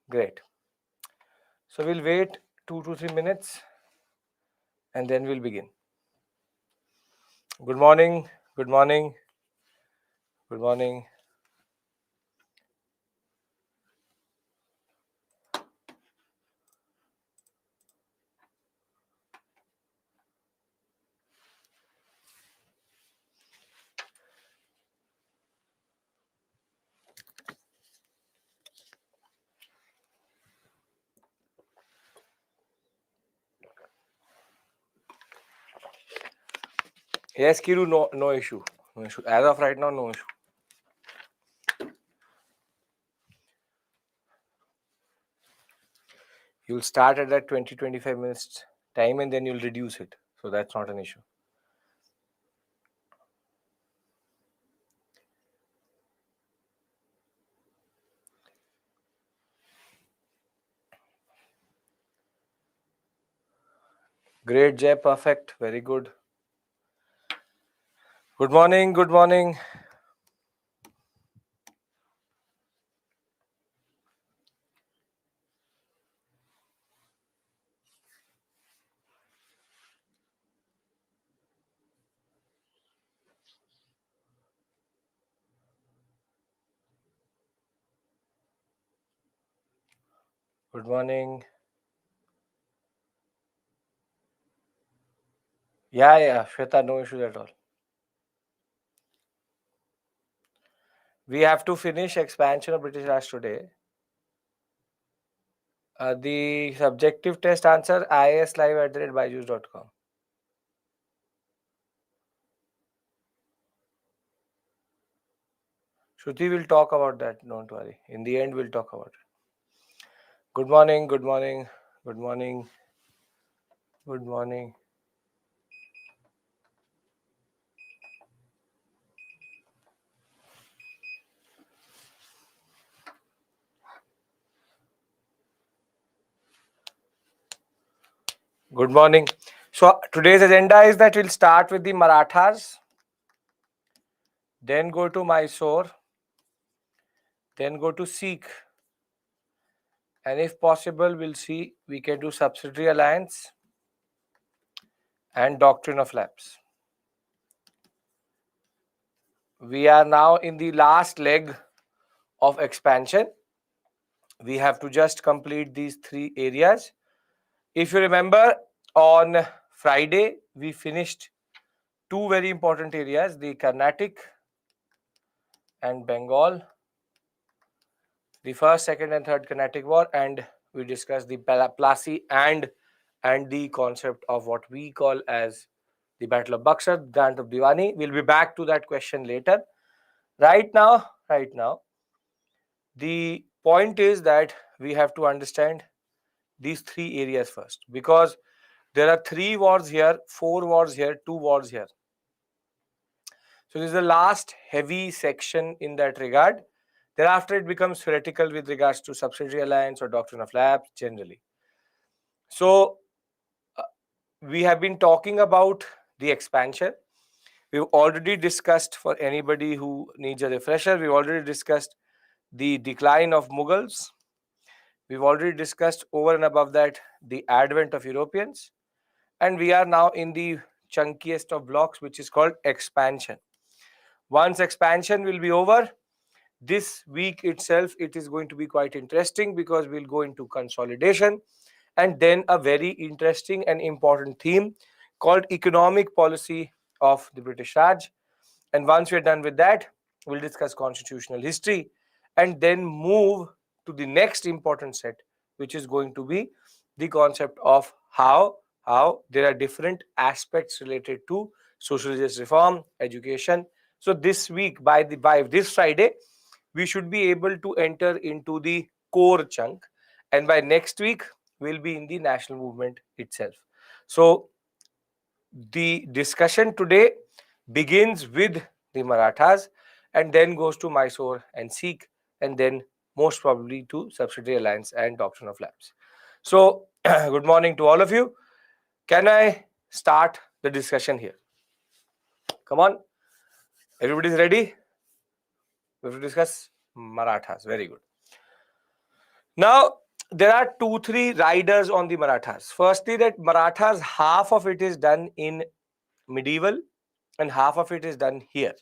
Great. So we'll wait 2 to 3 minutes and then we'll begin. Good morning. Good morning. Good morning. Yes, Kiru, no issue. No issue. As of right now, no issue. You'll start at that 20-25 minutes time and then you'll reduce it. So that's not an issue. Great, Jay. Perfect. Very good. Good morning. Good morning. Good morning. Yeah, Shweta, no issues at all. We have to finish expansion of British Raj today. The subjective test answer islive@byju's.com. Shruti will talk about that. Don't worry. In the end, we'll talk about it. Good morning. Good morning. Good morning. Good morning. Good morning. So today's agenda is that we'll start with the Marathas, then go to Mysore, then go to Sikh, and if possible, we'll see we can do subsidiary alliance and doctrine of lapse. We are now in the last leg of expansion. We have to just complete these 3 areas. If you remember, on Friday, we finished 2 very important areas, the Carnatic and Bengal, the first, second, and third Carnatic War, and we discussed the Plassey and the concept of what we call as the Battle of Buxar, Grant of Diwani. We'll be back to that question later. Right now, the point is that we have to understand these 3 areas first, because there are 3 wars here, 4 wars here, 2 wars here. So this is the last heavy section in that regard. Thereafter, it becomes theoretical with regards to subsidiary alliance or doctrine of lapse generally. So we have been talking about the expansion. We've already discussed, for anybody who needs a refresher, we've already discussed the decline of Mughals. We've already discussed over and above that the advent of Europeans. And we are now in the chunkiest of blocks, which is called expansion. Once expansion will be over, this week itself, it is going to be quite interesting because we'll go into consolidation and then a very interesting and important theme called economic policy of the British Raj. And once we're done with that, we'll discuss constitutional history and then move to the next important set, which is going to be the concept of how there are different aspects related to social justice reform, education. So this week, by this Friday, we should be able to enter into the core chunk, and by next week we'll be in the national movement itself. So the discussion today begins with the Marathas and then goes to Mysore and Sikh, and then most probably to subsidiary alliance and doctrine of lapse. So good morning to all of you. Can I start the discussion here? Come on, everybody's ready? We have to discuss Marathas. Very good. Now, there are 2-3 riders on the Marathas. Firstly, that Marathas, half of it is done in medieval and half of it is done here.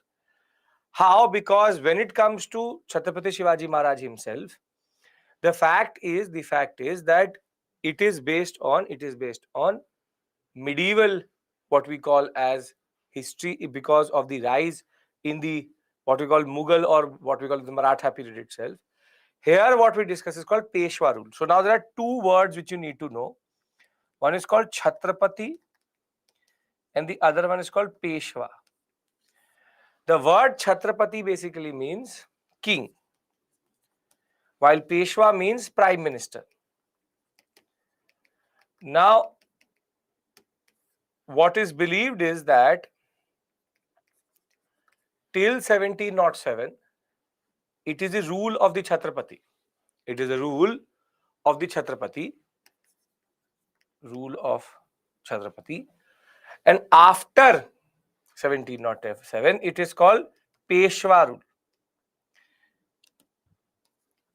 How? Because when it comes to Chhatrapati Shivaji Maharaj himself, the fact is that it is based on medieval, what we call as history, because of the rise in the what we call Mughal or what we call the Maratha period itself. Here, what we discuss is called Peshwa rule. So now there are two words which you need to know. One is called Chhatrapati and the other one is called Peshwa. The word Chhatrapati basically means king, while Peshwa means prime minister. Now, what is believed is that till 1707, it is the rule of the Chhatrapati. It is the rule of the Chhatrapati. Rule of Chhatrapati. And after 1707, it is called Peshwa rule.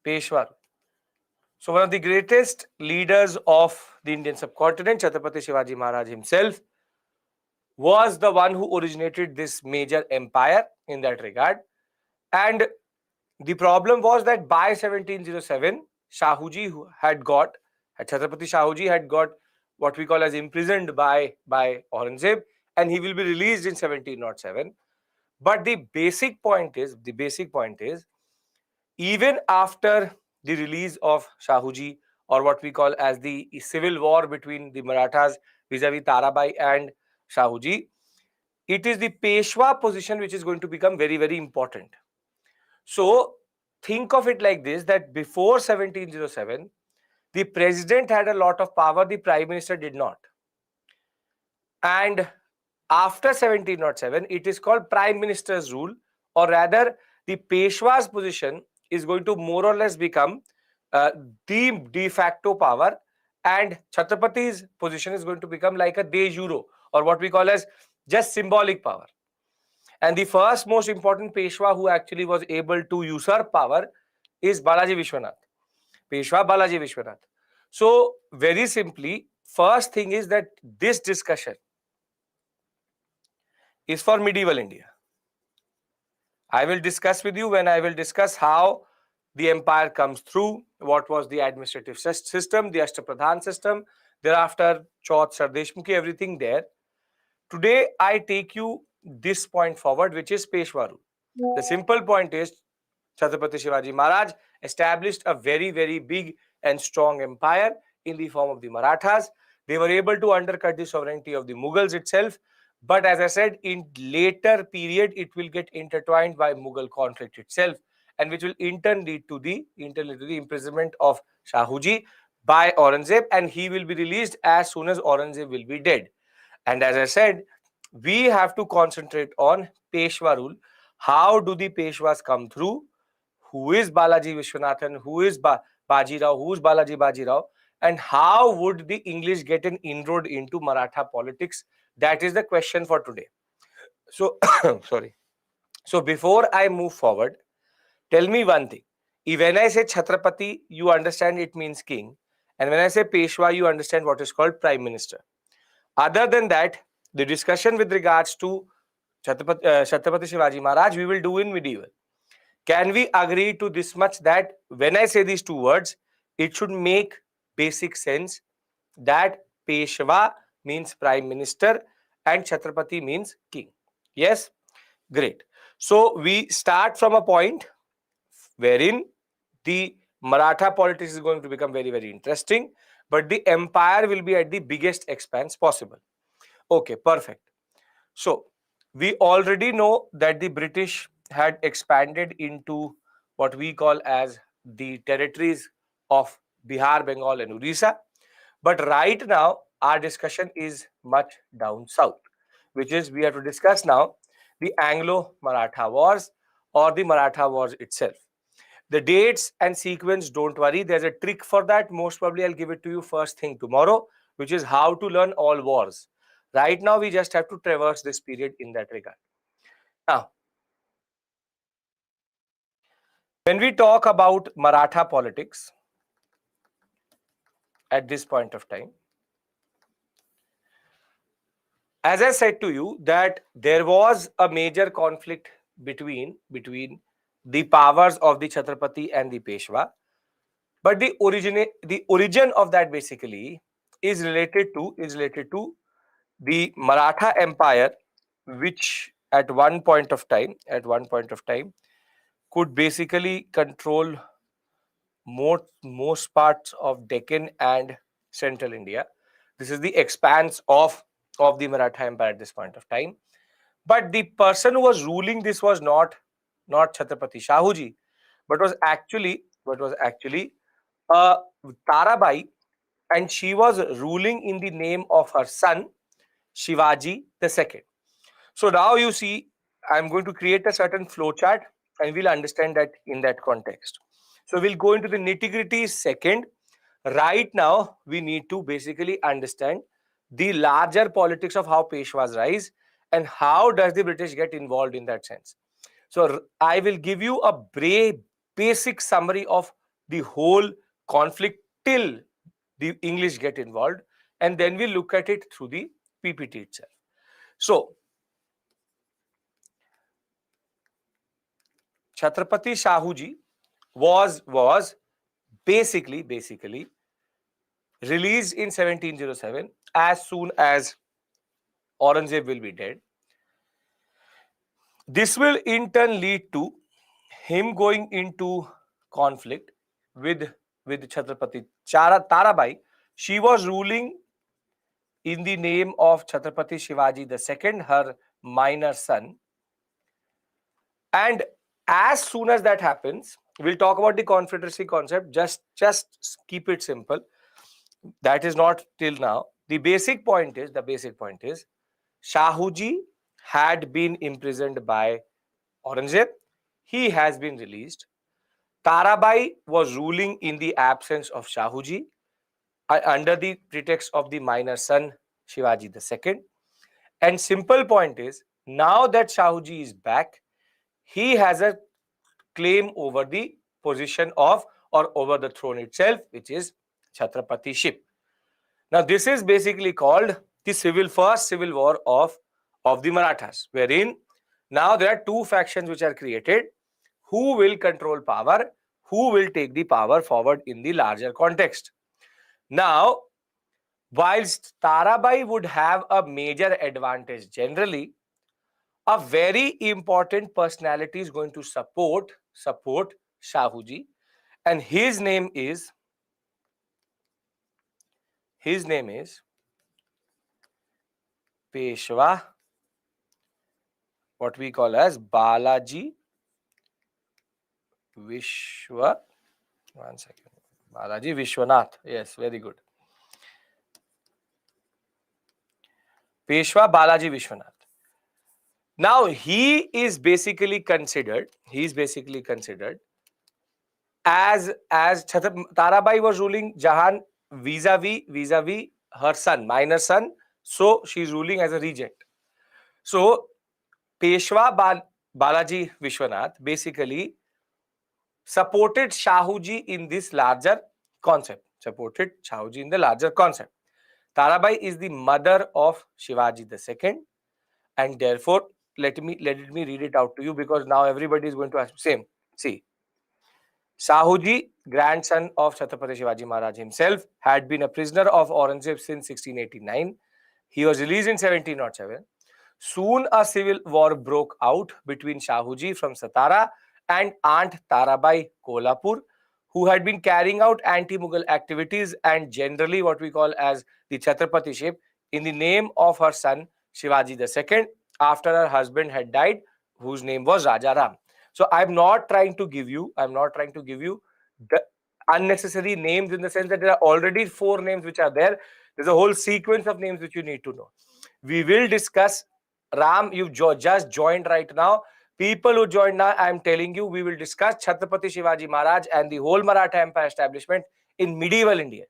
Peshwa rule. So one of the greatest leaders of the Indian subcontinent, Chhatrapati Shivaji Maharaj himself, was the one who originated this major empire in that regard. And the problem was that by 1707, Shahuji Chhatrapati Shahuji had got what we call as imprisoned by Aurangzeb, and he will be released in 1707. But the basic point is, even after the release of Shahuji, or what we call as the civil war between the Marathas vis-a-vis Tarabai and Shahuji, it is the Peshwa position which is going to become very, very important. So think of it like this, that before 1707, the president had a lot of power, the prime minister did not. And after 1707, it is called prime minister's rule, or rather the Peshwa's position is going to more or less become the de facto power, and Chhatrapati's position is going to become like a de jure, or what we call as just symbolic power. And the first most important Peshwa who actually was able to usurp power is Balaji Vishwanath. Peshwa Balaji Vishwanath. So very simply, first thing is that this discussion is for medieval India. I will discuss with you when I will discuss how the empire comes through, what was the administrative system, the Ashtapradhan system, thereafter Chauth, Sardeshmukhi, everything there. Today, I take you this point forward, which is Peshwa rule. The simple point is Chhatrapati Shivaji Maharaj established a very, very big and strong empire in the form of the Marathas. They were able to undercut the sovereignty of the Mughals itself. But as I said, in later period, it will get intertwined by Mughal conflict itself, and which will in turn lead to the imprisonment of Shahuji by Aurangzeb, and he will be released as soon as Aurangzeb will be dead. And as I said, we have to concentrate on Peshwa rule. How do the Peshwas come through? Who is Balaji Vishwanathan? Who is Baji Rao? Who is Balaji Baji Rao? And how would the English get an inroad into Maratha politics? That is the question for today. So, sorry. So before I move forward, tell me one thing. When I say Chhatrapati, you understand it means king. And when I say Peshwa, you understand what is called prime minister. Other than that, the discussion with regards to Chhatrapati Shivaji Maharaj, we will do in medieval. Can we agree to this much, that when I say these two words, it should make basic sense that Peshwa means prime minister and Chhatrapati means king? Yes? Great. So we start from a point wherein the Maratha politics is going to become very, very interesting, but the empire will be at the biggest expanse possible. Okay, perfect. So we already know that the British had expanded into what we call as the territories of Bihar, Bengal and Orissa. But right now, our discussion is much down south, which is we have to discuss now the Anglo-Maratha Wars or the Maratha Wars itself. The dates and sequence, don't worry, there's a trick for that. Most probably I'll give it to you first thing tomorrow, which is how to learn all wars. Right now, we just have to traverse this period in that regard. Now, when we talk about Maratha politics, at this point of time. As I said to you that there was a major conflict between the powers of the Chhatrapati and the Peshwa, but the origin of that basically is related to the Maratha Empire, which at one point of time could basically control most parts of Deccan and central India. This is the expanse of the Maratha Empire at this point of time. But the person who was ruling this was not Chhatrapati Shahuji, but was actually Tarabai, and she was ruling in the name of her son Shivaji II. So now you see, I'm going to create a certain flowchart, and we'll understand that in that context. So we'll go into the nitty-gritty second. Right now, we need to basically understand the larger politics of how Peshwas rise and how does the British get involved in that sense. So I will give you a basic summary of the whole conflict till the English get involved, and then we'll look at it through the PPT itself. So Chhatrapati Shahuji was basically released in 1707 as soon as Aurangzeb will be dead. This will in turn lead to him going into conflict with Chhatrapati Tarabai. She was ruling in the name of Chhatrapati Shivaji II, her minor son. And as soon as that happens, we'll talk about the confederacy concept. Just keep it simple. That is not till now. The basic point is Shahuji had been imprisoned by Aurangzeb. He has been released. Tarabai was ruling in the absence of Shahuji under the pretext of the minor son Shivaji II. And simple point is, now that Shahuji is back, he has a claim over the position of or over the throne itself, which is Chhatrapatiship. Now this is basically called the first civil war of the Marathas, wherein now there are two factions which are created. Who will control power? Who will take the power forward in the larger context? Now, whilst Tarabai would have a major advantage generally, a very important personality is going to support Shahuji, and his name is Peshwa, what we call as Balaji Balaji Vishwanath. Yes, very good. Peshwa Balaji Vishwanath. Now he is basically considered as Tarabai was ruling Jahan vis-a-vis her son, minor son. So she's ruling as a regent. So Peshwa Balaji Vishwanath basically supported Shahuji in this larger concept. Tarabai is the mother of Shivaji II, and therefore let me read it out to you, because now everybody is going to ask same. See, Shahuji, grandson of Chhatrapati Shivaji Maharaj himself, had been a prisoner of Aurangzeb since 1689. He was released in 1707. Soon a civil war broke out between Shahuji from Satara and Aunt Tarabai Kolhapur, who had been carrying out anti-Mughal activities and generally what we call as the Chhatrapatiship in the name of her son Shivaji II after her husband had died, whose name was Raja Ram. So I'm not trying to give you the unnecessary names, in the sense that there are already 4 names which are there. There's a whole sequence of names which you need to know. We will discuss Ram. You've just joined right now. People who joined now, I'm telling you, we will discuss Chhatrapati Shivaji Maharaj and the whole Maratha Empire establishment in medieval India.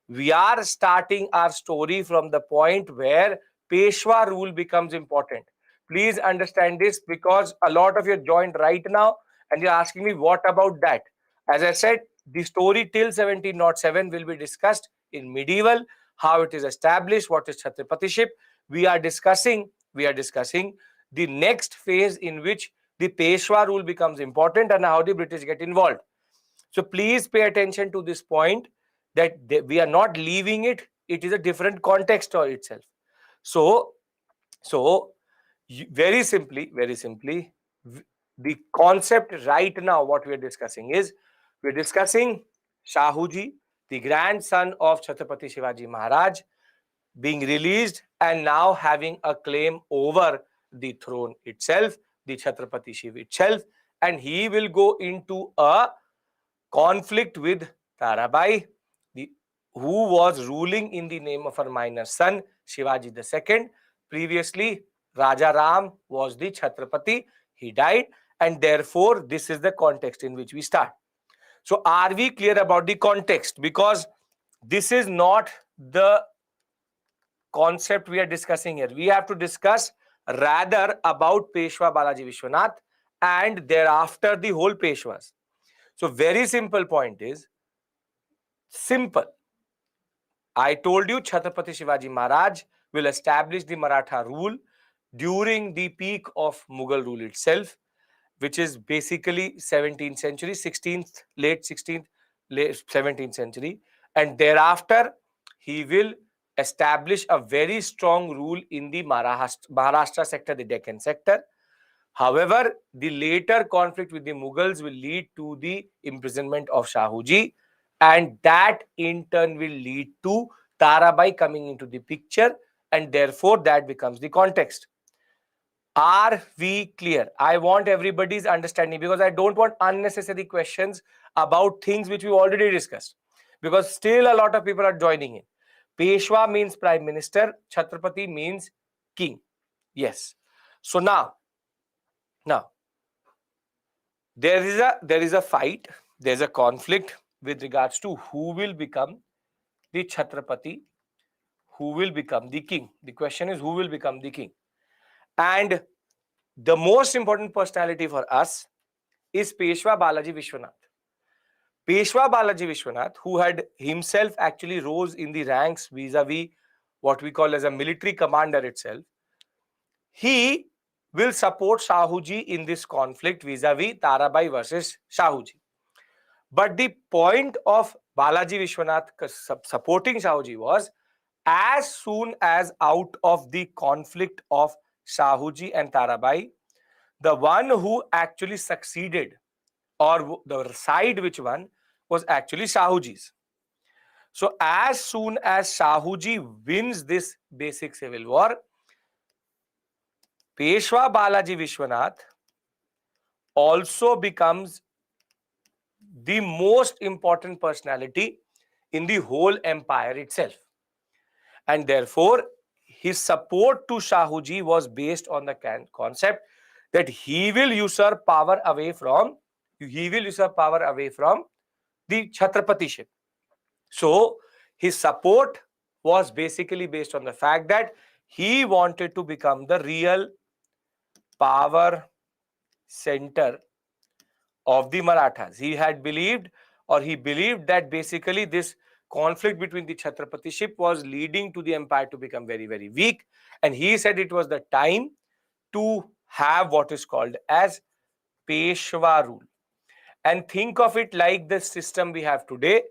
We are starting our story from the point where Peshwa rule becomes important. Please understand this, because a lot of you joined right now and you're asking me, what about that? As I said, The story till 1707 will be discussed in medieval, how it is established, what is Chhatrapatiship. We are discussing the next phase in which the Peshwa rule becomes important and how the British get involved. So please pay attention to this point, that we are not leaving it. It is a different context for itself. So very simply, the concept right now, what we are discussing is, we are discussing Shahuji, the grandson of Chhatrapati Shivaji Maharaj, being released and now having a claim over the throne itself, the Chhatrapati Shiv itself, and he will go into a conflict with Tarabai, who was ruling in the name of her minor son, Shivaji II. Previously, Raja Ram was the Chhatrapati. He died, and therefore, this is the context in which we start. So, are we clear about the context? Because this is not the concept we are discussing here. We have to discuss rather about Peshwa Balaji Vishwanath and thereafter the whole Peshwas. So, very simple point is, simple. I told you Chhatrapati Shivaji Maharaj will establish the Maratha rule during the peak of Mughal rule itself, which is basically 17th century, 16th, late 16th, late 17th century. And thereafter, he will establish a very strong rule in the Maharashtra sector, the Deccan sector. However, the later conflict with the Mughals will lead to the imprisonment of Shahuji, and that in turn will lead to Tarabai coming into the picture, and therefore that becomes the context. Are we clear? I want everybody's understanding, because I don't want unnecessary questions about things which we already discussed, because still a lot of people are joining in. Peshwa means prime minister, Chhatrapati means king. Yes. So now there is a fight, there's a conflict with regards to who will become the Chhatrapati, who will become the king. The question is, who will become the king? And the most important personality for us is Peshwa Balaji Vishwanath. Peshwa Balaji Vishwanath, who had himself actually rose in the ranks vis-a-vis what we call as a military commander itself, he will support Shahuji in this conflict vis-a-vis Tarabai versus Shahuji. But the point of Balaji Vishwanath supporting Shahuji was, as soon as out of the conflict of Shahuji and Tarabai, the one who actually succeeded, or the side which won, was actually Shahuji's. So as soon as Shahuji wins this basic civil war, Peshwa Balaji Vishwanath also becomes the most important personality in the whole empire itself. And therefore, his support to Shahuji was based on the concept that he will usurp power away from the Chhatrapatiship. So his support was basically based on the fact that he wanted to become the real power center of the Marathas. He believed that basically this conflict between the Chhatrapatiship was leading to the empire to become very, very weak. And he said it was the time to have what is called as Peshwa rule. And think of it like the system we have today.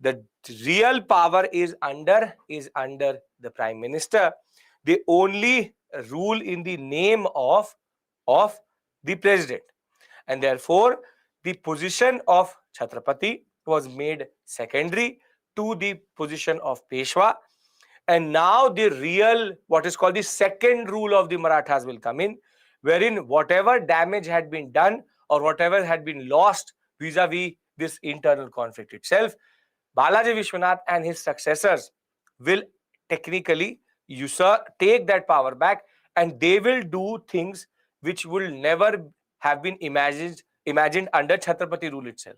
The real power is under the prime minister. They only rule in the name of the president. And therefore, the position of Chhatrapati was made secondary to the position of Peshwa. And now the real, what is called the second rule of the Marathas will come in, wherein whatever damage had been done or whatever had been lost vis-a-vis this internal conflict itself, Balaji Vishwanath and his successors will technically take that power back, and they will do things which will never have been imagined under Chhatrapati rule itself.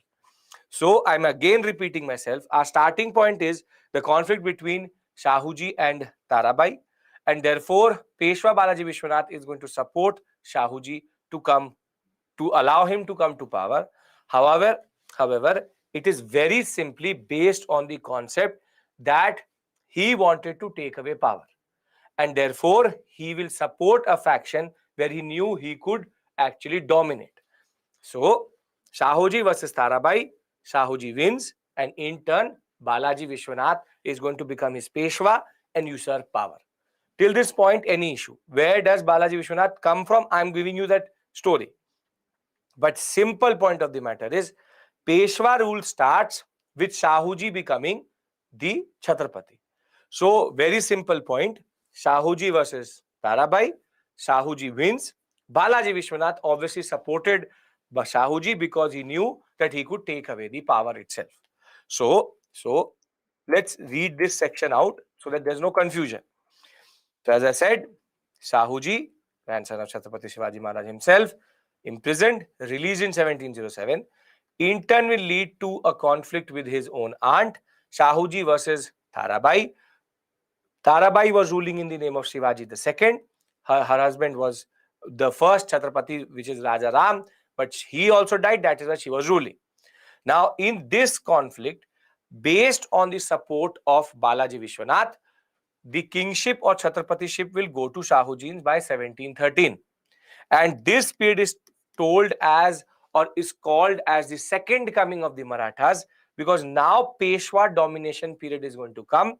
So I'm again repeating myself. Our starting point is the conflict between Shahuji and Tarabai, and therefore Peshwa Balaji Vishwanath is going to support Shahuji to allow him to come to power. However, It is very simply based on the concept that he wanted to take away power, and therefore he will support a faction where he knew he could actually dominate. So Shahuji versus Tarabai, Shahuji wins, and in turn Balaji Vishwanath is going to become his Peshwa and usurp power. Till this point, any issue? Where does Balaji Vishwanath come from? I'm giving you that story. But simple point of the matter is, Peshwa rule starts with Shahuji becoming the Chhatrapati. So very simple point, Shahuji versus Tarabai, Shahuji wins. Balaji Vishwanath obviously supported Shahuji because he knew that he could take away the power itself. So let's read this section out so that there's no confusion. So as I said, Shahuji, grandson of Chhatrapati Shivaji Maharaj himself, imprisoned, released in 1707, in turn will lead to a conflict with his own aunt, Shahuji versus Tarabai. Tarabai was ruling in the name of Shivaji II. Her husband was the first Chhatrapati, which is Raja Ram, but he also died. That is why she was ruling. Now, in this conflict, based on the support of Balaji Vishwanath, the kingship or Chhatrapatiship will go to Shahujis by 1713. And this period is told as, or is called as, the second coming of the Marathas, because now Peshwa domination period is going to come.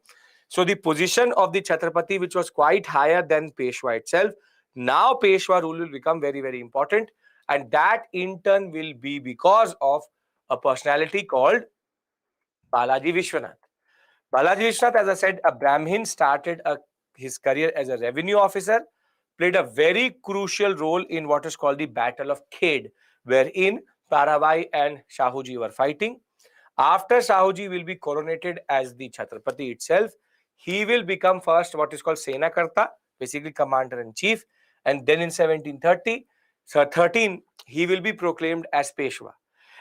So the position of the Chhatrapati, which was quite higher than Peshwa itself, now Peshwa rule will become very, very important. And that in turn will be because of a personality called Balaji Vishwanath. Balaji Vishwanath, as I said, a Brahmin, started his career as a revenue officer, played a very crucial role in what is called the Battle of Khed, wherein Tarabai and Shahuji were fighting. After Shahuji will be coronated as the Chhatrapati itself, he will become first what is called Senakarta, basically commander-in-chief, and then in 1713, he will be proclaimed as Peshwa.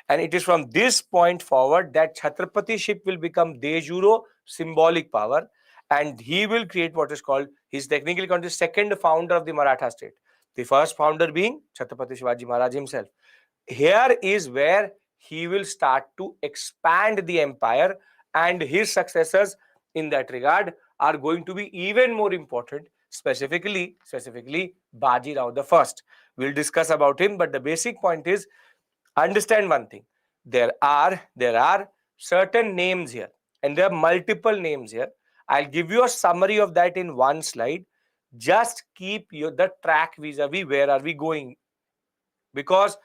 And it is from this point forward that Chhatrapatiship will become de jure symbolic power, and he will create what is called, he is technically called the second founder of the Maratha state. The first founder being Chhatrapati Shivaji Maharaj himself. Here is where he will start to expand the empire, and his successors in that regard are going to be even more important, specifically Baji Rao the First. We'll discuss about him, but the basic point is, understand one thing. There are certain names here, and there are multiple names here. I'll give you a summary of that in one slide. Just keep the track vis-a-vis where are we going, because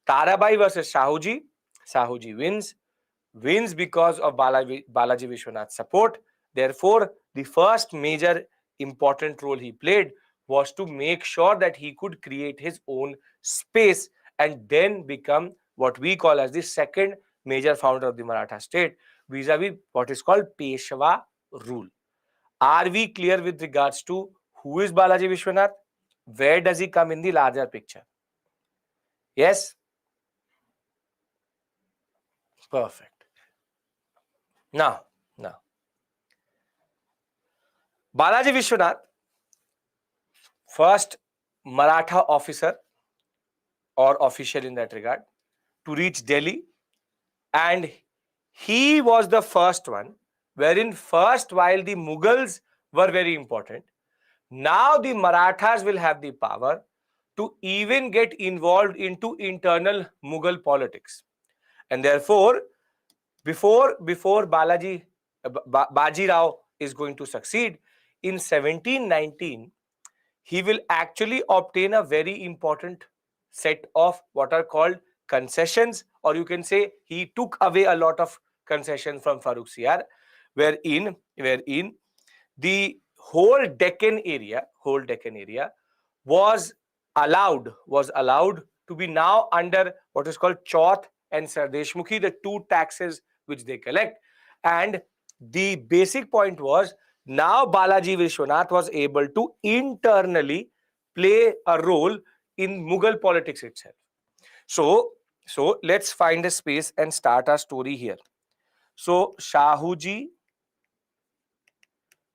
Tarabai versus Shahuji wins because of Balaji Vishwanath's support. Therefore, the first major important role he played was to make sure that he could create his own space and then become what we call as the second major founder of the Maratha state, vis-a-vis what is called Peshwa rule. Are we clear with regards to who is Balaji Vishwanath? Where does he come in the larger picture? Yes? Perfect. Now, Balaji Vishwanath, first Maratha officer or official in that regard to reach Delhi, and he was the first one wherein first, while the Mughals were very important, now the Marathas will have the power to even get involved into internal Mughal politics. And therefore, before Baji Rao is going to succeed, in 1719, he will actually obtain a very important set of what are called concessions, or you can say he took away a lot of concessions from Farrukhsiyar, wherein the whole Deccan area was allowed to be now under what is called Chauth and Sardeshmukhi, the two taxes which they collect. And the basic point was, now Balaji Vishwanath was able to internally play a role in Mughal politics itself. So let's find a space and start our story here. So Shahuji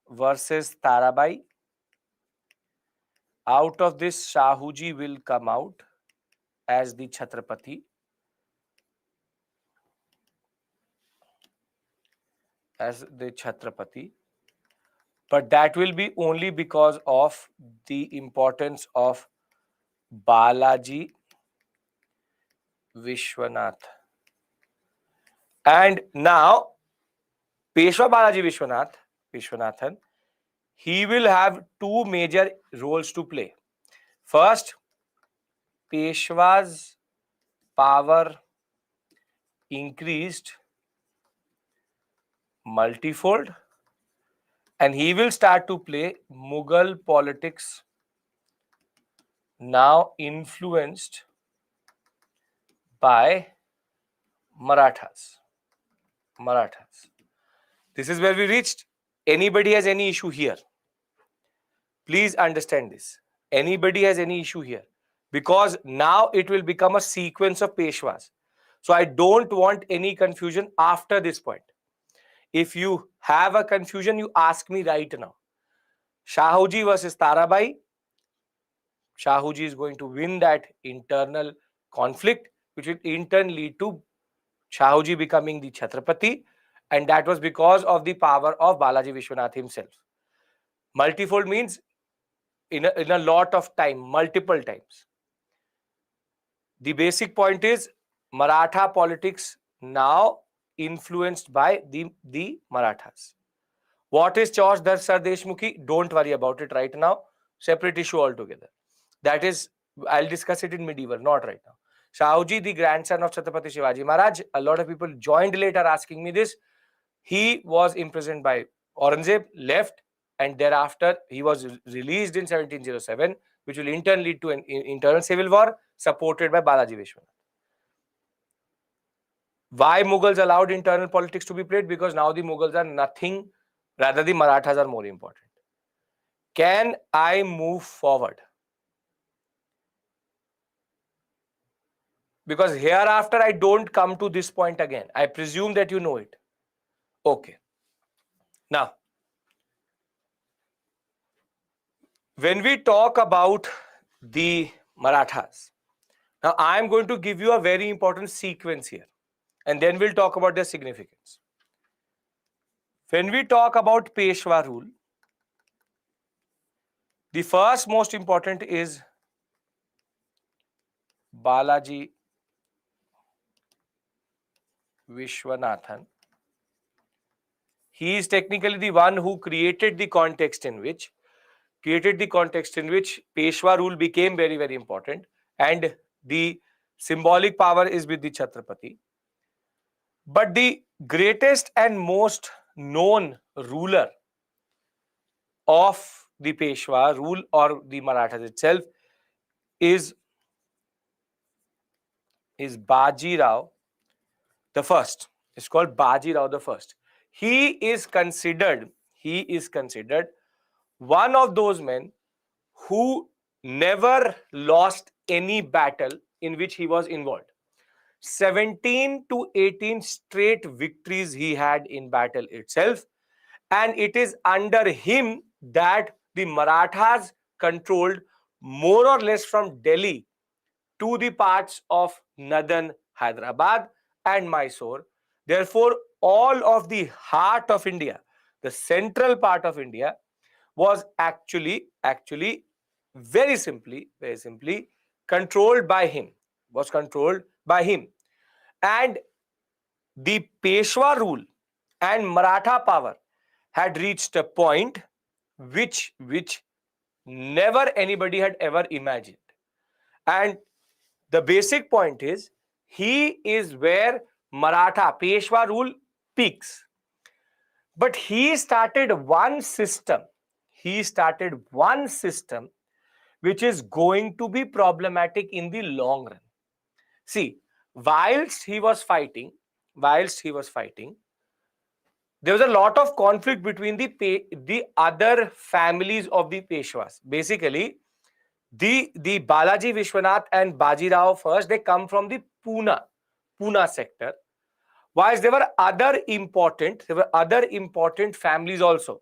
versus Tarabai. Out of this, Shahuji will come out as the Chhatrapati. as the Chhatrapati, but that will be only because of the importance of Balaji Vishwanath. And now, Peshwa Balaji Vishwanathan, he will have two major roles to play. First, Peshwa's power increased multifold, and he will start to play Mughal politics now influenced by Marathas. This is where we reached. Anybody has any issue here? Please understand this. Anybody has any issue here? Because now it will become a sequence of Peshwas. So I don't want any confusion after this point. If you have a confusion, you ask me right now. Shahuji versus Tarabai. Shahuji is going to win that internal conflict, which will in turn lead to Shahuji becoming the Chhatrapati, and that was because of the power of Balaji Vishwanath himself. Multifold means in a lot of time, multiple times. The basic point is Maratha politics now influenced by the Marathas. What is Chaush Dar Sar Deshmukhi? Don't worry about it right now. Separate issue altogether. That is, I'll discuss it in medieval, not right now. Shahuji, the grandson of Chhatrapati Shivaji Maharaj, a lot of people joined later asking me this. He was imprisoned by Aurangzeb, left, and thereafter he was released in 1707, which will in turn lead to an internal civil war supported by Balaji Vishwanath. Why Mughals allowed internal politics to be played? Because now the Mughals are nothing, rather the Marathas are more important. Can I move forward? Because hereafter I don't come to this point again. I presume that you know it. Okay. Now, when we talk about the Marathas, now I am going to give you a very important sequence here, and then we'll talk about their significance. When we talk about Peshwa rule, the first most important is Balaji Vishwanathan. He is technically the one who created the context in which Peshwa rule became very, very important, and the symbolic power is with the Chhatrapati. But the greatest and most known ruler of the Peshwa rule or the Marathas itself is Bajirao the First. It's called Bajirao the First. He is considered one of those men who never lost any battle in which he was involved. 17 to 18 straight victories he had in battle itself, and it is under him that the Marathas controlled more or less from Delhi to the parts of northern Hyderabad and Mysore. Therefore, all of the heart of India, the central part of India, was actually very simply controlled by him. And the Peshwa rule and Maratha power had reached a point which never anybody had ever imagined. And the basic point is, he is where Maratha Peshwa rule peaks. But he started one system which is going to be problematic in the long run. See, whilst he was fighting, there was a lot of conflict between the other families of the Peshwas. Basically, the Balaji Vishwanath and Bajirao first, they come from the Pune sector. Whilst there were other important families also.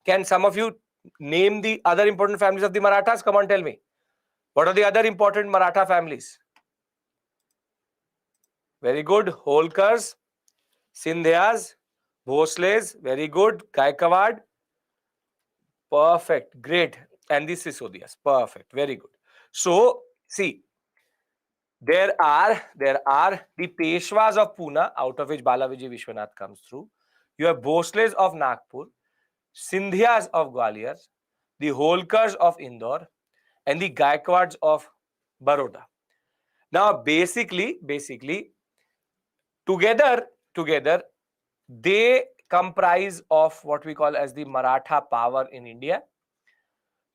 Can some of you name the other important families of the Marathas? Come on, tell me. What are the other important Maratha families? Very good. Holkars, Sindhyas, Bhosles, very good. Gaikwad, perfect, great. And the Sisodias, perfect, very good. So, see, there are the Peshwas of Pune, out of which Balaji Vishwanath comes through. You have Bhosles of Nagpur, Sindhyas of Gwalior, the Holkars of Indore, and the Gaikwads of Baroda. Now, basically, together, they comprise of what we call as the Maratha power in India.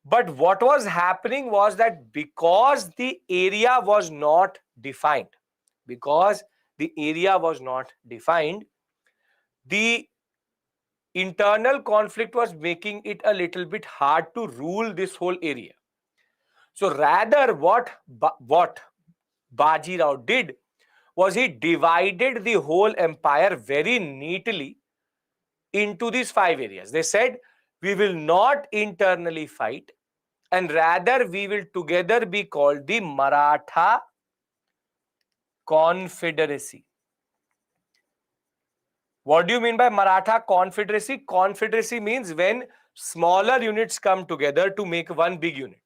But what was happening was that because the area was not defined, the internal conflict was making it a little bit hard to rule this whole area. So rather what Baji Rao did was he divided the whole empire very neatly into these 5 areas. They said, we will not internally fight, and rather we will together be called the Maratha Confederacy. What do you mean by Maratha Confederacy? Confederacy means when smaller units come together to make one big unit.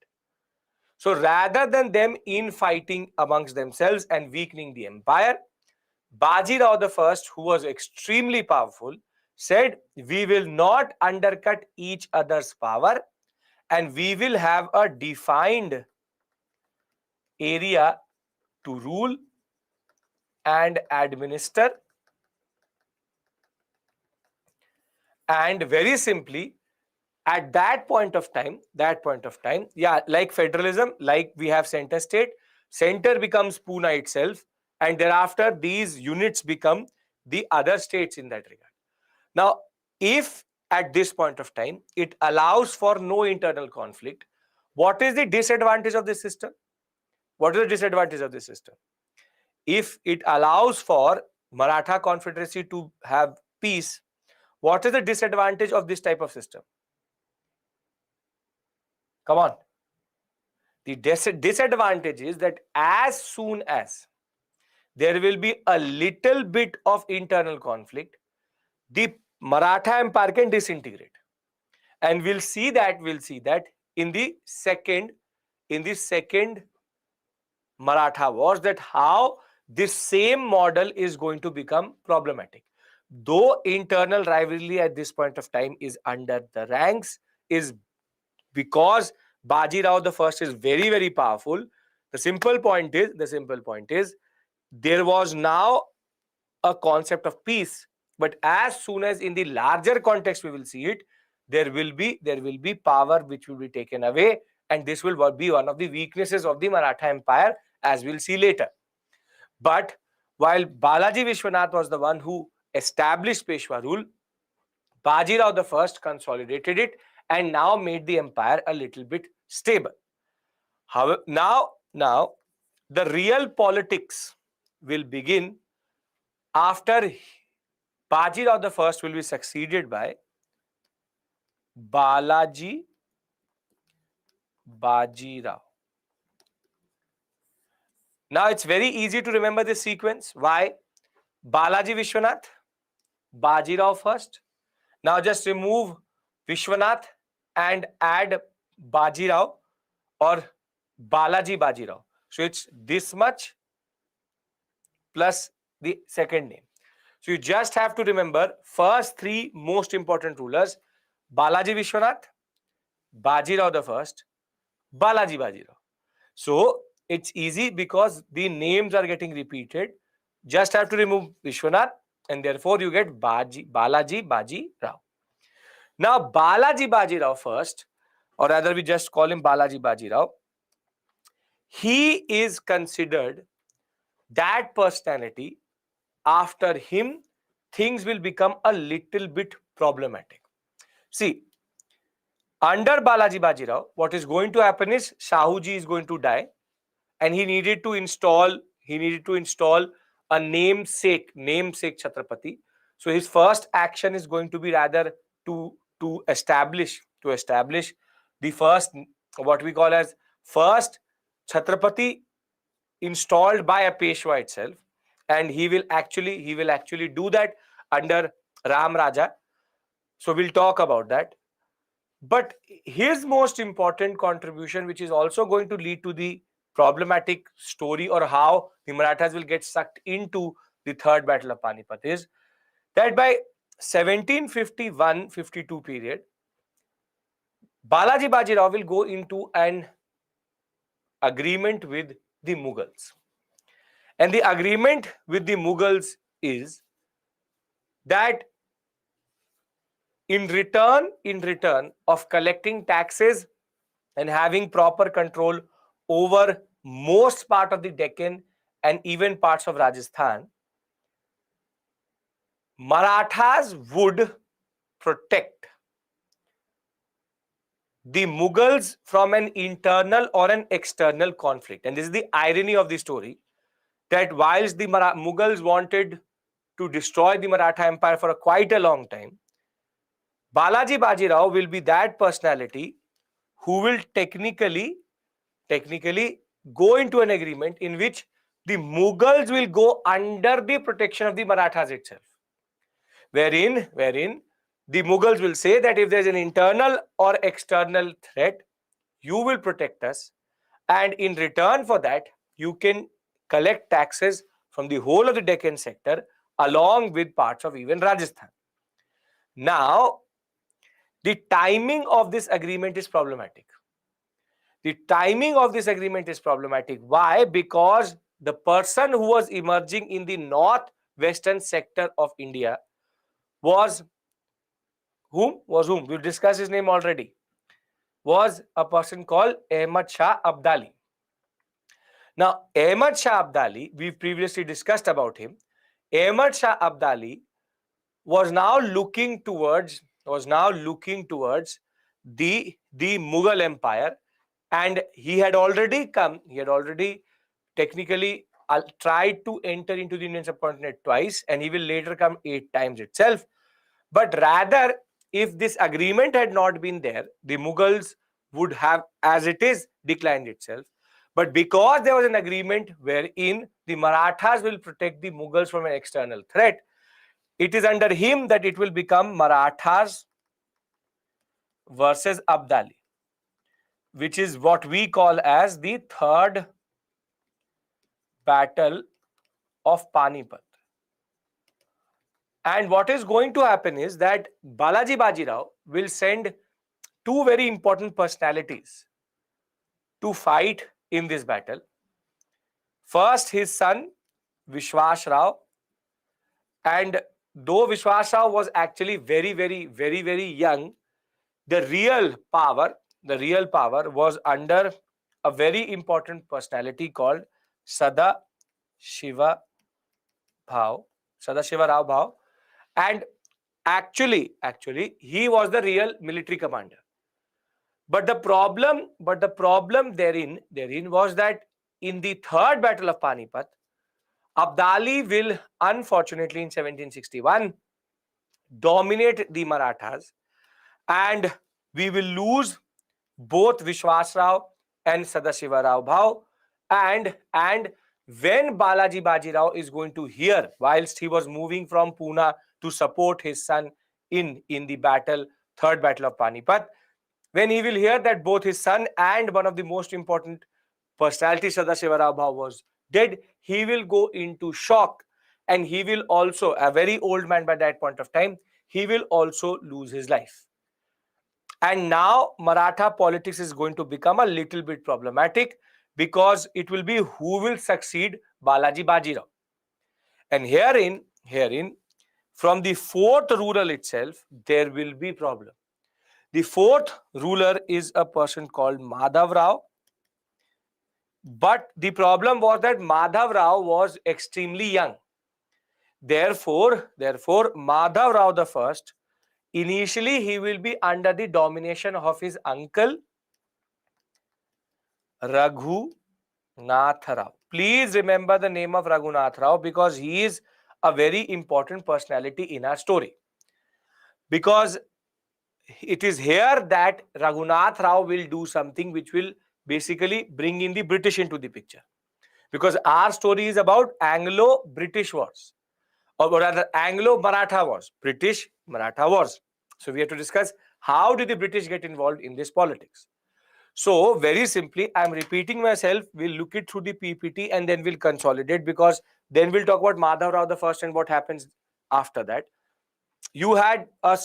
So rather than them infighting amongst themselves and weakening the empire, Baji Rao I, who was extremely powerful, said, we will not undercut each other's power and we will have a defined area to rule and administer. And very simply, at that point of time, yeah, like federalism, like we have center state, center becomes Pune itself, and thereafter these units become the other states in that regard. Now, if at this point of time it allows for no internal conflict, what is the disadvantage of this system? What is the disadvantage of this system? If it allows for Maratha Confederacy to have peace, what is the disadvantage of this type of system? Come on. The disadvantage is that as soon as there will be a little bit of internal conflict, the Maratha Empire can disintegrate. And we'll see that in the second Maratha Wars, that how this same model is going to become problematic. Though internal rivalry at this point of time is under the ranks, is because Baji Rao I is very, very powerful. The simple point is there was now a concept of peace, but as soon as in the larger context we will see it, there will be power which will be taken away, and this will be one of the weaknesses of the Maratha Empire, as we'll see later. But while Balaji Vishwanath was the one who established Peshwa rule, Baji Rao I consolidated it and now made the empire a little bit stable. However, now the real politics will begin after Baji Rao I will be succeeded by Balaji Baji Rao. Now it's very easy to remember this sequence. Why? Balaji Vishwanath, Baji Rao first. Now just remove Vishwanath and add Baji Rao or Balaji Baji Rao. So it's this much plus the second name. So you just have to remember first 3 most important rulers: Balaji Vishwanath, Baji Rao I, Balaji Baji Rao. So it's easy because the names are getting repeated. Just have to remove Vishwanath and therefore you get Balaji Baji Rao. Now Balaji Baji Rao first, or rather we just call him Balaji Baji Rao. He is considered that personality. After him, things will become a little bit problematic. See, under Balaji Baji Rao, what is going to happen is Shahuji is going to die, and he needed to install a namesake Chhatrapati. So his first action is going to be rather to establish the first, what we call as first Chhatrapati installed by a Peshwa itself, and he will actually do that under Ram Raja. So we'll talk about that. But his most important contribution, which is also going to lead to the problematic story or how the Marathas will get sucked into the third battle of Panipat, is that by 1751-52 period, Balaji Bajirao will go into an agreement with the Mughals. And the agreement with the Mughals is that in return of collecting taxes and having proper control over most part of the Deccan and even parts of Rajasthan, Marathas would protect the Mughals from an internal or an external conflict. And this is the irony of the story, that whilst the Mughals wanted to destroy the Maratha Empire for quite a long time, Balaji Bajirao will be that personality who will technically go into an agreement in which the Mughals will go under the protection of the Marathas itself. Wherein the Mughals will say that if there's an internal or external threat, you will protect us, and in return for that, you can collect taxes from the whole of the Deccan sector along with parts of even Rajasthan. Now, the timing of this agreement is problematic. The timing of this agreement is problematic. Why? Because the person who was emerging in the northwestern sector of India was whom? We've discussed his name already. Was a person called Ahmad Shah Abdali. Now, Ahmad Shah Abdali, we've previously discussed about him. Ahmad Shah Abdali was now looking towards the Mughal Empire, and he had already technically tried to enter into the Indian subcontinent twice, and he will later come 8 times itself. But rather, if this agreement had not been there, the Mughals would have, as it is, declined itself. But because there was an agreement wherein the Marathas will protect the Mughals from an external threat, it is under him that it will become Marathas versus Abdali, which is what we call as the third battle of Panipat. And what is going to happen is that Balaji Bajirao will send 2 very important personalities to fight in this battle. First, his son Vishwas Rao, and though Vishwas Rao was actually very young, the real power was under a very important personality called Sadashiva Rao Bhau, and actually he was the real military commander. But the problem therein was that in the third battle of Panipat, Abdali will unfortunately in 1761 dominate the Marathas, and we will lose both Vishwas Rao and Sadashiva Rao Bhau. And when Balaji Bajirao is going to hear, whilst he was moving from Pune to support his son in the third battle of Panipat, when he will hear that both his son and one of the most important personalities, Sadashiva Rao Bhau, was dead, he will go into shock, and he will also, a very old man by that point of time, he will also lose his life. And now Maratha politics is going to become a little bit problematic, because it will be who will succeed Balaji Bajirao. And herein, from the fourth ruler itself, there will be problem. The fourth ruler is a person called Madhav Rao. But the problem was that Madhav Rao was extremely young. Therefore, Madhav Rao the first, initially he will be under the domination of his uncle Raghunath Rao. Please remember the name of Raghunath Rao, because he is a very important personality in our story. Because it is here that Raghunath Rao will do something which will basically bring in the British into the picture. Because our story is about Anglo-British wars. or rather Anglo-Maratha Wars, British-Maratha Wars. So we have to discuss how did the British get involved in this politics. So very simply, I'm repeating myself. We'll look it through the PPT and then we'll consolidate, because then we'll talk about Madhav Rao the first and what happens after that. You had a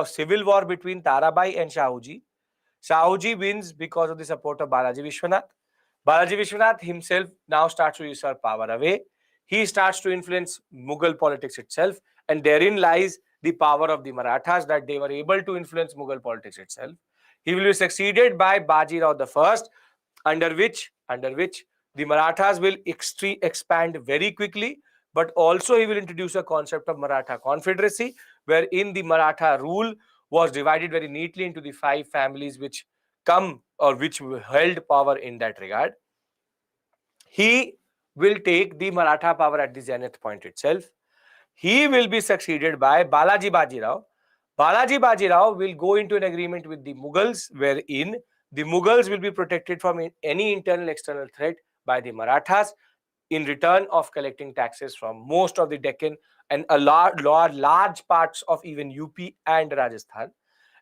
civil war between Tarabai and Shahuji. Shahuji wins because of the support of Balaji Vishwanath. Balaji Vishwanath himself now starts to usurp power away. He starts to influence Mughal politics itself, and therein lies the power of the Marathas, that they were able to influence Mughal politics itself. He will be succeeded by Baji Rao I, under which the Marathas will expand very quickly, but also he will introduce a concept of Maratha Confederacy, wherein the Maratha rule was divided very neatly into the 5 families which come or which held power in that regard. He will take the Maratha power at the zenith point itself. He will be succeeded by Balaji Bajirao. Balaji Bajirao will go into an agreement with the Mughals, wherein the Mughals will be protected from any internal external threat by the Marathas in return of collecting taxes from most of the Deccan and a large parts of even UP and Rajasthan.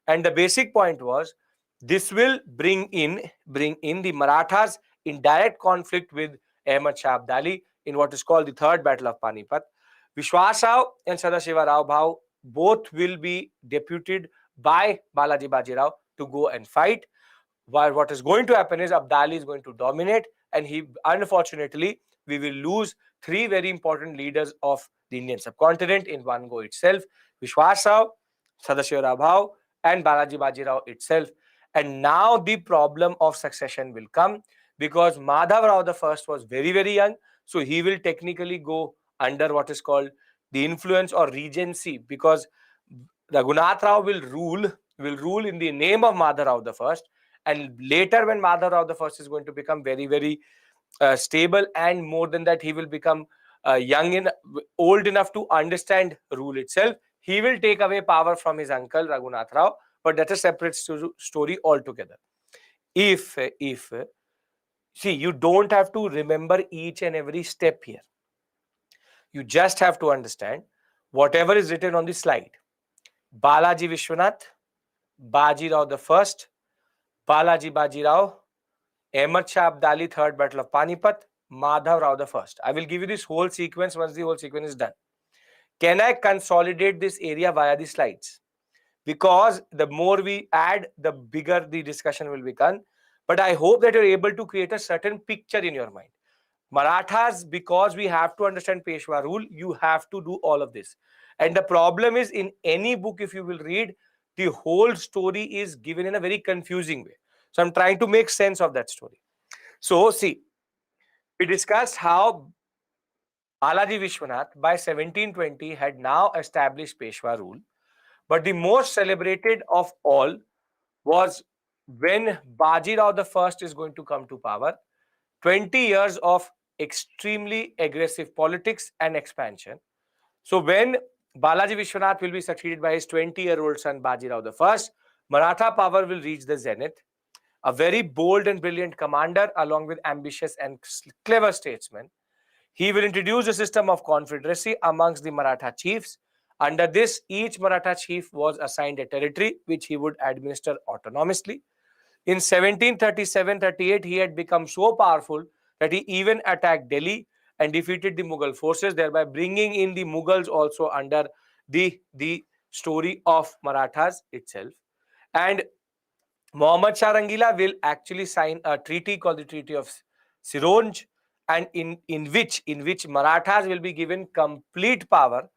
And the basic point was, this will bring in the Marathas in direct conflict with Ahmad Shah Abdali in what is called the Third Battle of Panipat. Vishwas Rao and Sadashiva Rao Bhau both will be deputed by Balaji Bajirao to go and fight. While what is going to happen is Abdali is going to dominate, and he, unfortunately, we will lose 3 very important leaders of the Indian subcontinent in one go itself: Vishwas Rao, Sadashiva Rao Bhau, and Balaji Bajirao itself. And now the problem of succession will come, because Madhav Rao the first was very, very young, so he will technically go under what is called the influence or regency, because Raghunath Rao will rule in the name of Madhav Rao the first, and later when Madhav Rao the first is going to become very, very stable, and more than that, he will become old enough to understand rule itself, he will take away power from his uncle Raghunath Rao, but that's a separate story altogether. If see, you don't have to remember each and every step here. You just have to understand whatever is written on the slide. Balaji Vishwanath, Baji Rao the first, Balaji Bajirao, Ahmad Shah Abdali, Third Battle of Panipat, Madhav Rao the first. I will give you this whole sequence once the whole sequence is done. Can I consolidate this area via the slides? Because the more we add, the bigger the discussion will become. But I hope that you're able to create a certain picture in your mind. Marathas, because we have to understand Peshwa rule, you have to do all of this. And the problem is, in any book, if you will read, the whole story is given in a very confusing way. So I'm trying to make sense of that story. So see, we discussed how Balaji Vishwanath by 1720 had now established Peshwa rule. But the most celebrated of all was when Baji Rao the first is going to come to power. 20 years of extremely aggressive politics and expansion. So when Balaji Vishwanath will be succeeded by his 20-year-old son Baji Rao I, Maratha power will reach the zenith. A very bold and brilliant commander, along with ambitious and clever statesmen. He will introduce a system of confederacy amongst the Maratha chiefs. Under this, each Maratha chief was assigned a territory which he would administer autonomously. In 1737-38, he had become so powerful that he even attacked Delhi and defeated the Mughal forces, thereby bringing in the Mughals also under the story of Marathas itself. And Muhammad Shah Rangila will actually sign a treaty called the Treaty of Sironj, and in which Marathas will be given complete power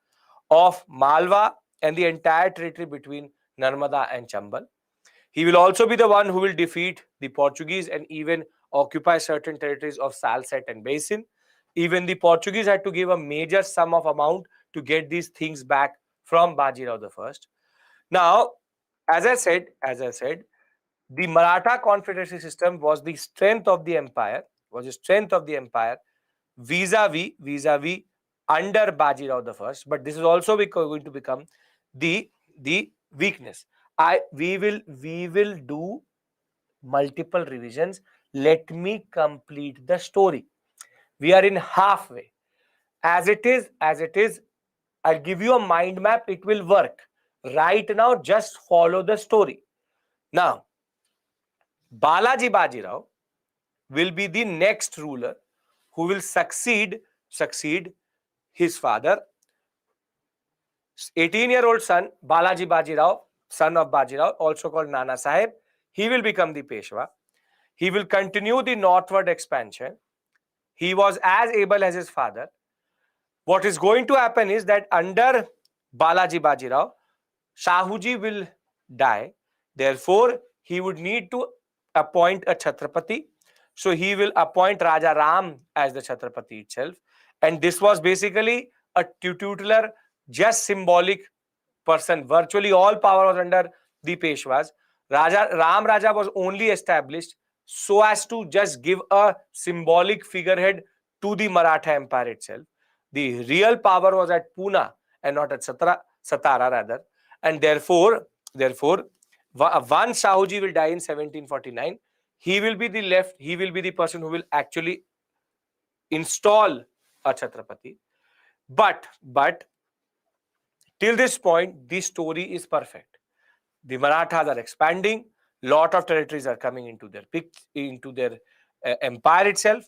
of Malwa and the entire territory between Narmada and Chambal. He will also be the one who will defeat the Portuguese and even occupy certain territories of Salsette and Basin. Even the Portuguese had to give a major sum of amount to get these things back from Baji Rao I. Now, as I said, the Maratha Confederacy system was the strength of the empire, vis-a-vis under Baji Rao I. But this is also going to become the weakness. We will do multiple revisions. Let me complete the story. We are in halfway. As it is, I'll give you a mind map. It will work. Right now, just follow the story. Now, Balaji Bajirao will be the next ruler who will succeed his father. 18-year-old son, Balaji Bajirao, son of Bajirao, also called Nana Sahib, he will become the Peshwa. He will continue the northward expansion. He was as able as his father. What is going to happen is that under Balaji Bajirao, Shahuji will die. Therefore, he would need to appoint a Chhatrapati. So he will appoint Raja Ram as the Chhatrapati itself. And this was basically a tutelar, just symbolic person. Virtually all power was under the Peshwas. Ram Raja was only established so as to just give a symbolic figurehead to the Maratha Empire itself. The real power was at Pune and not at Satara rather. And therefore, once Shahuji will die in 1749, he will be the person who will actually install a Chhatrapati. But till this point, the story is perfect. The Marathas are expanding. Lot of territories are coming into their empire itself.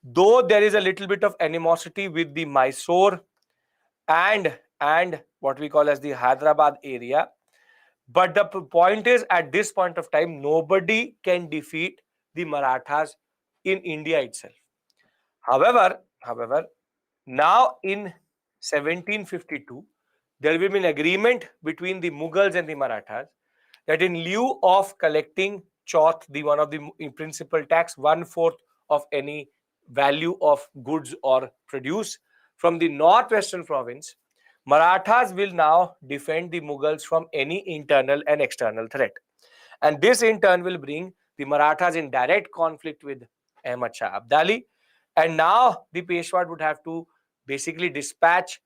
Though there is a little bit of animosity with the Mysore and what we call as the Hyderabad area. But the point is, at this point of time, nobody can defeat the Marathas in India itself. However, now in 1752, there will be an agreement between the Mughals and the Marathas that in lieu of collecting chauth, the one of the principal tax, 1/4 of any value of goods or produce from the northwestern province, Marathas will now defend the Mughals from any internal and external threat. And this in turn will bring the Marathas in direct conflict with Ahmad Shah Abdali. And now the Peshwa would have to basically dispatch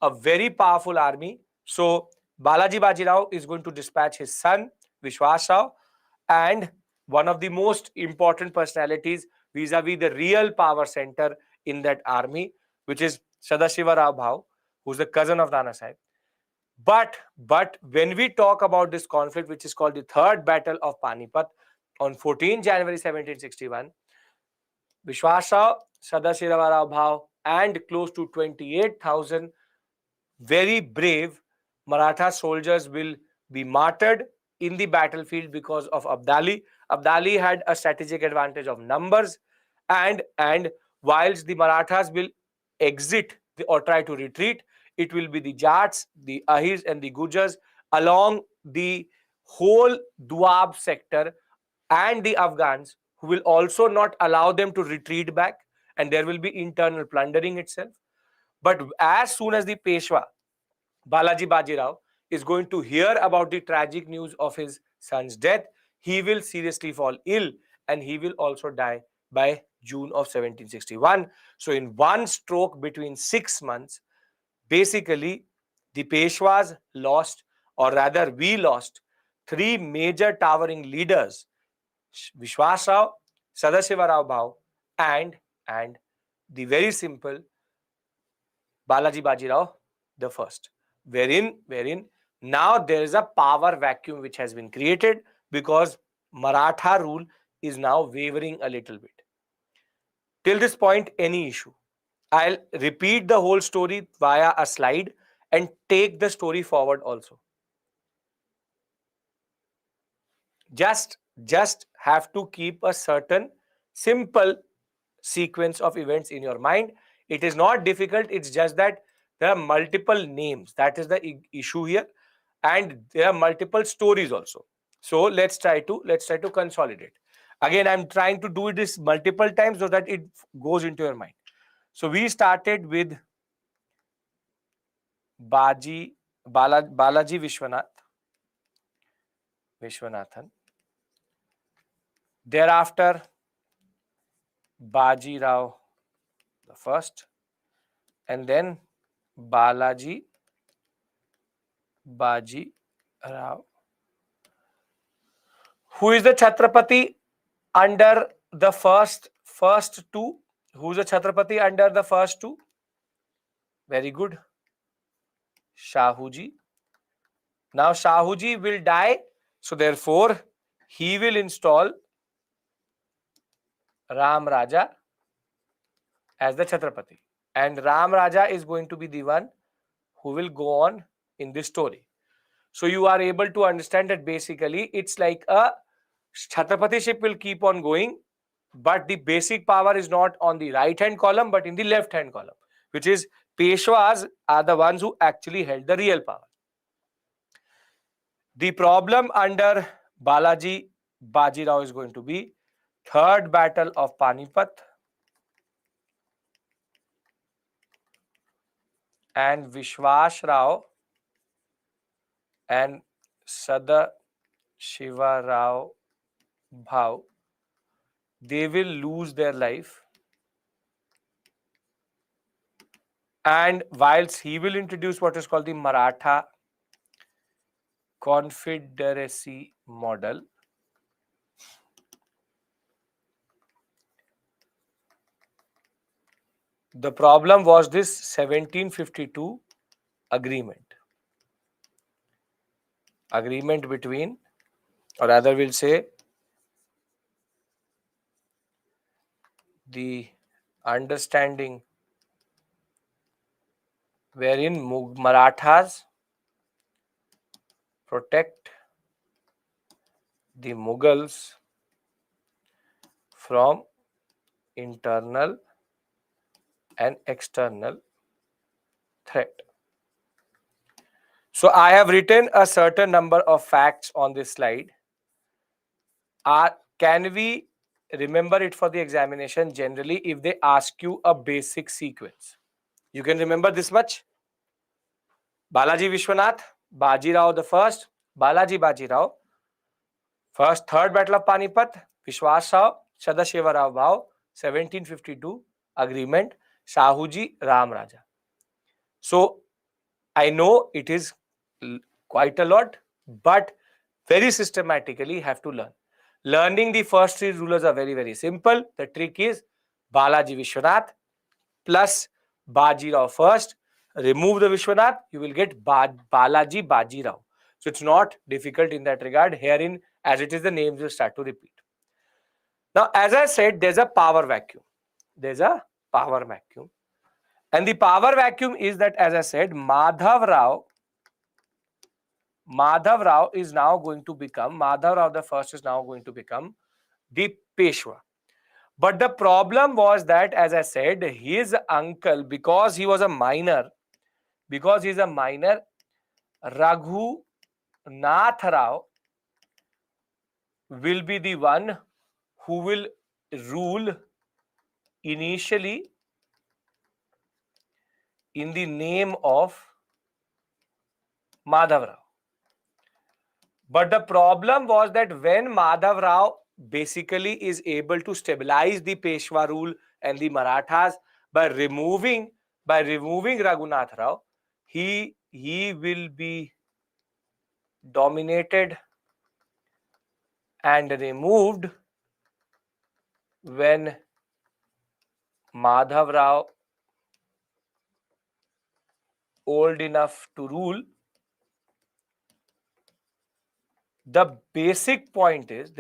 a very powerful army. So Balaji Bajirao is going to dispatch his son Vishwas Rao and one of the most important personalities vis-a-vis the real power center in that army, which is Sadashiva Rao Bhau, who's the cousin of Nana Sahib. But when we talk about this conflict, which is called the Third Battle of Panipat on 14 January 1761, Vishwas Rao, Sadashiva Rao Bhau, and close to 28,000 very brave Maratha soldiers will be martyred in the battlefield because of Abdali. Abdali had a strategic advantage of numbers, and whilst the Marathas will exit or try to retreat, it will be the Jats, the Ahirs and the Gujars along the whole Doab sector and the Afghans who will also not allow them to retreat back, and there will be internal plundering itself. But as soon as the Peshwa, Balaji Bajirao, is going to hear about the tragic news of his son's death, he will seriously fall ill and he will also die by June of 1761. So in one stroke between 6 months, basically the Peshwas lost, or rather we lost, 3 major towering leaders: Vishwas Rao, Sadashiva Rao Bhau, and the very simple Balaji Bajirao the first. Wherein now there is a power vacuum which has been created because Maratha rule is now wavering a little bit. Till this point, any issue? I'll repeat the whole story via a slide and take the story forward also. Just have to keep a certain simple sequence of events in your mind. It is not difficult. It's just that there are multiple names. That is the issue here, and there are multiple stories also. So let's try to consolidate. Again, I'm trying to do this multiple times so that it goes into your mind. So we started with Balaji Vishwanathan. Thereafter, Baji Rao the first, and then Baji Rao. Who is the Chhatrapati under the first two? Who is the Chhatrapati under the first two? Very good. Shahuji. Now Shahuji will die, so therefore he will install Ram Raja as the Chhatrapati, and Ram Raja is going to be the one who will go on in this story. So you are able to understand that basically it's like a Chhatrapati ship will keep on going, but the basic power is not on the right hand column but in the left hand column, which is Peshwas are the ones who actually held the real power. The problem under Balaji Bajirao is going to be Third Battle of Panipat and Vishwas Rao and Sada Shiva Rao Bhau, they will lose their life. And whilst he will introduce what is called the Maratha Confederacy model, the problem was this 1752 agreement between, or rather we'll say, the understanding wherein Marathas protect the Mughals from internal and external threat. So I have written a certain number of facts on this slide. Can we remember it for the examination? Generally, if they ask you a basic sequence, you can remember this much. Balaji Vishwanath, Bajirao the first, Balaji Bajirao, first, third battle of Panipat, Vishwas Rao, Sadashiva Rao Bhau, 1752 agreement, Shahuji, Ram Raja. So I know it is quite a lot, but very systematically have to learn. Learning the first three rulers are very, very simple. The trick is Balaji Vishwanath plus Bajirao first. Remove the Vishwanath, you will get Balaji Bajirao. So it's not difficult in that regard. Herein, as it is, the names will start to repeat. Now, as I said, there's a power vacuum. There's a power vacuum. And the power vacuum is that, as I said, Madhav Rao is now going to become, Madhav Rao the first is now going to become the Peshwa. But the problem was that, as I said, his uncle, because he was a minor, Raghu Nath Rao will be the one who will rule initially in the name of Madhav Rao. But the problem was that when Madhav Rao basically is able to stabilize the Peshwa rule and the Marathas by removing Raghunath Rao, he will be dominated and removed when Madhav Rao old enough to rule. The basic point is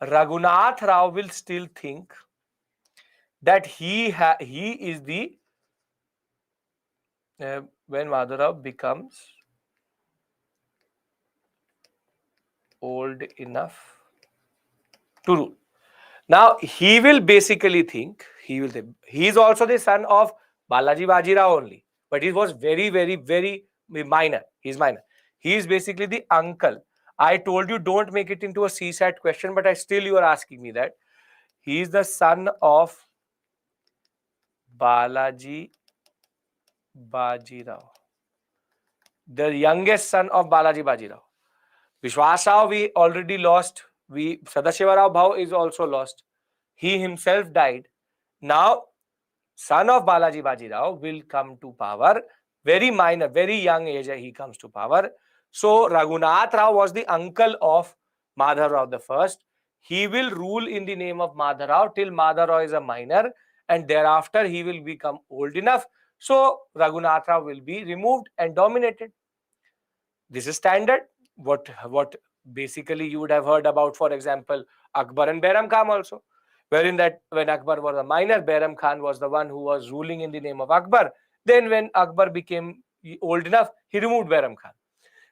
Raghunath Rao will still think that he is the when Madhav Rao becomes old enough to rule. Now he will basically think he is also the son of Balaji Bajirao only, but he was very, very, very minor. He's minor. He is basically the uncle. I told you don't make it into a CSAT question, but you are asking me that. He is the son of Balaji Bajirao, the youngest son of Balaji Bajirao. Vishwas Rao we already lost. Sadashiva Rao Bhau is also lost. He himself died. Now, son of Balaji Bajirao will come to power. Very minor, very young age he comes to power. So Raghunath Rao was the uncle of Madhav Rao the first. He will rule in the name of Madhav Rao till Madhav Rao is a minor, and thereafter he will become old enough So Raghunath Rao will be removed and dominated. This is standard. What basically you would have heard about, for example, Akbar and Behram Khan also, wherein that when Akbar was a minor, Behram Khan was the one who was ruling in the name of Akbar. Then when Akbar became old enough, he removed Behram Khan.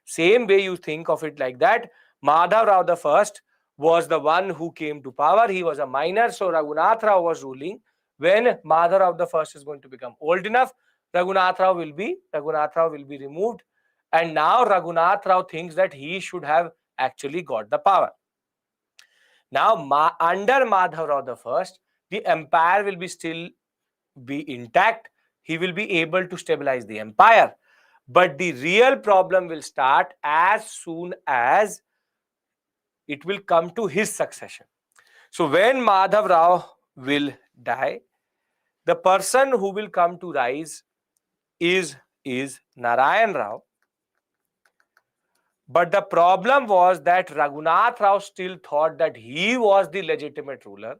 Same way you think of it like that. Madhav Rao the first was the one who came to power. He was a minor, so Raghunath Rao was ruling. When Madhav Rao the first is going to become old enough, Raghunath Rao will be removed, and now Raghunath Rao thinks that he should have actually got the power. Now, under Madhav Rao the first, the empire will be still be intact. He will be able to stabilize the empire. But the real problem will start as soon as it will come to his succession. So when Madhav Rao will die, the person who will come to rise is Narayan Rao. But the problem was that Raghunath Rao still thought that he was the legitimate ruler.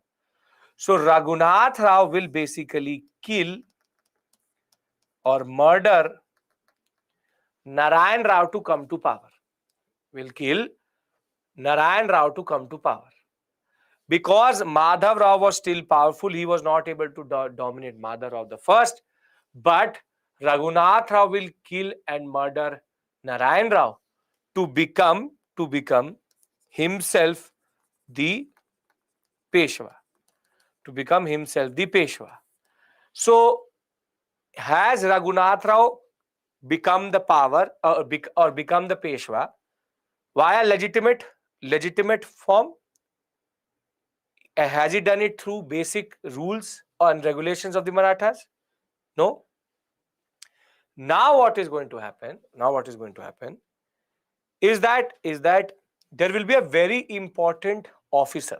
So Raghunath Rao will basically kill or murder Narayan Rao to come to power. Will kill Narayan Rao to come to power. Because Madhav Rao was still powerful, he was not able to dominate Madhav Rao the first. But Raghunath Rao will kill and murder Narayan Rao to become himself the Peshwa. To become himself the Peshwa. So has Raghunath Rao become the power or become the Peshwa via legitimate form? Has he done it through basic rules and regulations of the Marathas? No. Now what is going to happen? Is that there will be a very important officer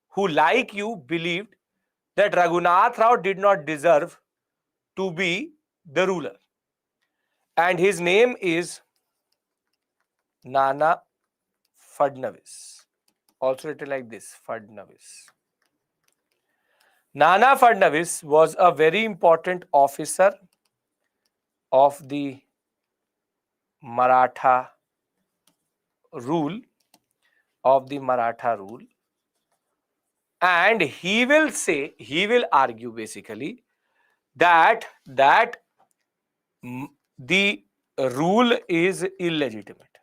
who, like you, believed that Raghunath Rao did not deserve to be the ruler. And his name is Nana Fadnavis. Also written like this, Fadnavis. Nana Fadnavis was a very important officer of the Maratha rule, and he will argue basically that the rule is illegitimate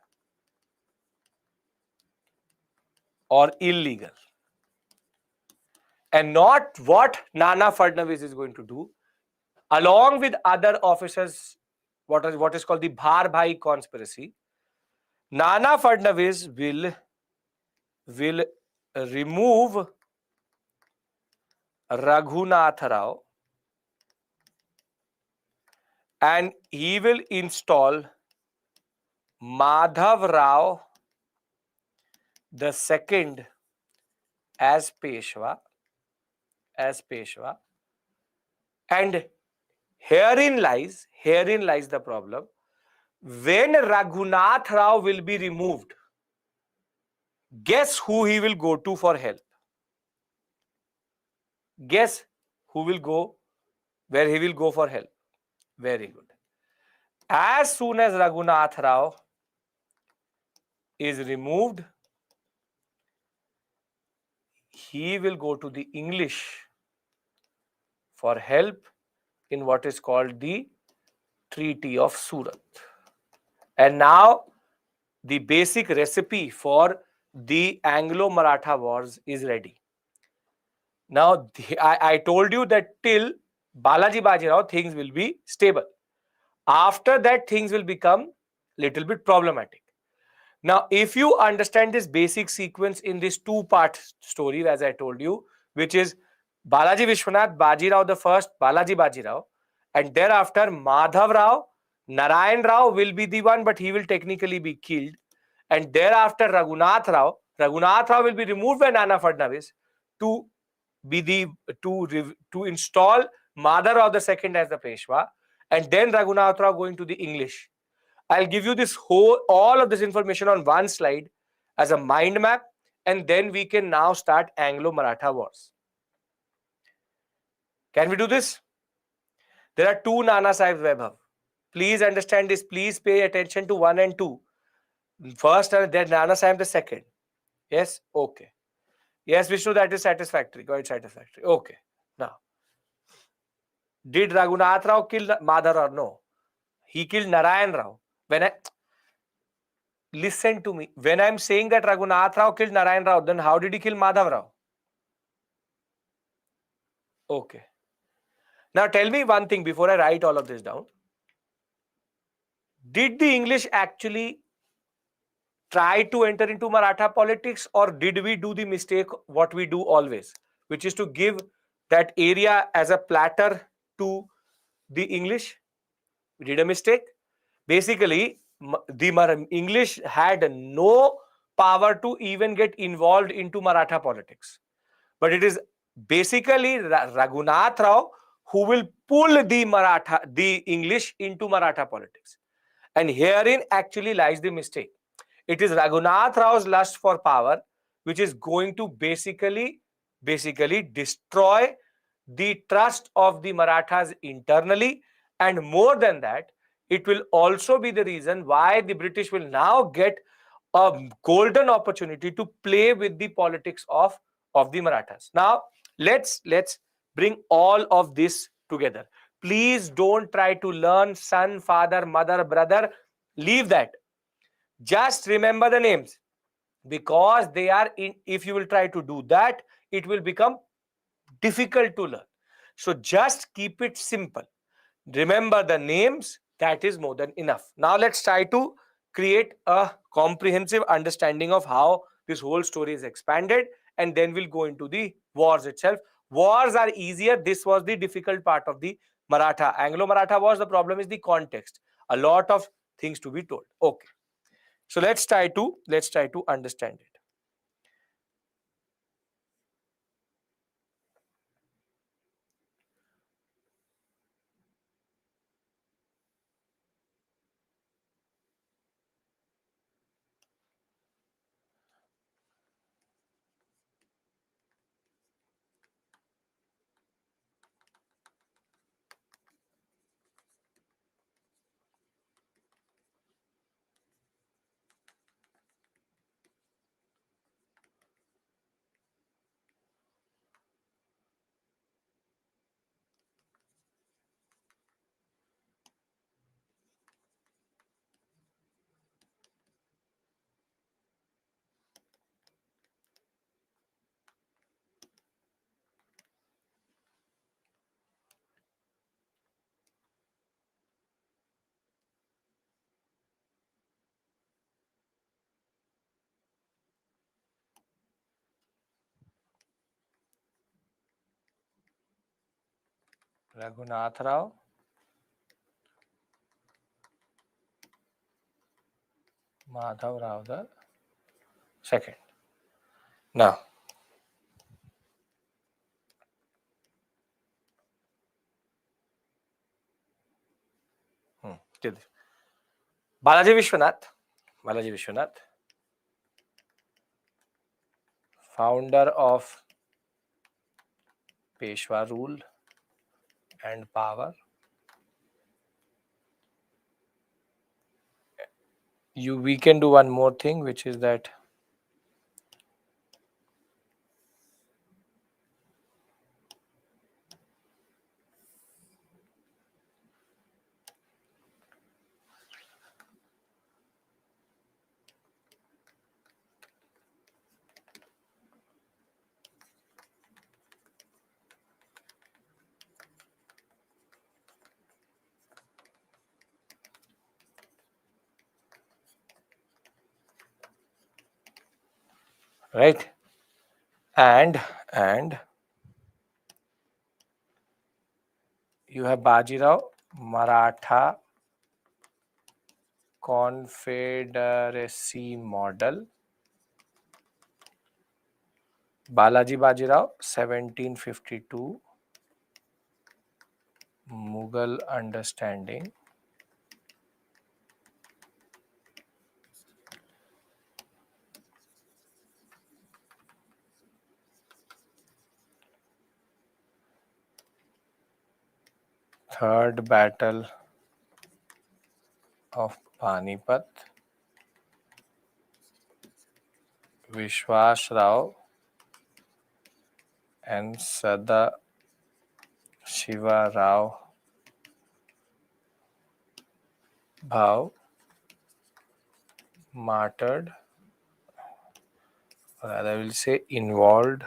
or illegal. And not what Nana Fadnavis is going to do, along with other officers, what is called the Bhar Bhai conspiracy. Nana Fadnavis will remove Raghunath Rao and he will install Madhav Rao the second as Peshwa. And herein lies the problem. When Raghunath Rao will be removed, guess who he will go to for help? Guess who will go, where he will go for help? Very good. As soon as Raghunath Rao is removed, he will go to the English for help in what is called the Treaty of Surat. And now the basic recipe for the Anglo-Maratha wars is ready. Now, I told you that till Balaji Bajirao things will be stable. After that, things will become little bit problematic. Now, if you understand this basic sequence in this two-part story, as I told you, which is Balaji Vishwanath, Bajirao the first, Balaji Bajirao, and thereafter Madhav Rao, Narayan Rao will be the one, but he will technically be killed. And thereafter Raghunath Rao will be removed by Nana Fadnavis to install Madhav Rao the second as the Peshwa, and then Raghunath Rao going to the English. I'll give you all of this information on one slide as a mind map, and then we can now start Anglo-Maratha wars. Can we do this? There are two Nana Sahib Vaibhav. Please understand this. Please pay attention to 1 and 2. First, then Nana Sahib the second. Yes? Okay. Yes, Vishnu, that is satisfactory. Quite satisfactory. Okay. Now, did Raghunath Rao kill Madhav or no? He killed Narayan Rao. Listen to me. When I'm saying that Raghunath Rao killed Narayan Rao, then how did he kill Madhav Rao? Okay. Now tell me one thing before I write all of this down. Did the English actually try to enter into Maratha politics, or did we do the mistake what we do always, which is to give that area as a platter to the English? We did a mistake. Basically, the English had no power to even get involved into Maratha politics. But it is basically Raghunath Rao who will pull the English into Maratha politics. And herein actually lies the mistake. It is Raghunath Rao's lust for power which is going to basically destroy the trust of the Marathas internally, and more than that, it will also be the reason why the British will now get a golden opportunity to play with the politics of the Marathas. Now, let's bring all of this together. Please don't try to learn son, father, mother, brother. Leave that. Just remember the names, because they are in. If you will try to do that, it will become difficult to learn. So just keep it simple. Remember the names. That is more than enough. Now let's try to create a comprehensive understanding of how this whole story is expanded, and then we'll go into the wars itself. Wars are easier. This was the difficult part of the Maratha. Anglo-Maratha wars, the problem is the context. A lot of things to be told. Okay. So let's try to understand it. Raghunath Rao, Madhav Rao the second. Now, Balaji Vishwanath, founder of Peshwa rule and power. We can do one more thing, which is that right, and you have Bajirao, Maratha Confederacy model. Balaji Bajirao, 1752, Mughal understanding. Third battle of Panipat. Vishwas Rao and Sada Shiva Rao Bhav martyred, or rather I will say involved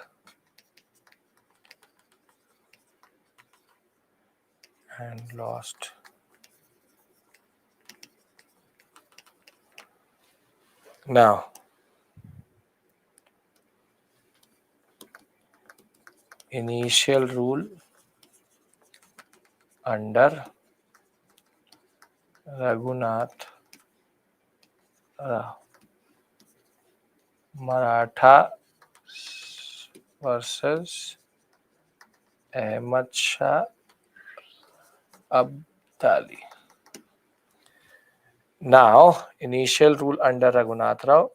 and lost. Now, initial rule under Raghunath Rao. Maratha versus Ahmad Shah Abdali. Now, initial rule under Raghunath Rao,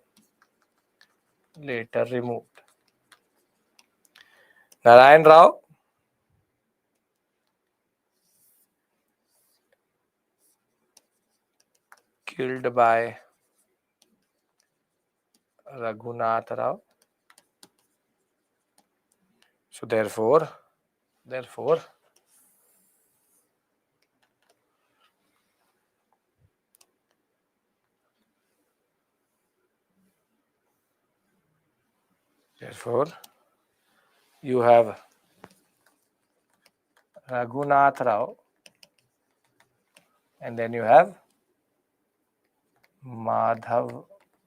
later removed. Narayan Rao killed by Raghunath Rao. So therefore, you have Raghunath Rao and then you have Madhav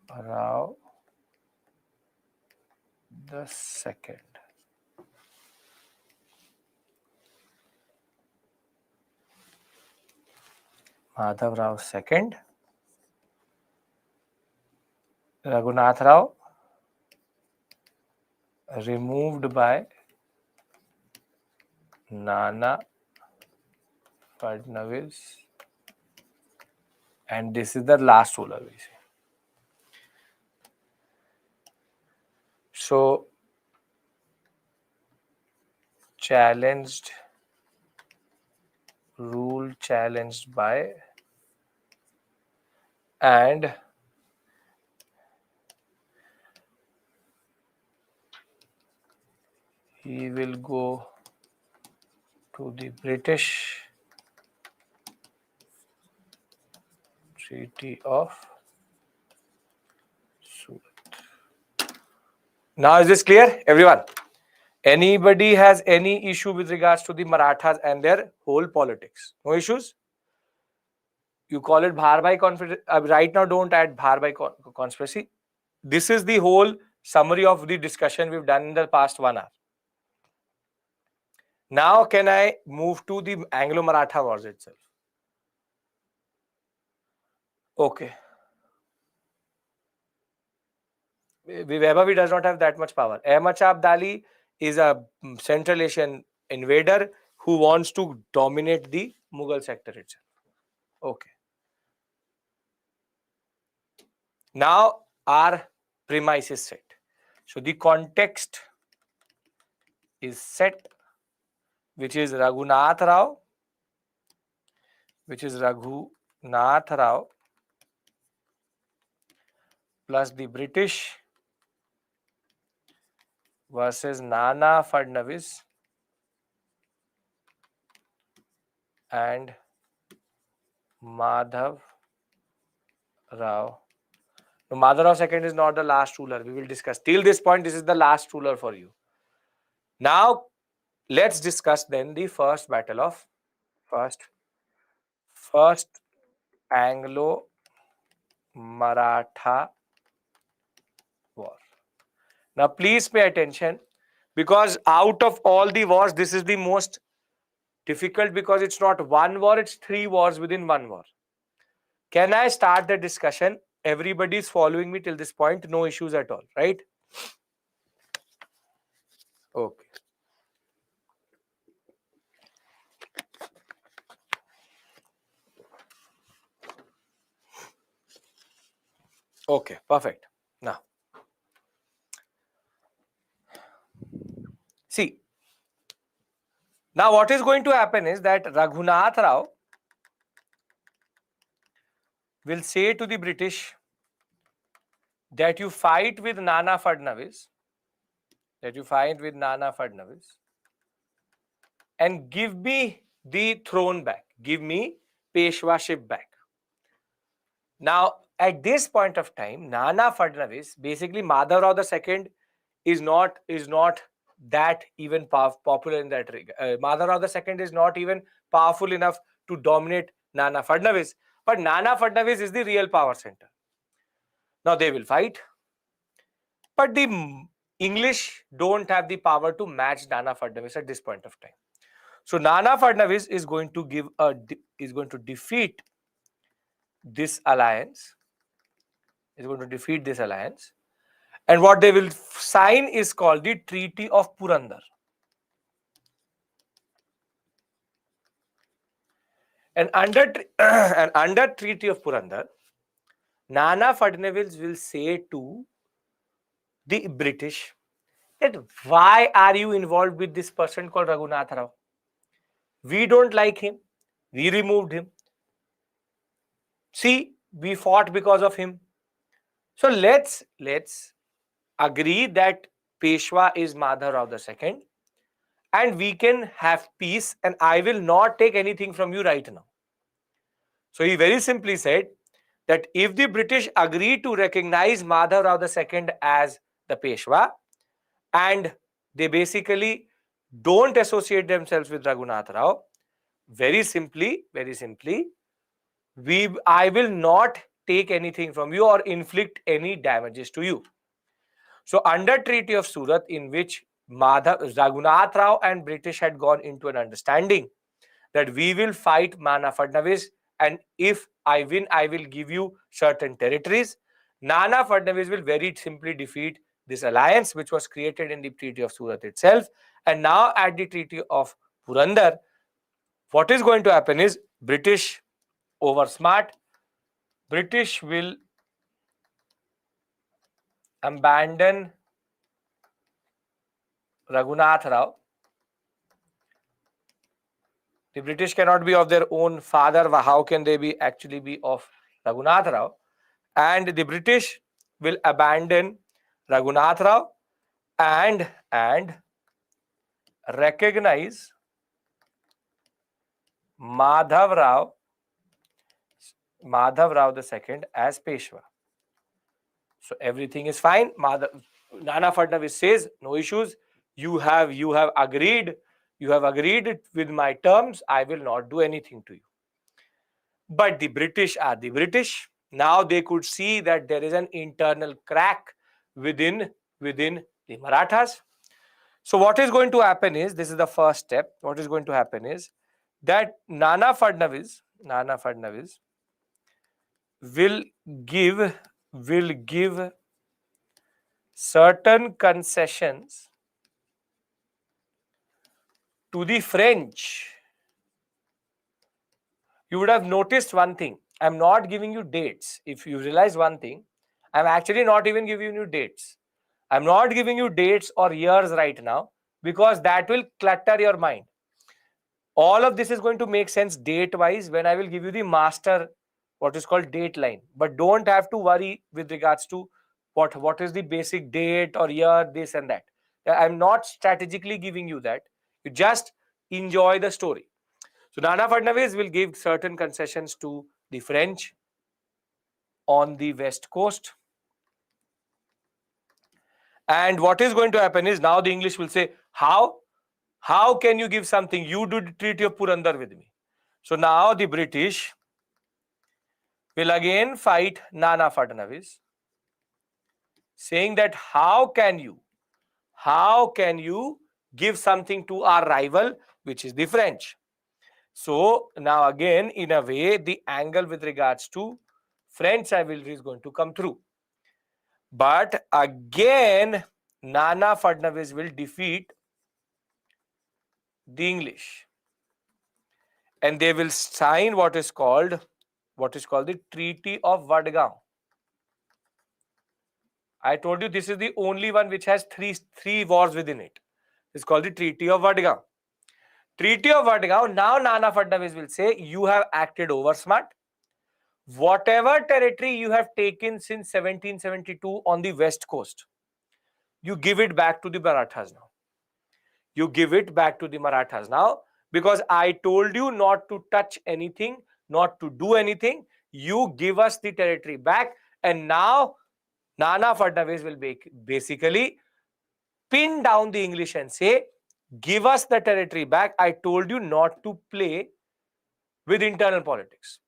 Rao the second. Madhav Rao second. Raghunath Rao removed by Nana Fadnavis, and this is the last ruler we see. So rule challenged by, and he will go to the British Treaty of Surat. Now is this clear, everyone? Anybody has any issue with regards to the Marathas and their whole politics? No issues? You call it Bharbhai conspiracy. Right now, don't add Bharbhai conspiracy. This is the whole summary of the discussion we've done in the past 1 hour. Now, can I move to the Anglo-Maratha wars itself? Okay. Vaibhavi does not have that much power. Ahmad Shah Abdali is a Central Asian invader who wants to dominate the Mughal sector itself. Okay. Now our premise is set. So the context is set, which is Raghunath Rao, plus the British versus Nana Fadnavis and Madhav Rao. No, Madhav Rao second is not the last ruler. We will discuss. Till this point, this is the last ruler for you. Now, let's discuss then the first battle of first Anglo-Maratha war. Now, please pay attention, because out of all the wars, this is the most difficult, because it's not one war, it's 3 wars within 1 war. Can I start the discussion? Everybody is following me till this point, no issues at all, right? Okay. Okay, perfect. Now, see, Now what is going to happen is that Raghunath Rao will say to the British that you fight with Nana Fadnavis, and give me the throne back, give me Peshwaship back. Now, at this point of time, Nana Fadnavis, basically Madhav Rao II, is not that even popular in that regard. Madhav Rao II is not even powerful enough to dominate Nana Fadnavis, but Nana Fadnavis is the real power center. Now they will fight, but the English don't have the power to match Nana Fadnavis at this point of time. So Nana Fadnavis is going to defeat this alliance. And what they will sign is called the Treaty of Purandar. And under Treaty of Purandar, Nana Fadnavis will say to the British that why are you involved with this person called Raghunath Rao? We don't like him. We removed him. See, we fought because of him. So let's agree that Peshwa is Madhav Rao II, and we can have peace, and I will not take anything from you right now. So he very simply said that if the British agree to recognize Madhav Rao II as the Peshwa, and they basically don't associate themselves with Raghunath Rao, very simply, I will not take anything from you or inflict any damages to you. So under Treaty of Surat, in which Raghunath Rao and British had gone into an understanding that we will fight Nana Fadnavis, and if I win, I will give you certain territories. Nana Fadnavis will very simply defeat this alliance, which was created in the Treaty of Surat itself. And now at the Treaty of Purandar, what is going to happen is British over smart. British will abandon Raghunath Rao. The British cannot be of their own father. How can they actually be of Raghunath Rao? And the British will abandon Raghunath Rao and recognize Madhav Rao II as Peshwa. So everything is fine. Nana Fadnavis says, no issues. You have agreed with my terms. I will not do anything to you. But the British are the British. Now they could see that there is an internal crack within the Marathas. So what is going to happen is, this is the first step. What is going to happen is that Nana Fadnavis will give certain concessions to the French. You would have noticed one thing. I'm not giving you dates. If you realize one thing, I'm actually not even giving you dates. I'm not giving you dates or years right now, because that will clutter your mind. All of this is going to make sense date-wise when I will give you the master, what is called date line. But don't have to worry with regards to what is the basic date or year, this and that. I'm not strategically giving you that. You just enjoy the story. So Nana Fadnavis will give certain concessions to the French on the west coast. And what is going to happen is, now the English will say, how can you give something? You do the Treaty of Purandar with me. So now the British will again fight Nana Fadnavis, saying that how can you give something to our rival, which is the French? So now again, in a way, the angle with regards to French rivalry is going to come through. But again, Nana Fadnavis will defeat the English, and they will sign what is called the Treaty of Vadgaon. I told you this is the only one which has three wars within it. It's called the Treaty of Vadgaon. Treaty of Vadgaon, now Nana Fadnavis will say, you have acted over smart. Whatever territory you have taken since 1772 on the west coast, you give it back to the Marathas now. You give it back to the Marathas now, because I told you not to touch anything, not to do anything. You give us the territory back, and now Nana Fadnavis will basically pin down the English and say, give us the territory back. I told you not to play with internal politics.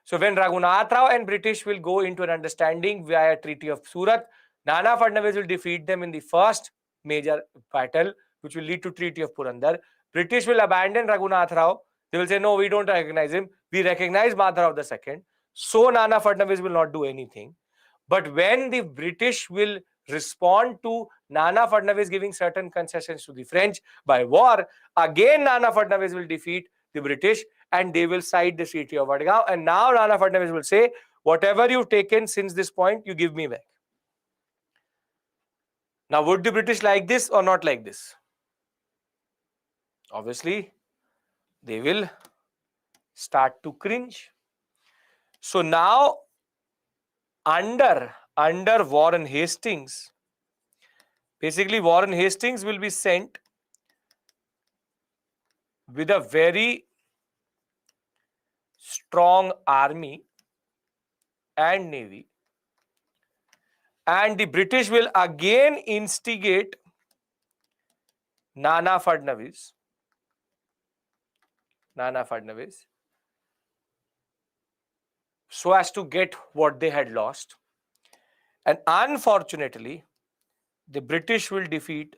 So when Raghunath Rao and British will go into an understanding via Treaty of Surat, Nana Fadnavis will defeat them in the first major battle, which will lead to Treaty of Purandar. British will abandon Raghunath Rao. They will say, no, we don't recognize him. We recognize Madhav II. So Nana Fadnavis will not do anything. But when the British will respond to Nana Fadnavis giving certain concessions to the French by war, again Nana Fadnavis will defeat the British and they will cite the Treaty of Vadgaon. And now Nana Fadnavis will say, whatever you've taken since this point, you give me back. Now, would the British like this or not like this? Obviously, they will start to cringe. So now, under Warren Hastings, basically Warren Hastings will be sent with a very strong army and navy, and the British will again instigate Nana Fadnavis, so as to get what they had lost. And unfortunately, the British will defeat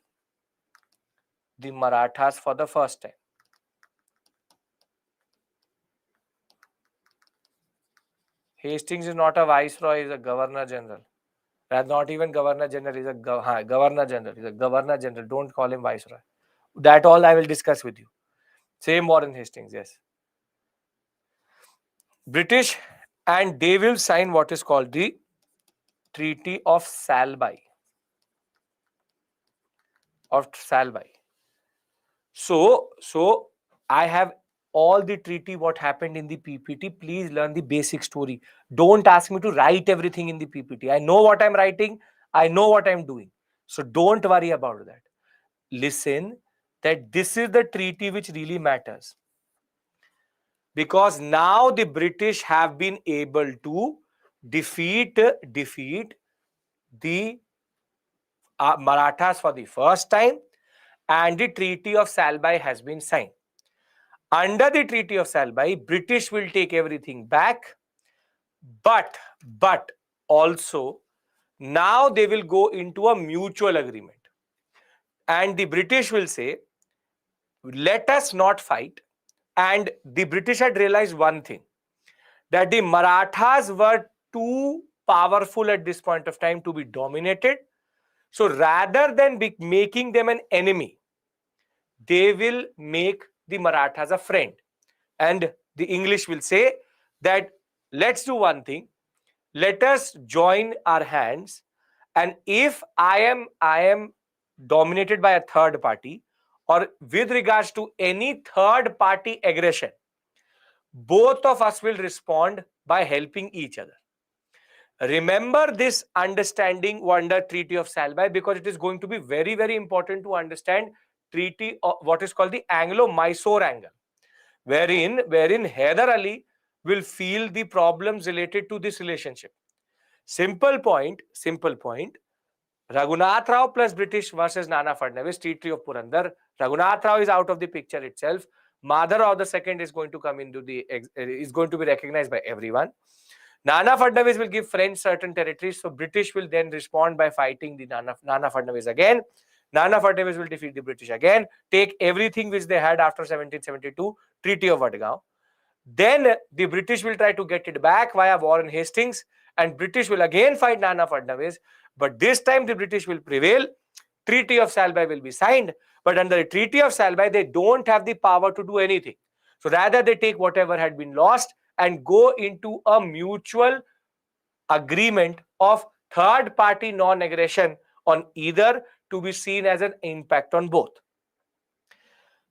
the Marathas for the first time. Hastings is not a viceroy, he is a governor general. Not even governor general, he is a governor general. He is a governor general. Don't call him viceroy. That all I will discuss with you. Same Warren Hastings, yes. British, and they will sign what is called the Treaty of Salbai. So I have all the treaty, what happened in the PPT. Please learn the basic story. Don't ask me to write everything in the PPT. I know what I'm writing. I know what I'm doing. So don't worry about that. Listen, that this is the treaty which really matters. Because now the British have been able to defeat the Marathas for the first time, and the Treaty of Salbai has been signed. Under the Treaty of Salbai, British will take everything back, but also now they will go into a mutual agreement. And the British will say, let us not fight. And the British had realized one thing, that the Marathas were too powerful at this point of time to be dominated. So rather than making them an enemy, they will make the Marathas a friend. And the English will say that let's do one thing, let us join our hands, and if I am dominated by a third party, or with regards to any third party aggression, both of us will respond by helping each other. Remember this understanding under Treaty of Salbai, because it is going to be very, very important to understand treaty of what is called the Anglo-Mysore angle, wherein Hyder Ali will feel the problems related to this relationship. Simple point. Raghunath Rao plus British versus Nana Fadnavis, Treaty of Purandar. Raghunath Rao is out of the picture itself. Madhav II is going to come into is going to be recognized by everyone. Nana Fadnavis will give French certain territories, so British will then respond by fighting the Nana Fadnavis again. Nana Fadnavis will defeat the British again, take everything which they had after 1772, Treaty of Vadgaon. Then the British will try to get it back via Warren Hastings, and British will again fight Nana Fadnavis, but this time the British will prevail. Treaty of Salbai will be signed, but under the Treaty of Salbai, they don't have the power to do anything. So rather they take whatever had been lost and go into a mutual agreement of third party non-aggression on either, to be seen as an impact on both.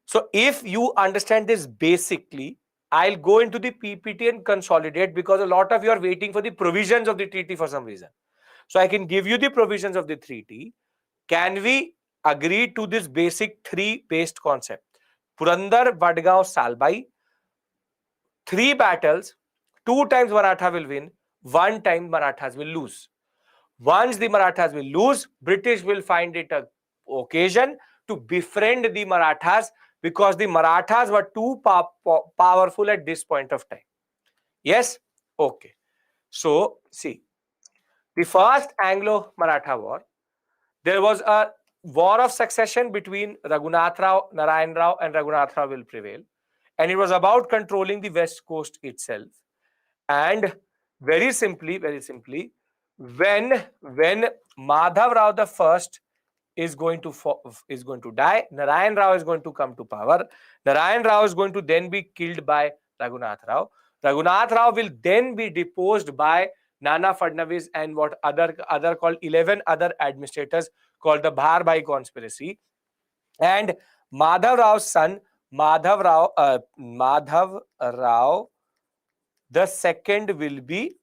So if you understand this basically, I'll go into the PPT and consolidate, because a lot of you are waiting for the provisions of the treaty for some reason. So I can give you the provisions of the treaty. Can we agree to this basic three based concept? Purandar, Vadgaon, Salbai, three battles, two times Maratha will win, one time Marathas will lose. Once the Marathas will lose, British will find it a occasion to befriend the Marathas, because the Marathas were too powerful at this point of time. Yes? Okay. So, see, the first Anglo-Maratha war, there was a war of succession between Raghunath Rao, Narayan Rao, and Raghunath Rao will prevail. And it was about controlling the west coast itself. And very simply, when Madhav Rao the first is going to die, Narayan Rao is going to come to power. Narayan Rao is going to then be killed by Raghunath Rao. Raghunath Rao will then be deposed by Nana Fadnavis and what other called 11 other administrators, called the Bharbhai conspiracy. And Madhav Rao's son, Madhav Rao the second will be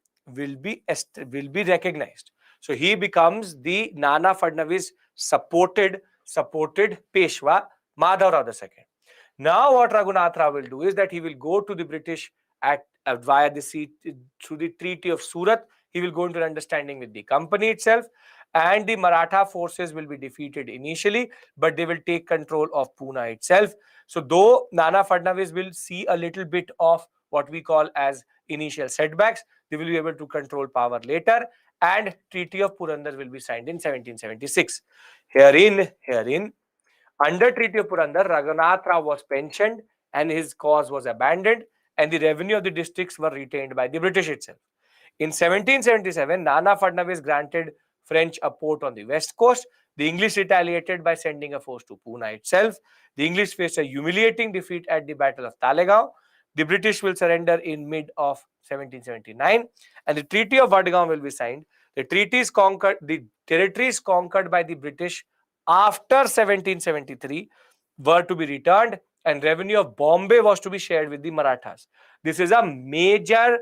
recognized. So he becomes the Nana Fadnavis supported Peshwa, Madhav Rao II. Now what Raghunath Rao will do is that he will go to the British at via the sea, through the Treaty of Surat. He will go into an understanding with the company itself, and the Maratha forces will be defeated initially, but they will take control of Pune itself. So though Nana Fadnavis will see a little bit of what we call as initial setbacks, they will be able to control power later, and Treaty of Purandar will be signed in 1776. Herein, under Treaty of Purandar, Raghunath Rao was pensioned and his cause was abandoned, and the revenue of the districts were retained by the British itself. In 1777, Nana Fadnavis granted French a port on the west coast. The English retaliated by sending a force to Pune itself. The English faced a humiliating defeat at the Battle of Talegaon. The British will surrender in mid of 1779, and the Treaty of Vadgaon will be signed. The territories conquered by the British after 1773 were to be returned, and revenue of Bombay was to be shared with the Marathas. This is a major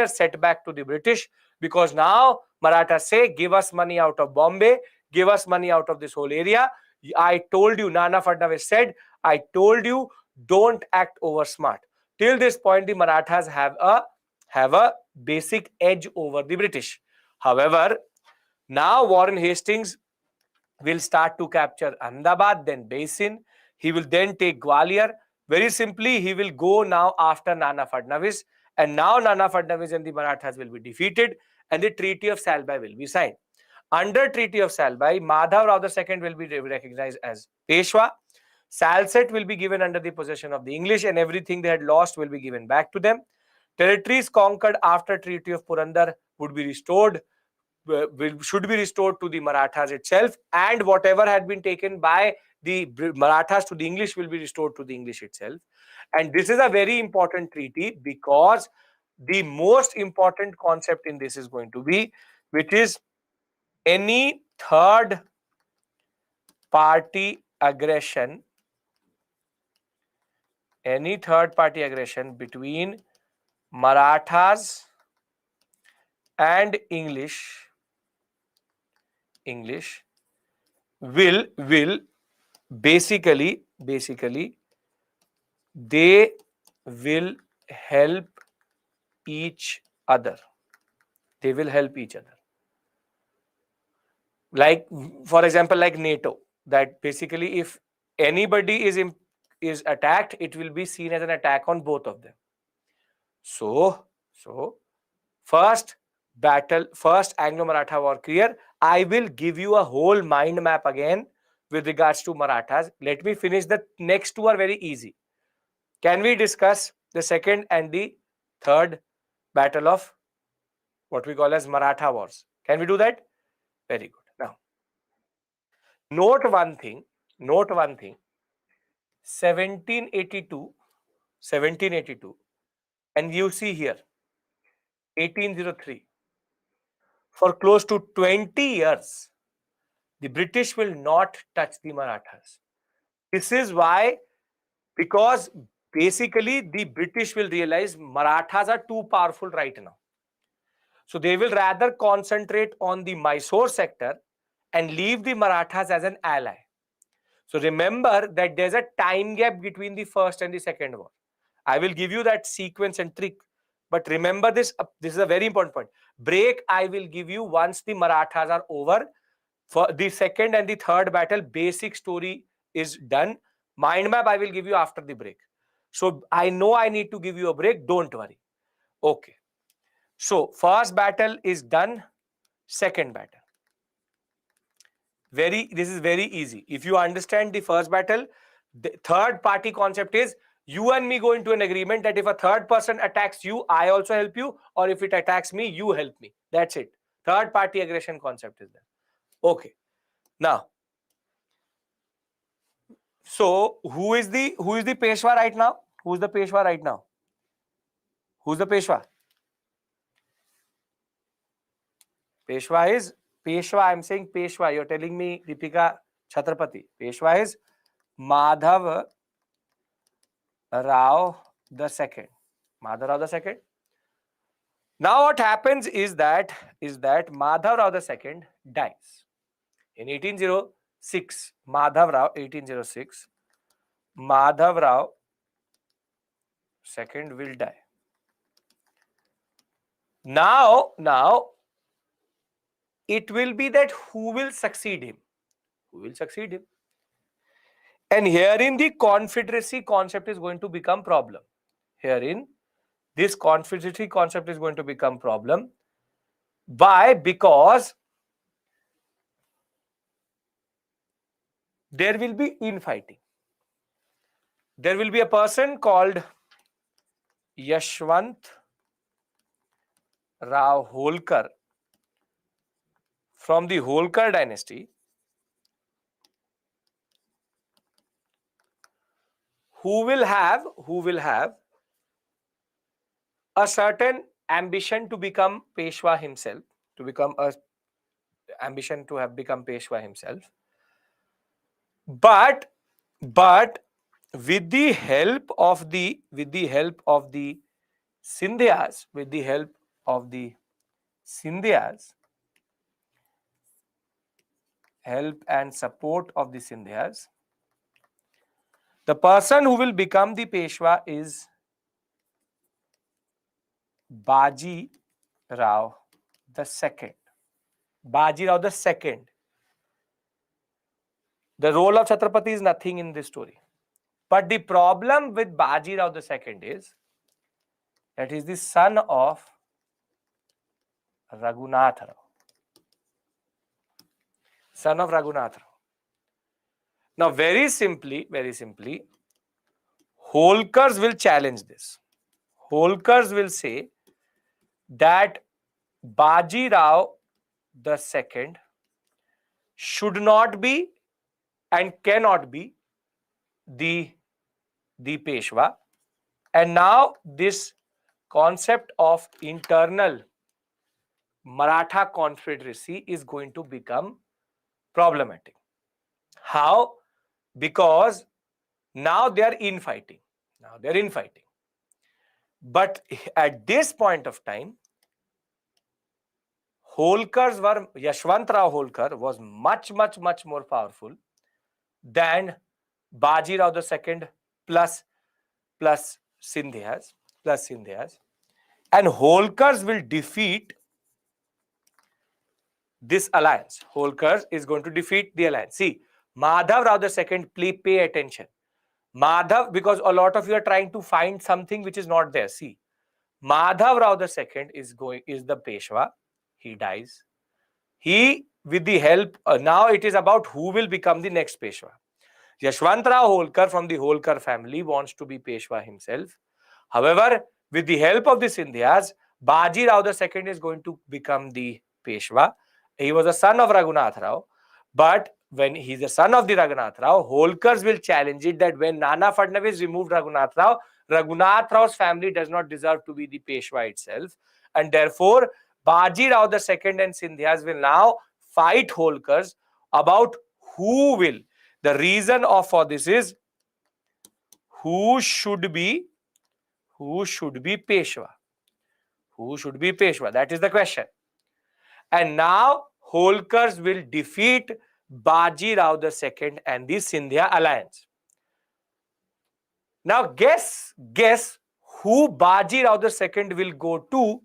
setback to the British, because now Marathas say, give us money out of Bombay, give us money out of this whole area. I told you, Nana Fadnavis said, I told you, don't act over smart. Till this point, the Marathas have a basic edge over the British. However, now Warren Hastings will start to capture Ahmedabad, then Basin. He will then take Gwalior. Very simply, he will go now after Nana Fadnavis, and now Nana Fadnavis and the Marathas will be defeated, and the Treaty of Salbai will be signed. Under Treaty of Salbai, Madhav Rao II will be recognized as Peshwa. Salsette will be given under the possession of the English, and everything they had lost will be given back to them. Territories conquered after Treaty of Purandar would be restored, should be restored to the Marathas itself, and whatever had been taken by the Marathas to the English will be restored to the English itself. And this is a very important treaty, because the most important concept in this is going to be, which is any third party aggression between Marathas and English will basically they will help each other. They will help each other. Like, for example, like NATO, that basically if anybody is attacked, it will be seen as an attack on both of them. So first Anglo-Maratha war clear. I will give you a whole mind map again with regards to Marathas. Let me finish. The next two are very easy. Can we discuss the second and the third battle of what we call as Maratha wars? Can we do that? Very good. Now, note one thing. 1782, and you see here 1803. For close to 20 years, the British will not touch the Marathas. This is why Because basically the British will realize Marathas are too powerful right now. So they will rather concentrate on the Mysore sector and leave the Marathas as an ally. So remember that there's a time gap between the first and the second war. I will give you that sequence and trick. But remember this, this is a very important point. Break I will give you once the Marathas are over. For the second and the third battle, basic story is done. Mind map I will give you after the break. So I know I need to give you a break. Don't worry. Okay. So first battle is done. Second battle. This is very easy. If you understand the first battle, the third party concept is you and me go into an agreement that if a third person attacks you, I also help you, or if it attacks me, you help me. That's it. Third party aggression concept is there. Okay. Now, so who is the Peshwa right now? Who's the Peshwa right now? Who's the Peshwa? Peshwa. I'm saying Peshwa. You're telling me Deepika Chhatrapati. Peshwa is Madhav Rao the second. Madhav Rao the second. Now what happens is that Madhav Rao the second dies in 1806. Madhav Rao 1806. Madhav Rao second will die. Now it will be that who will succeed him? Who will succeed him? And herein the confederacy concept is going to become problem. Herein this confederacy concept is going to become problem. Why? Because there will be infighting. There will be a person called Yashwant Rao Holkar from the Holkar dynasty who will have a certain ambition to become Peshwa himself, to become a ambition to have become Peshwa himself. But with the help of the Scindias, help and support of the Scindias, the person who will become the Peshwa is Baji Rao the second. Baji Rao the second. The role of Chhatrapati is nothing in this story. But the problem with Baji Rao the second is that he is the son of Raghunath Rao. Son of Raghunath Rao. Now, very simply, Holkars will challenge this. Holkars will say that Baji Rao the second should not be and cannot be the Peshwa. And now this concept of internal Maratha confederacy is going to become problematic. How? Because now they are infighting. But at this point of time, Yashwant Rao Holkar was much more powerful than Baji Rao the second plus Scindias. And Holkars will defeat this alliance. Holkars is going to defeat the alliance. See, Madhav Rao the second, pay attention. Madhav, because a lot of you are trying to find something which is not there. See, Madhav Rao the second is the Peshwa. He dies. He, with the help, now it is about who will become the next Peshwa. Yashwant Rao Holkar from the Holkar family wants to be Peshwa himself. However, with the help of the Scindias, Baji Rao the second is going to become the Peshwa. He was a son of Raghunath Rao. But when he's the son of the Raghunath Rao, Holkars will challenge it that when Nana Fadnavis removed Raghunath Rao's family does not deserve to be the Peshwa itself. And therefore, Baji Rao the second and Scindias will now fight Holkars about who will. The reason for this is who should be Peshwa? Who should be Peshwa? That is the question. And now Holkars will defeat Baji Rao II and the Scindia alliance. Now guess who Baji Rao II will go to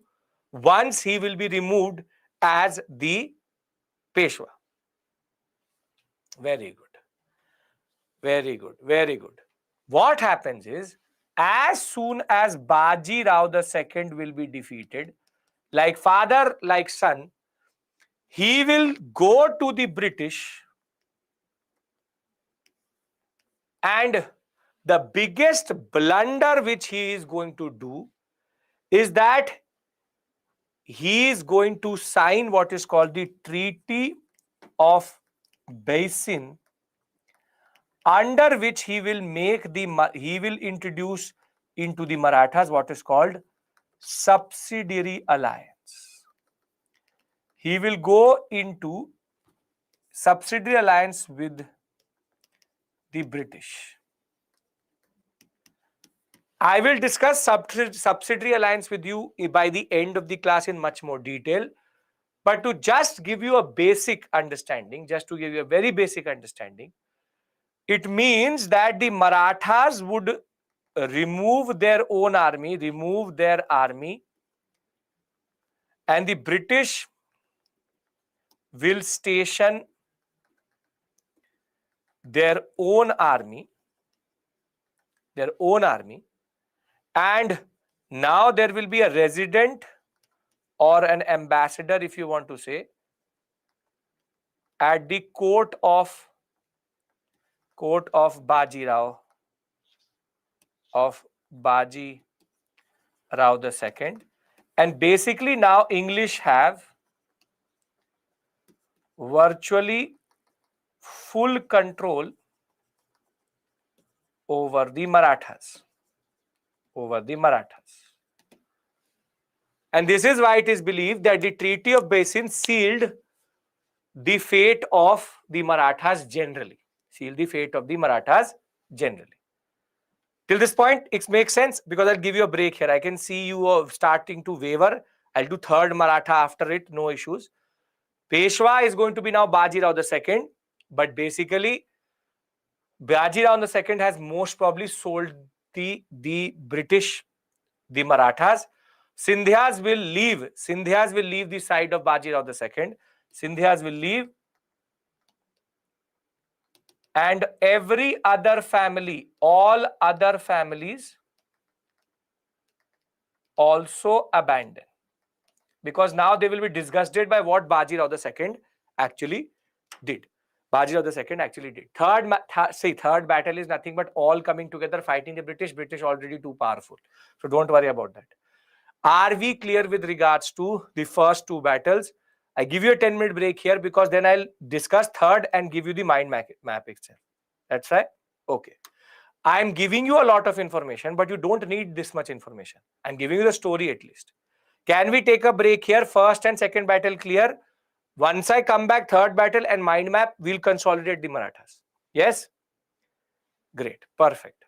once he will be removed as the Peshwa. Very good. Very good. Very good. What happens is, as soon as Baji Rao II will be defeated, like father, like son, he will go to the British, and the biggest blunder which he is going to do is that he is going to sign what is called the Treaty of Basin, under which he will introduce into the Marathas what is called subsidiary alliance. He will go into subsidiary alliance with the British. I will discuss subsidiary alliance with you by the end of the class in much more detail. But to just give you a basic understanding, just to give you a very basic understanding, it means that the Marathas would remove their army, and the British will station their own army, and now there will be a resident or an ambassador, if you want to say, at the court of Baji Rao II. And basically now English have virtually full control over the Marathas. And this is why it is believed that the Treaty of Basin sealed the fate of the Marathas generally. Till this point, it makes sense because I'll give you a break here. I can see you starting to waver. I'll do third Maratha after it, no issues. Peshwa is going to be now Baji Rao II, but basically Baji Rao II has most probably sold the British the Marathas. Sindhyas will leave the side of Baji Rao II. Sindhyas will leave, and every other family, all other families also abandon, because now they will be disgusted by what Baji Rao II actually did. Third battle is nothing but all coming together fighting the British. British already too powerful, so don't worry about that. Are we clear with regards to the first two battles? I give you a 10-minute break here because then I'll discuss third and give you the mind map itself. That's right. Okay. I'm giving you a lot of information, but you don't need this much information. I'm giving you the story at least. Can we take a break here? First and second battle clear. Once I come back, third battle and mind map, we'll consolidate the Marathas. Yes? Great. Perfect.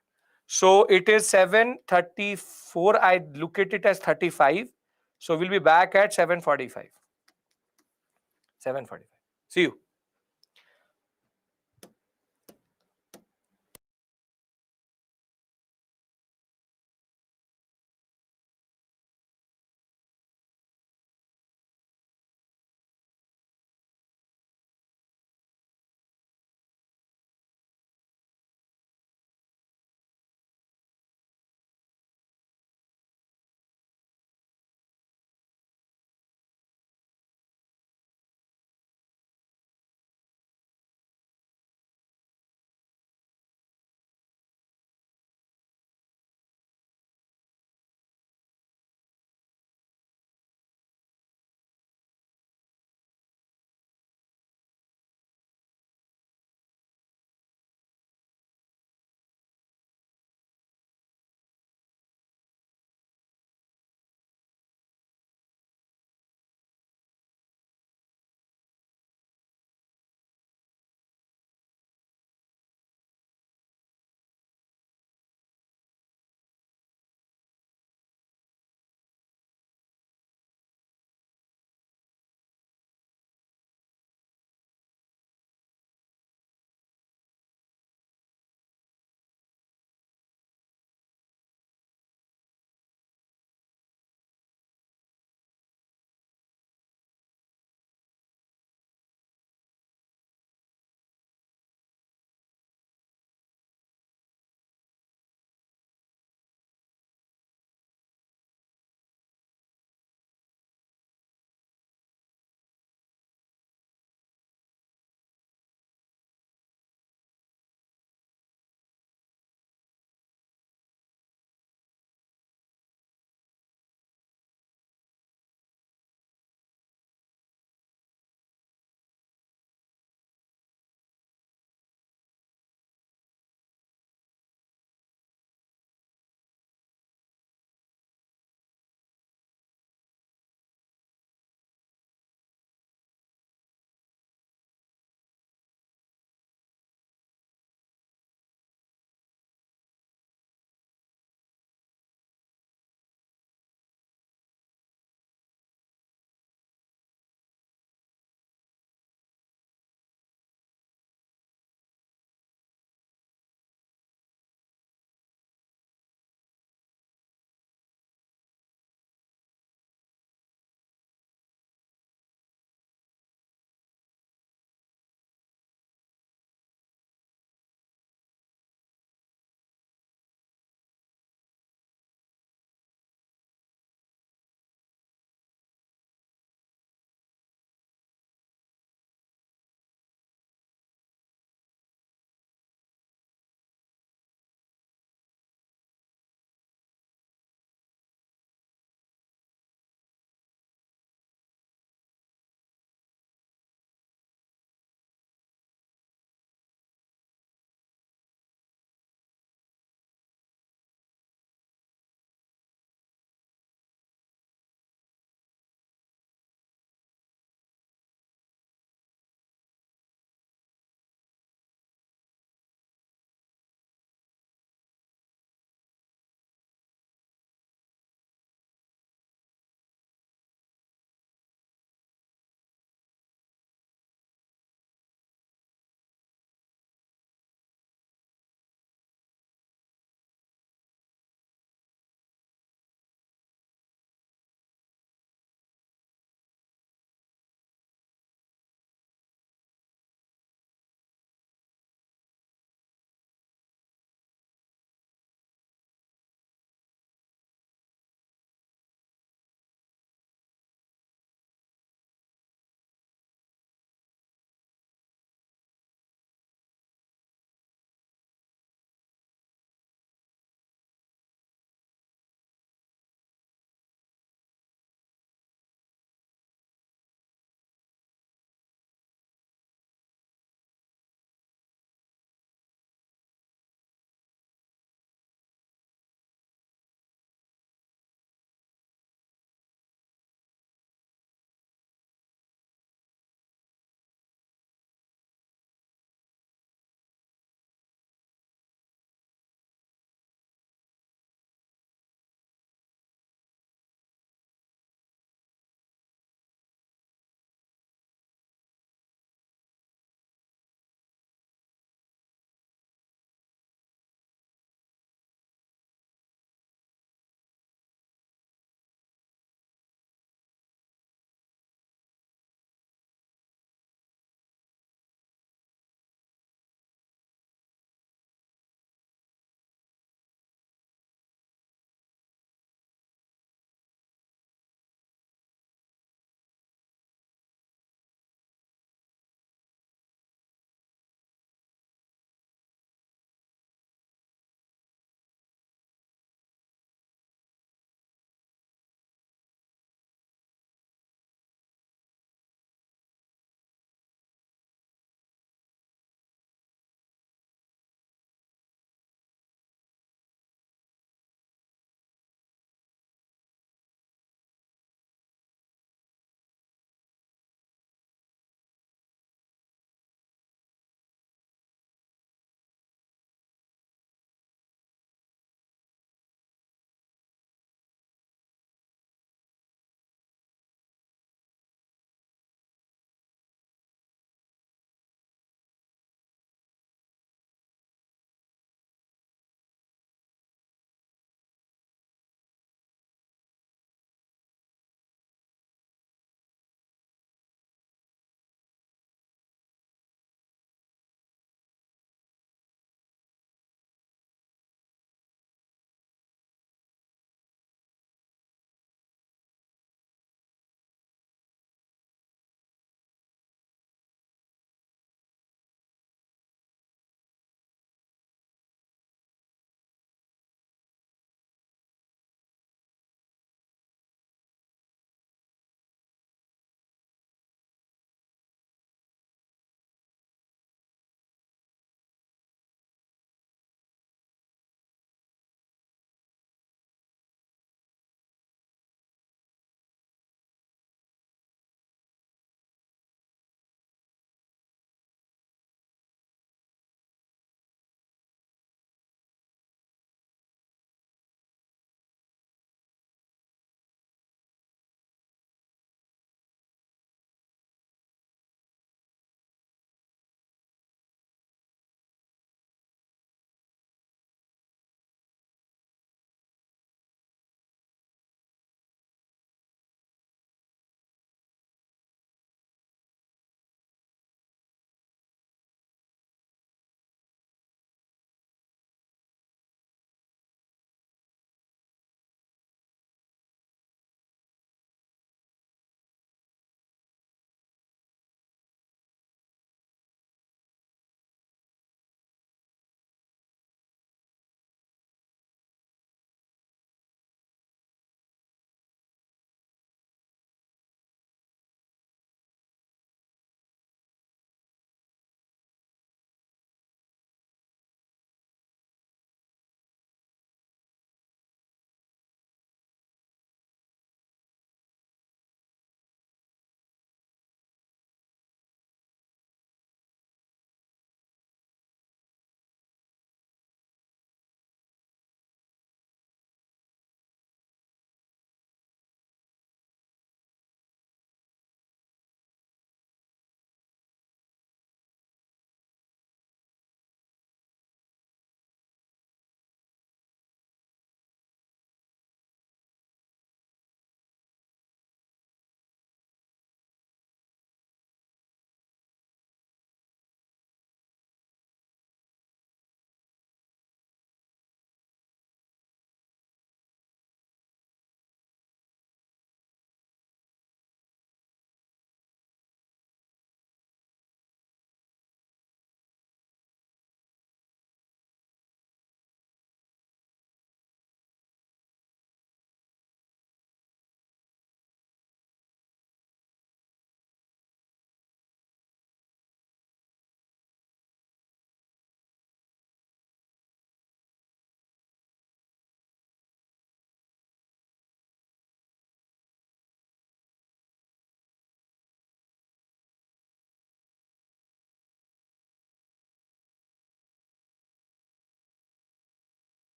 So it is 7:34. I look at it as 35. So we'll be back at 7:45. 7:45. See you.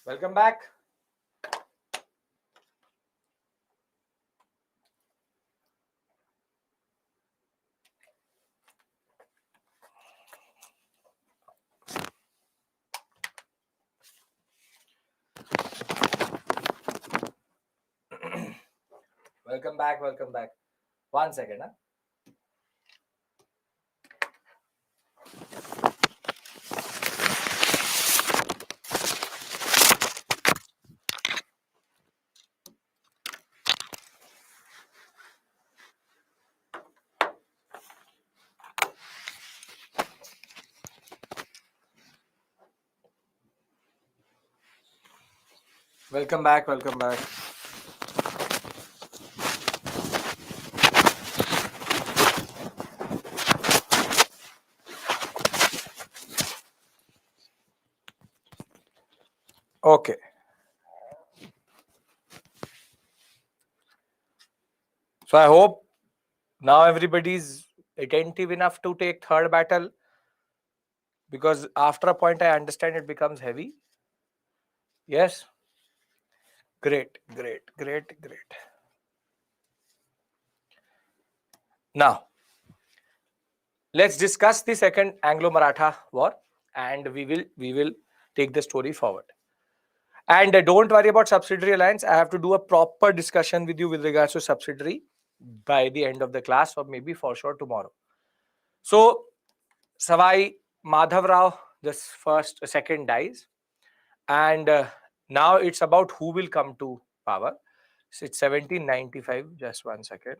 Welcome back. Welcome back. Welcome back. 1 second. Huh? Welcome back. Welcome back. Okay. So I hope now everybody's attentive enough to take third battle, because after a point I understand it becomes heavy. Yes. Great. Great. Great. Great. Now let's discuss the second Anglo-Maratha war, and we will take the story forward. And don't worry about subsidiary alliance. I have to do a proper discussion with you with regards to subsidiary by the end of the class, or maybe for sure tomorrow. So Savai Madhav Rao, this second dies, and now it's about who will come to power. So it's 1795. Just 1 second.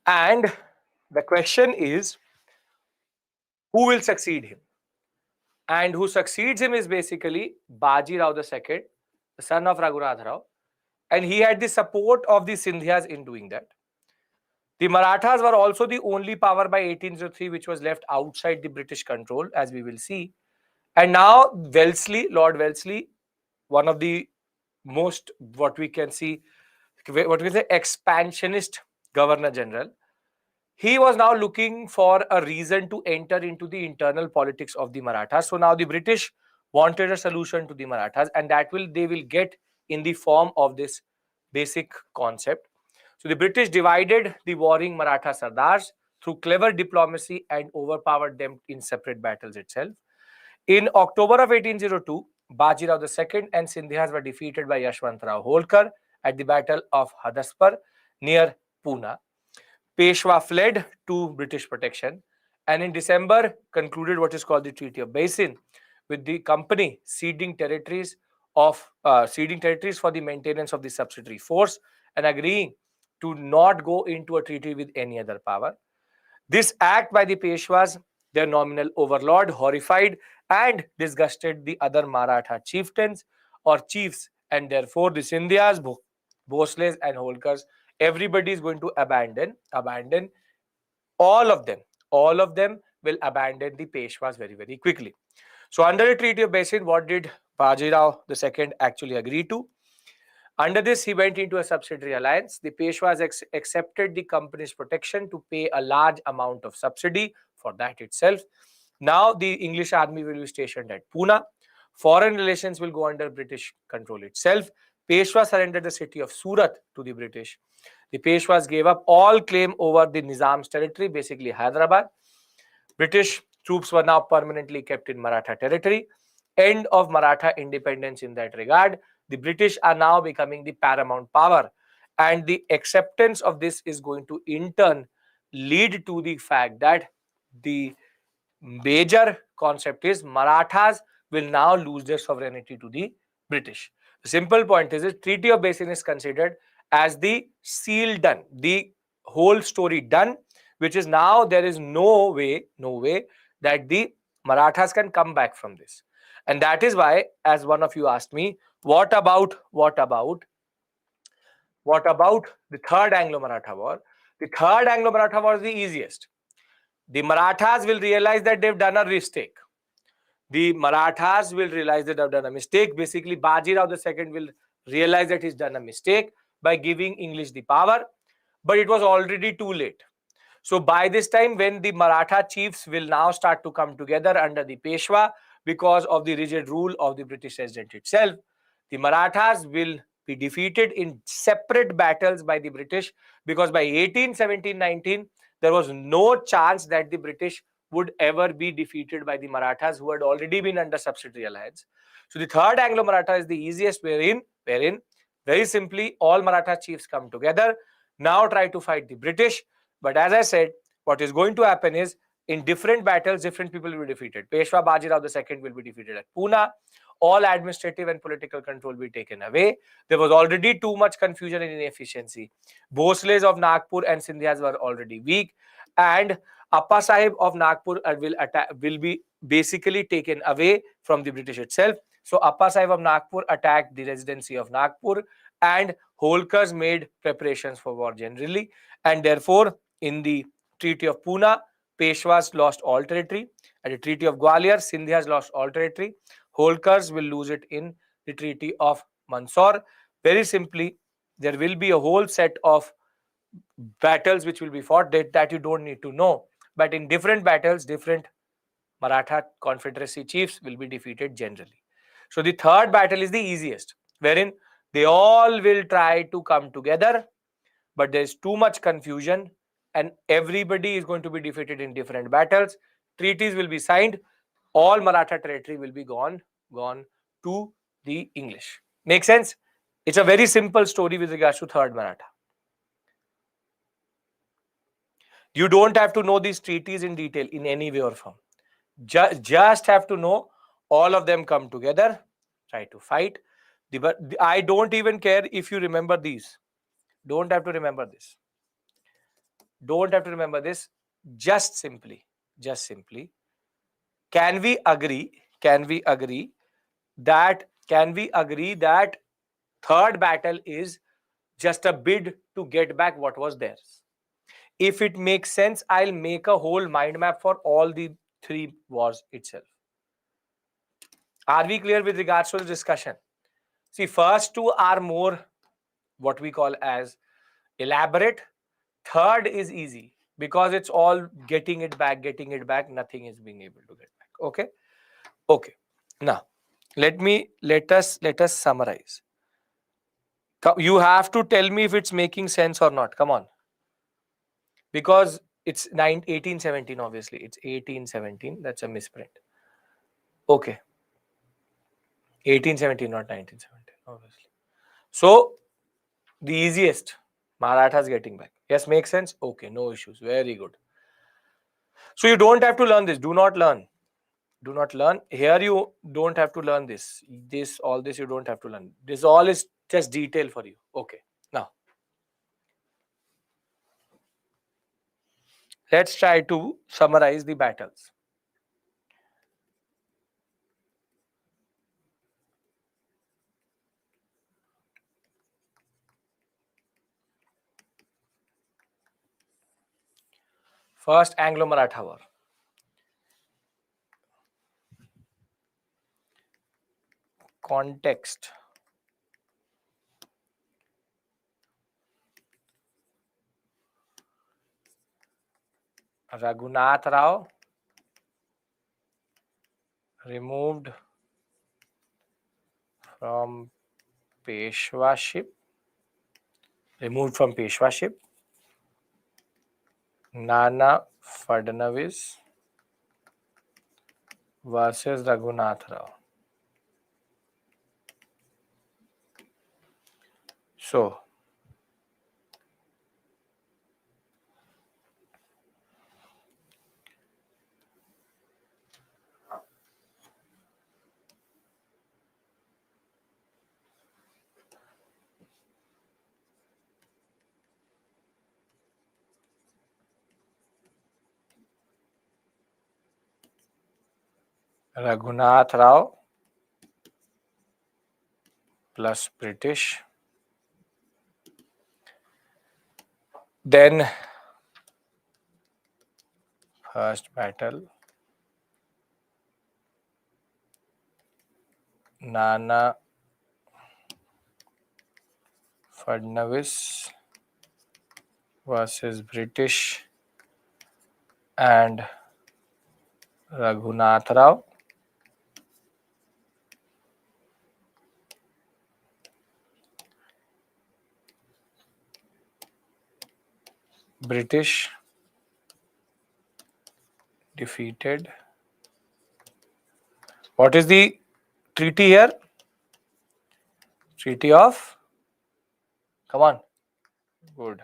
And the question is, who will succeed him? And who succeeds him is basically Baji Rao II, the son of Raghunatha Rao, and he had the support of the Sindhyas in doing that. The Marathas were also the only power by 1803 which was left outside the British control, as we will see. And now Wellesley, Lord Wellesley, one of the most, what we can say, expansionist Governor General, he was now looking for a reason to enter into the internal politics of the Marathas. So now the British wanted a solution to the Marathas, and they will get in the form of this basic concept. So the British divided the warring Maratha Sardars through clever diplomacy and overpowered them in separate battles itself. In October of 1802, Bajirao II and Sindhyas were defeated by Yashwantrao Holkar at the Battle of Hadaspar near Pune. Peshwa fled to British protection, and in December concluded what is called the Treaty of Basin, with the company ceding territories for the maintenance of the subsidiary force and agreeing to not go into a treaty with any other power. This act by the Peshwas, their nominal overlord, horrified and disgusted the other Maratha chieftains or chiefs, and therefore the Sindhyas, Bhosles and Holkars, everybody is going to abandon all of them will abandon the Peshwas very, very quickly. So under the Treaty of Basin, what did Bajirao II actually agree to? Under this, he went into a subsidiary alliance. The Peshwas accepted the company's protection to pay a large amount of subsidy for that itself. Now the English army will be stationed at Pune. Foreign relations will go under British control itself. Peshwa surrendered the city of Surat to the British. The Peshwas gave up all claim over the Nizam's territory, basically Hyderabad. British troops were now permanently kept in Maratha territory. End of Maratha independence in that regard. The British are now becoming the paramount power, and the acceptance of this is going to in turn lead to the fact that the major concept is Marathas will now lose their sovereignty to the British. The simple point is the Treaty of Basin is considered as the seal done, the whole story done, which is now there is no way that the Marathas can come back from this. And that is why, as one of you asked me, what about the third Anglo-Maratha war? The third Anglo-Maratha war is the easiest. The Marathas will realize that they've done a mistake. The Marathas will realize that they've done a mistake. Basically, Bajirao II will realize that he's done a mistake by giving English the power, but it was already too late. So by this time, when the Maratha chiefs will now start to come together under the Peshwa, because of the rigid rule of the British Resident itself, the Marathas will be defeated in separate battles by the British, because by 1817-19 there was no chance that the British would ever be defeated by the Marathas, who had already been under subsidiary alliance. So the third Anglo-Maratha is the easiest, wherein very simply all Maratha chiefs come together, now try to fight the British. But as I said, what is going to happen is, in different battles, different people will be defeated. Peshwa Bajirao II will be defeated at Pune. All administrative and political control will be taken away. There was already too much confusion and inefficiency. Bhosles of Nagpur and Sindhyas were already weak, and Appa Sahib of Nagpur will be basically taken away from the British itself. So Appa Sahib of Nagpur attacked the residency of Nagpur, and Holkars made preparations for war generally, and therefore in the Treaty of Pune, Peshwas lost all territory. At the Treaty of Gwalior, Sindhyas lost all territory. Holkars will lose it in the Treaty of Mandsaur. Very simply, there will be a whole set of battles which will be fought that you don't need to know. But in different battles, different Maratha Confederacy chiefs will be defeated generally. So the third battle is the easiest, wherein they all will try to come together, but there's too much confusion and everybody is going to be defeated in different battles. Treaties will be signed, all Maratha territory will be gone to the English. Make sense? It's a very simple story with regards to third Maratha. You don't have to know these treaties in detail in any way or form. Just have to know all of them come together, try to fight. I don't even care if you remember these. Don't have to remember this. Don't have to remember this. Just simply, can we agree that third battle is just a bid to get back what was theirs? If it makes sense, I'll make a whole mind map for all the three wars itself. Are we clear with regards to the discussion? See, first two are more what we call as elaborate. Third is easy because it's all getting it back, nothing is being able to get back. Okay. Now let us summarize. You have to tell me if it's making sense or not. Come on. Because it's 1817, obviously. It's 1817. That's a misprint. Okay. 1817, not 1917, obviously. So, the easiest, Marathas getting back. Yes, makes sense? Okay, no issues. Very good. So, you don't have to learn this. Do not learn. Here you don't have to learn this. All this you don't have to learn. This all is just detail for you. Okay. Now, let's try to summarize the battles. First Anglo-Maratha War. Context. Raghunath Rao removed from Peshwaship. Nana Fadnavis versus Raghunath Rao. So, Raghunath Rao plus British. Then first battle, Nana Fadnavis versus British and Raghunath Rao. British defeated. What is the treaty here? Treaty of, come on, good,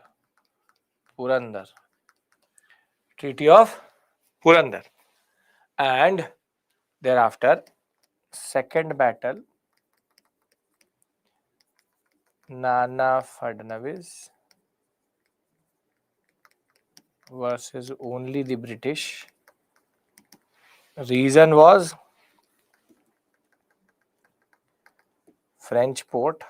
Purandar. Treaty of Purandar. And thereafter, second battle, Nana Fadnavis versus only the British. Reason was French port,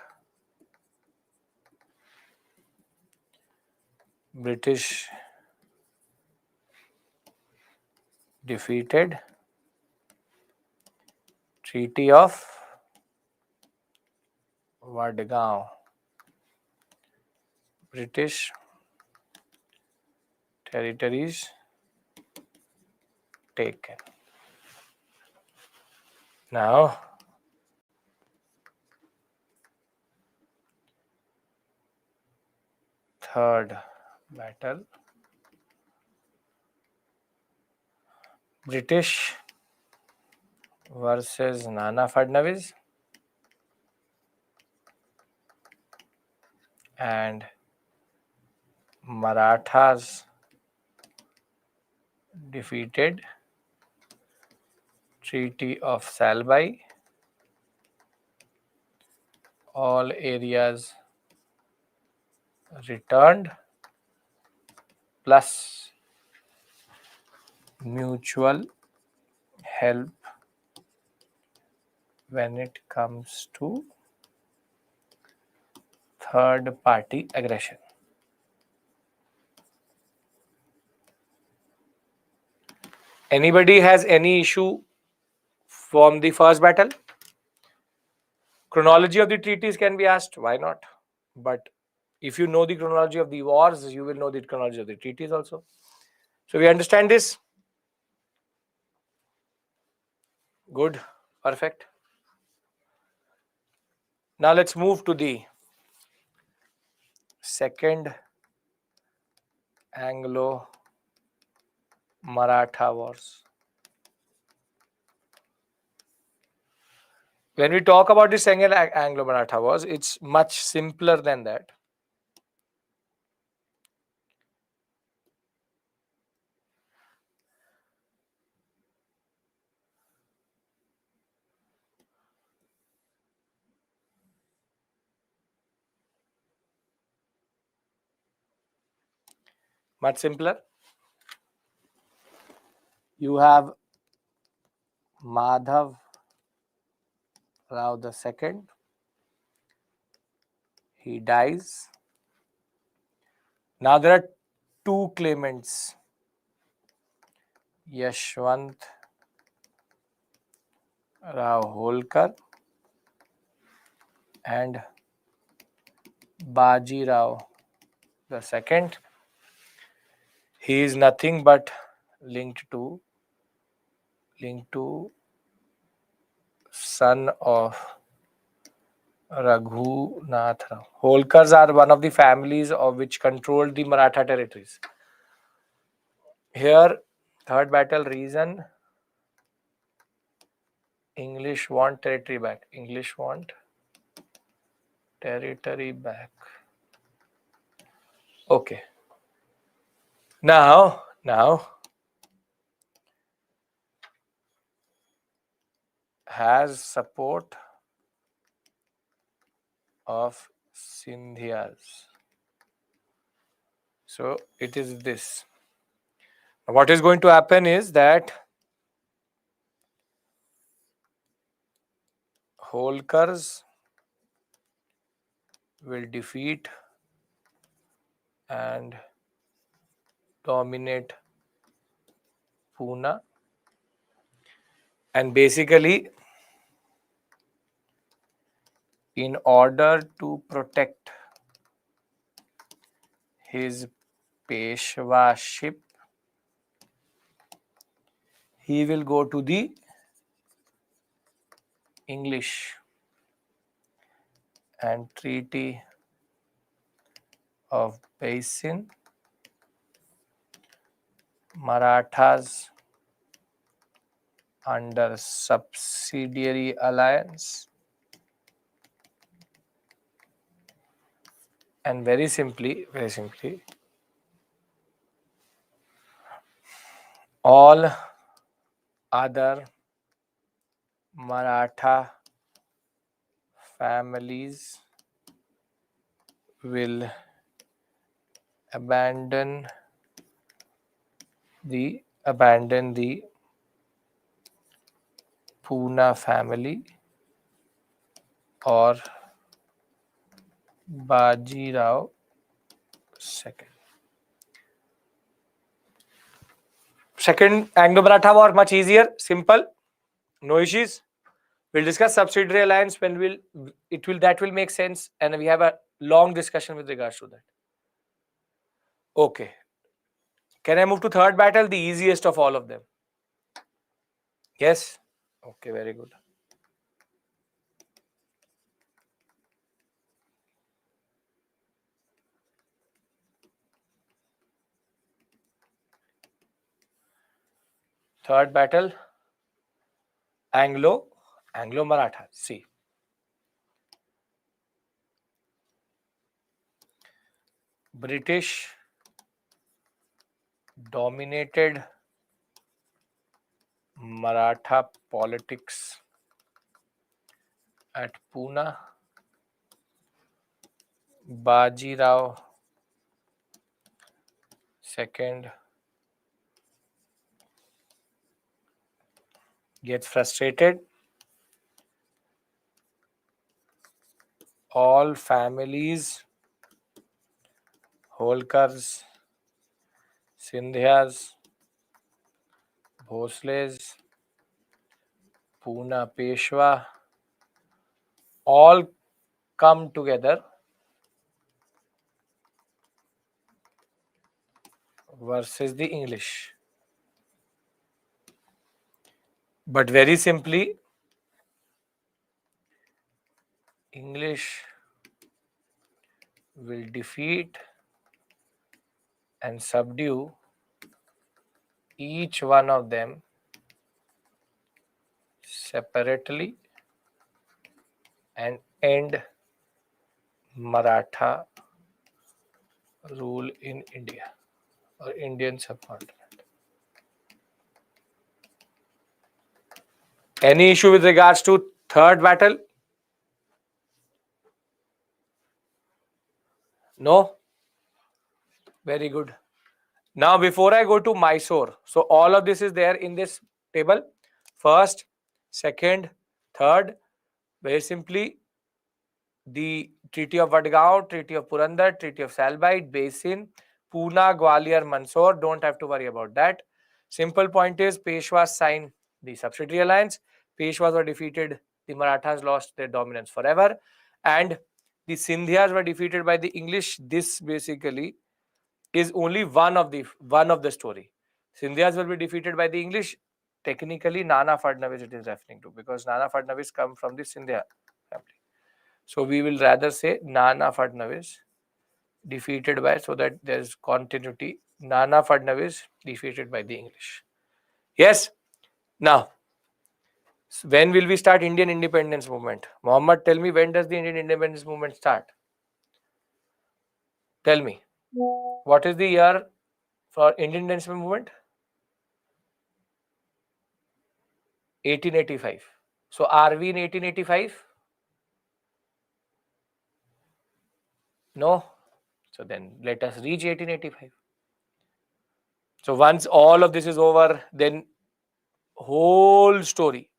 British defeated, Treaty of Vadgaon, British territories taken. Now, third battle, British versus Nana Fadnavis and Marathas defeated, Treaty of Salbai, all areas returned, plus mutual help when it comes to third party aggression. Anybody has any issue from the first battle? Chronology of the treaties can be asked, why not? But if you know the chronology of the wars, you will know the chronology of the treaties also. So we understand this? Good, perfect. Now let's move to the second Anglo-Maratha wars. When we talk about the second Anglo-Maratha wars, it's much simpler than that. Much simpler. You have Madhav Rao II. He dies. Now there are two claimants, Yashwant Rao Holkar and Baji Rao II. He is nothing but linked to son of Raghunath Rao. Holkars are one of the families of which controlled the Maratha territories. Here, third battle reason, English want territory back. English want territory back. Okay. Now, has support of Sindhyas. So it is this. What is going to happen is that Holkars will defeat and dominate Pune, and basically in order to protect his Peshwaship, he will go to the English and Treaty of Basin, Marathas under subsidiary alliance, and very simply, all other Maratha families will abandon the Poona family or Bajirao II. Second Anglo-Maratha War, much easier, simple, no issues. We'll discuss subsidiary alliance when that will make sense, and we have a long discussion with regards to that. Okay. Can I move to third battle, the easiest of all of them? Yes? Okay, very good. Third battle, Anglo-Maratha. See. British dominated Maratha politics at Poona. Bajirao II gets frustrated. All families, Holkars, Sindhyas, Bhosles, Poona Peshwa, all come together versus the English. But very simply, English will defeat and subdue each one of them separately and end Maratha rule in India or Indian subcontinent. Any issue with regards to third battle? No? Very good. Now, before I go to Mysore, so all of this is there in this table. First, second, third. Very simply, the Treaty of Vadgaon, Treaty of Purandar, Treaty of Salbite, Basin, Poona, Gwalior, Mandsaur. Don't have to worry about that. Simple point is, Peshwas signed the subsidiary alliance. Peshwas were defeated. The Marathas lost their dominance forever, and the Sindhyas were defeated by the English. This basically is only one of the story. Sindhyas will be defeated by the English. Technically, Nana Fadnavis it is referring to, because Nana Fadnavis come from the Sindhya family. So we will rather say Nana Fadnavis defeated by, so that there is continuity. Nana Fadnavis defeated by the English. Yes. Now, when will we start Indian independence movement? Mohammed, tell me, when does the Indian independence movement start? Tell me. What is the year for Indian independence movement? 1885. So are we in 1885? No. So then let us reach 1885. So once all of this is over, then whole story.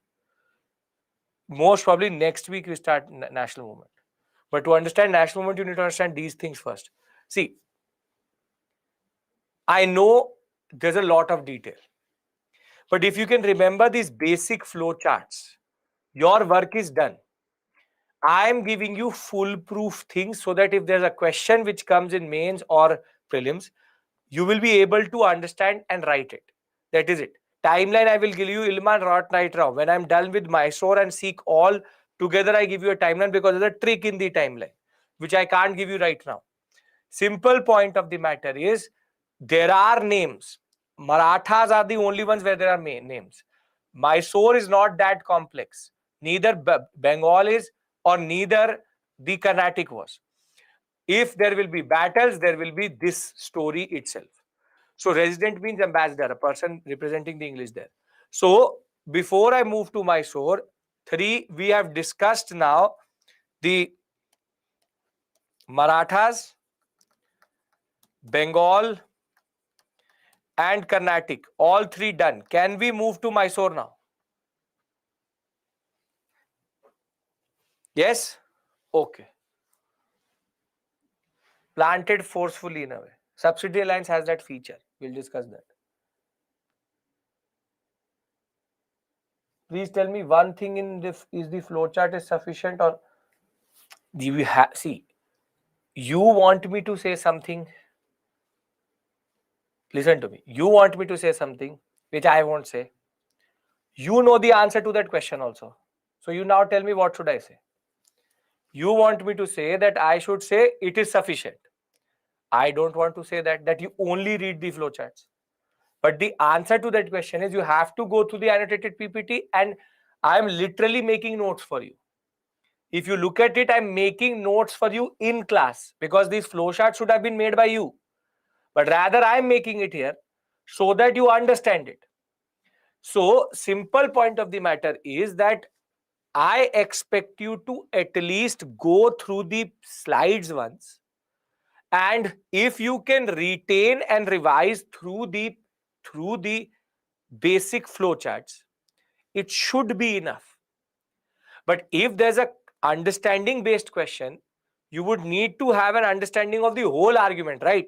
Most probably next week we start national movement. But to understand national movement, you need to understand these things first. See, I know there's a lot of detail. But if you can remember these basic flow charts, your work is done. I am giving you foolproof things so that if there's a question which comes in mains or prelims, you will be able to understand and write it. That is it. Timeline I will give you Ilman Ratnight Rao. When I'm done with Mysore and Sikh all together, I give you a timeline because there's a trick in the timeline, which I can't give you right now. Simple point of the matter is there are names. Marathas are the only ones where there are names. Mysore is not that complex. Neither Bengal is or neither the Carnatic was. If there will be battles, there will be this story itself. So resident means ambassador, a person representing the English there. So before I move to Mysore, we have discussed now the Marathas, Bengal, and Carnatic. All three done. Can we move to Mysore now? Yes? Okay. Planted forcefully in a way. Subsidiary alliance has that feature. We'll discuss that. Please tell me one thing in the is the flowchart is sufficient or do we have see you want me to say something. Listen to me. You want me to say something which I won't say. You know the answer to that question also. So you now tell me what should I say. You want me to say that I should say it is sufficient. I don't want to say that you only read the flowcharts. But the answer to that question is you have to go through the annotated PPT and I'm literally making notes for you. If you look at it, I'm making notes for you in class because these flowcharts should have been made by you. But rather I'm making it here so that you understand it. So simple point of the matter is that I expect you to at least go through the slides once. And if you can retain and revise through the basic flowcharts, it should be enough. But if there's a understanding based question, you would need to have an understanding of the whole argument, right?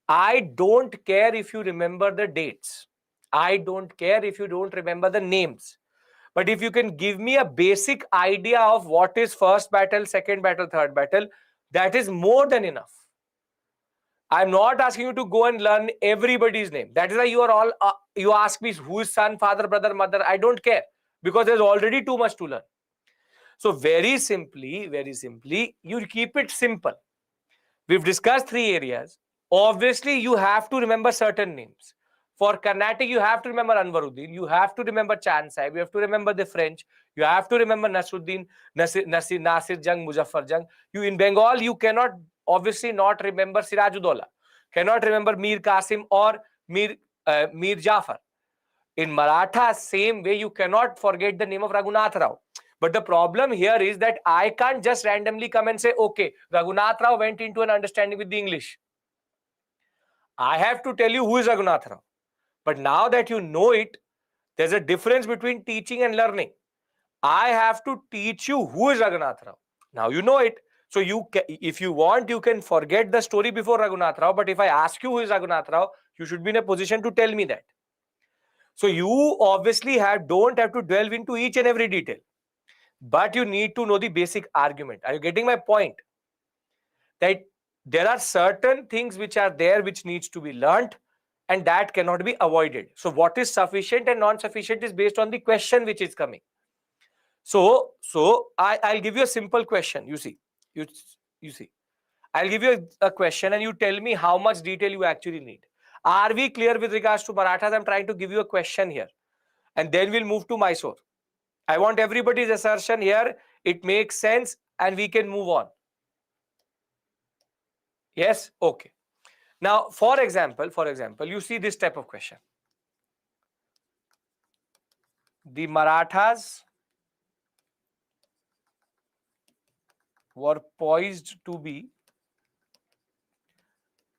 I don't care if you remember the dates. I don't care if you don't remember the names. But if you can give me a basic idea of what is first battle, second battle, third battle, that is more than enough. I'm not asking you to go and learn everybody's name. That is why you are all, you ask me who is son, father, brother, mother. I don't care because there's already too much to learn. So very simply, you keep it simple. We've discussed three areas. Obviously, you have to remember certain names. For Carnatic, you have to remember Anwaruddin. You have to remember Chand Sahib. You have to remember the French. You have to remember Nasruddin, Nasir Jang, Muzaffar Jang. You in Bengal, you cannot obviously not remember Sirajuddaulah. Cannot remember Mir Qasim or Mir Jafar. In Maratha, same way, you cannot forget the name of Raghunath Rao. But the problem here is that I can't just randomly come and say, okay, Raghunath Rao went into an understanding with the English. I have to tell you who is Raghunath Rao. But now that you know it, there's a difference between teaching and learning. I have to teach you who is Raghunath Rao. Now you know it. So if you want, you can forget the story before Raghunath Rao. But if I ask you who is Raghunath Rao, you should be in a position to tell me that. So you obviously don't have to delve into each and every detail. But you need to know the basic argument. Are you getting my point? That there are certain things which are there which needs to be learnt and that cannot be avoided. So what is sufficient and non-sufficient is based on the question which is coming. So I'll give you a simple question. You see, I'll give you a question and you tell me how much detail you actually need. Are we clear with regards to Marathas? I'm trying to give you a question here and then we'll move to Mysore. I want everybody's assertion here. It makes sense and we can move on. Yes? Okay. Now, for example, you see this type of question. The Marathas were poised to be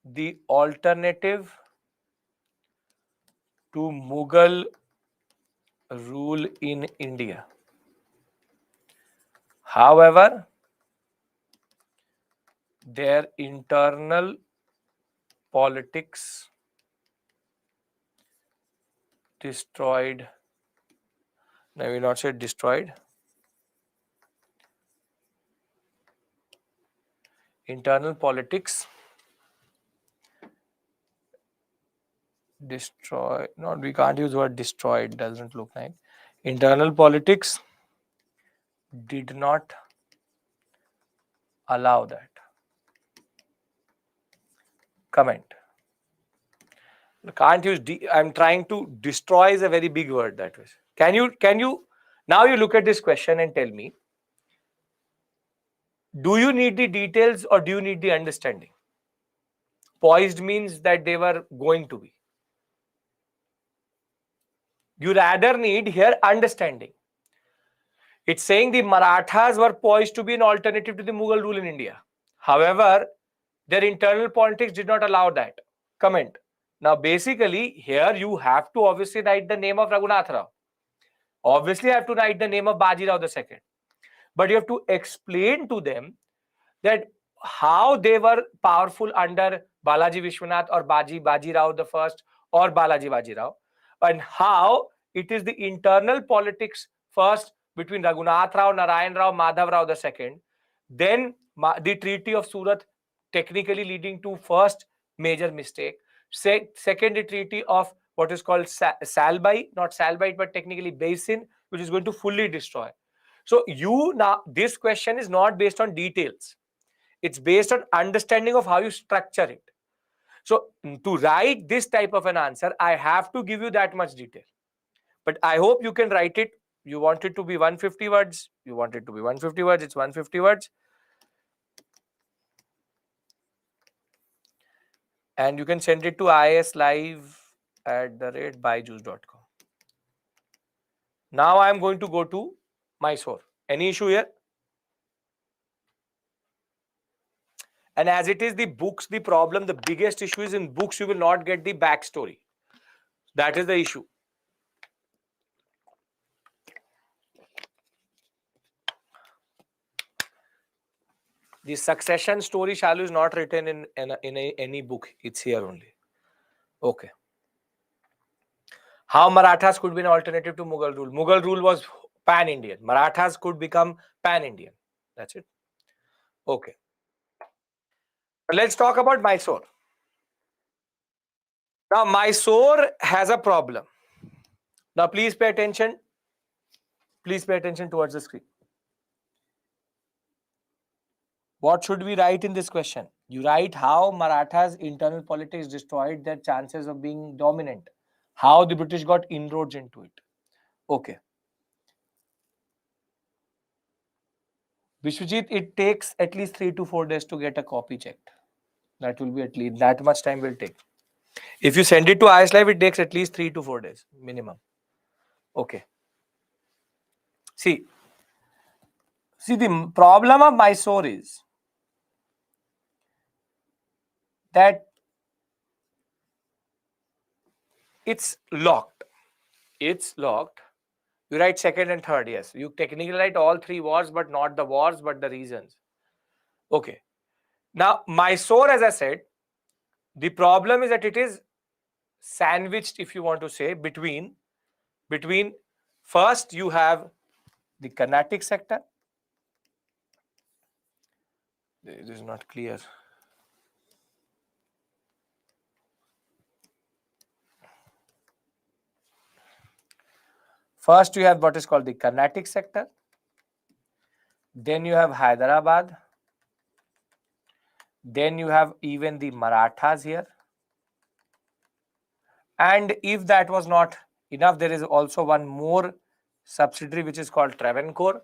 the alternative to Mughal rule in India. However, their internal politics destroyed. Now, we not say destroyed. Internal politics destroy. No, we can't use the word destroy. It doesn't look like. Internal politics did not allow that. Comment. Can't use I'm trying to destroy is a very big word that way. Can you now you look at this question and tell me, do you need the details or do you need the understanding? Poised means that they were going to be. You rather need here understanding. It's saying the Marathas were poised to be an alternative to the Mughal rule in India. However, their internal politics did not allow that. Comment. Now, basically, here you have to obviously write the name of Raghunath Rao. Obviously, you have to write the name of Baji Rao II. But you have to explain to them that how they were powerful under Balaji Vishwanath or Baji Rao the first or Balaji Baji Rao, and how it is the internal politics first between Raghunath Rao, Narayan Rao, Madhav Rao II, then the Treaty of Surat technically leading to first major mistake, second the Treaty of what is called Salbai, not Salbite but technically Basin, which is going to fully destroy. So now this question is not based on details. It's based on understanding of how you structure it. So to write this type of an answer, I have to give you that much detail. But I hope you can write it. You want it to be 150 words. You want it to be 150 words. It's 150 words. And you can send it to islive@byju's.com. Now I am going to go to Mysore. Any issue here? And as it is the books, the problem, the biggest issue is in books, you will not get the backstory. That is the issue. The succession story, Shalu, is not written in any book. It's here only. Okay. How Marathas could be an alternative to Mughal rule? Mughal rule was pan-Indian. Marathas could become pan-Indian. That's it. Okay. Let's talk about Mysore. Now, Mysore has a problem. Now, please pay attention. Please pay attention towards the screen. What should we write in this question? You write how Marathas' internal politics destroyed their chances of being dominant. How the British got inroads into it. Okay. Vishwajit, it takes at least 3 to 4 days to get a copy checked. That will be at least that much time will take. If you send it to ISLive, it takes at least 3 to 4 days minimum. Okay. See, the problem of Mysore is that it's locked. It's locked. You write second and third, yes. You technically write all 3 wars, but not the wars, but the reasons. Okay. Now, Mysore, as I said, the problem is that it is sandwiched, if you want to say, between first you have the Carnatic sector. This is not clear. First, you have what is called the Carnatic sector. Then you have Hyderabad. Then you have even the Marathas here. And if that was not enough, there is also one more subsidiary which is called Travancore.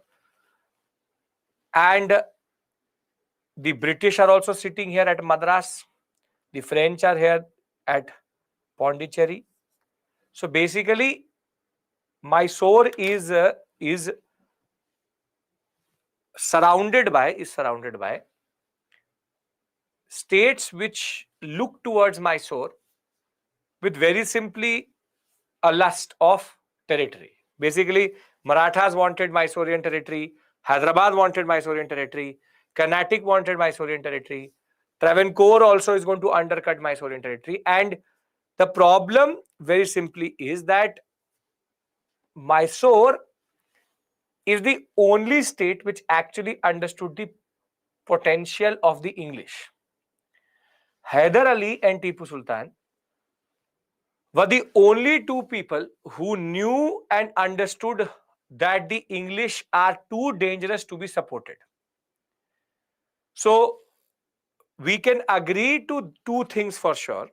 And the British are also sitting here at Madras. The French are here at Pondicherry. So basically, Mysore is surrounded by states which look towards Mysore with very simply a lust of territory. Basically, Marathas wanted Mysorean territory, Hyderabad wanted Mysorean territory, Carnatic wanted Mysorean territory, Travancore also is going to undercut Mysorean territory. And the problem very simply is that Mysore is the only state which actually understood the potential of the English. Hyder Ali and Tipu Sultan were the only two people who knew and understood that the English are too dangerous to be supported. So we can agree to two things for sure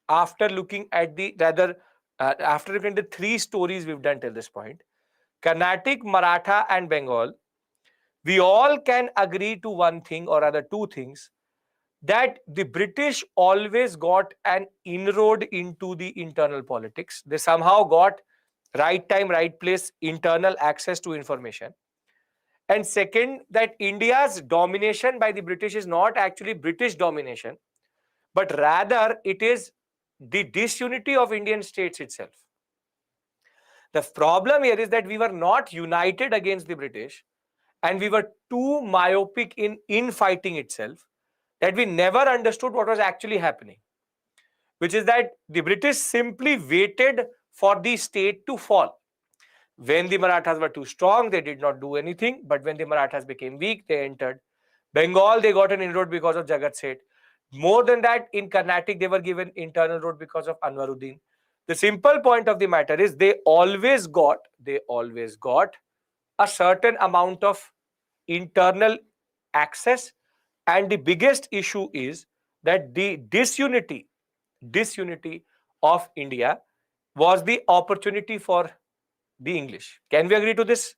after looking at the after looking at the three stories we've done till this point: Carnatic, Maratha, and Bengal. We all can agree to one thing or rather two things, that the British always got an inroad into the internal politics. They somehow got right time, right place, internal access to information. And second, that India's domination by the British is not actually British domination, but rather it is the disunity of Indian states itself. The problem here is that we were not united against the British, and we were too myopic in infighting itself, that we never understood what was actually happening, which is that the British simply waited for the state to fall. When the Marathas were too strong, they did not do anything. But when the Marathas became weak, they entered. Bengal, they got an inroad because of Jagat Seth. More than that, in Carnatic, they were given internal road because of Anwaruddin. The simple point of the matter is they always got a certain amount of internal access. And the biggest issue is that the disunity of India was the opportunity for the English. Can we agree to this?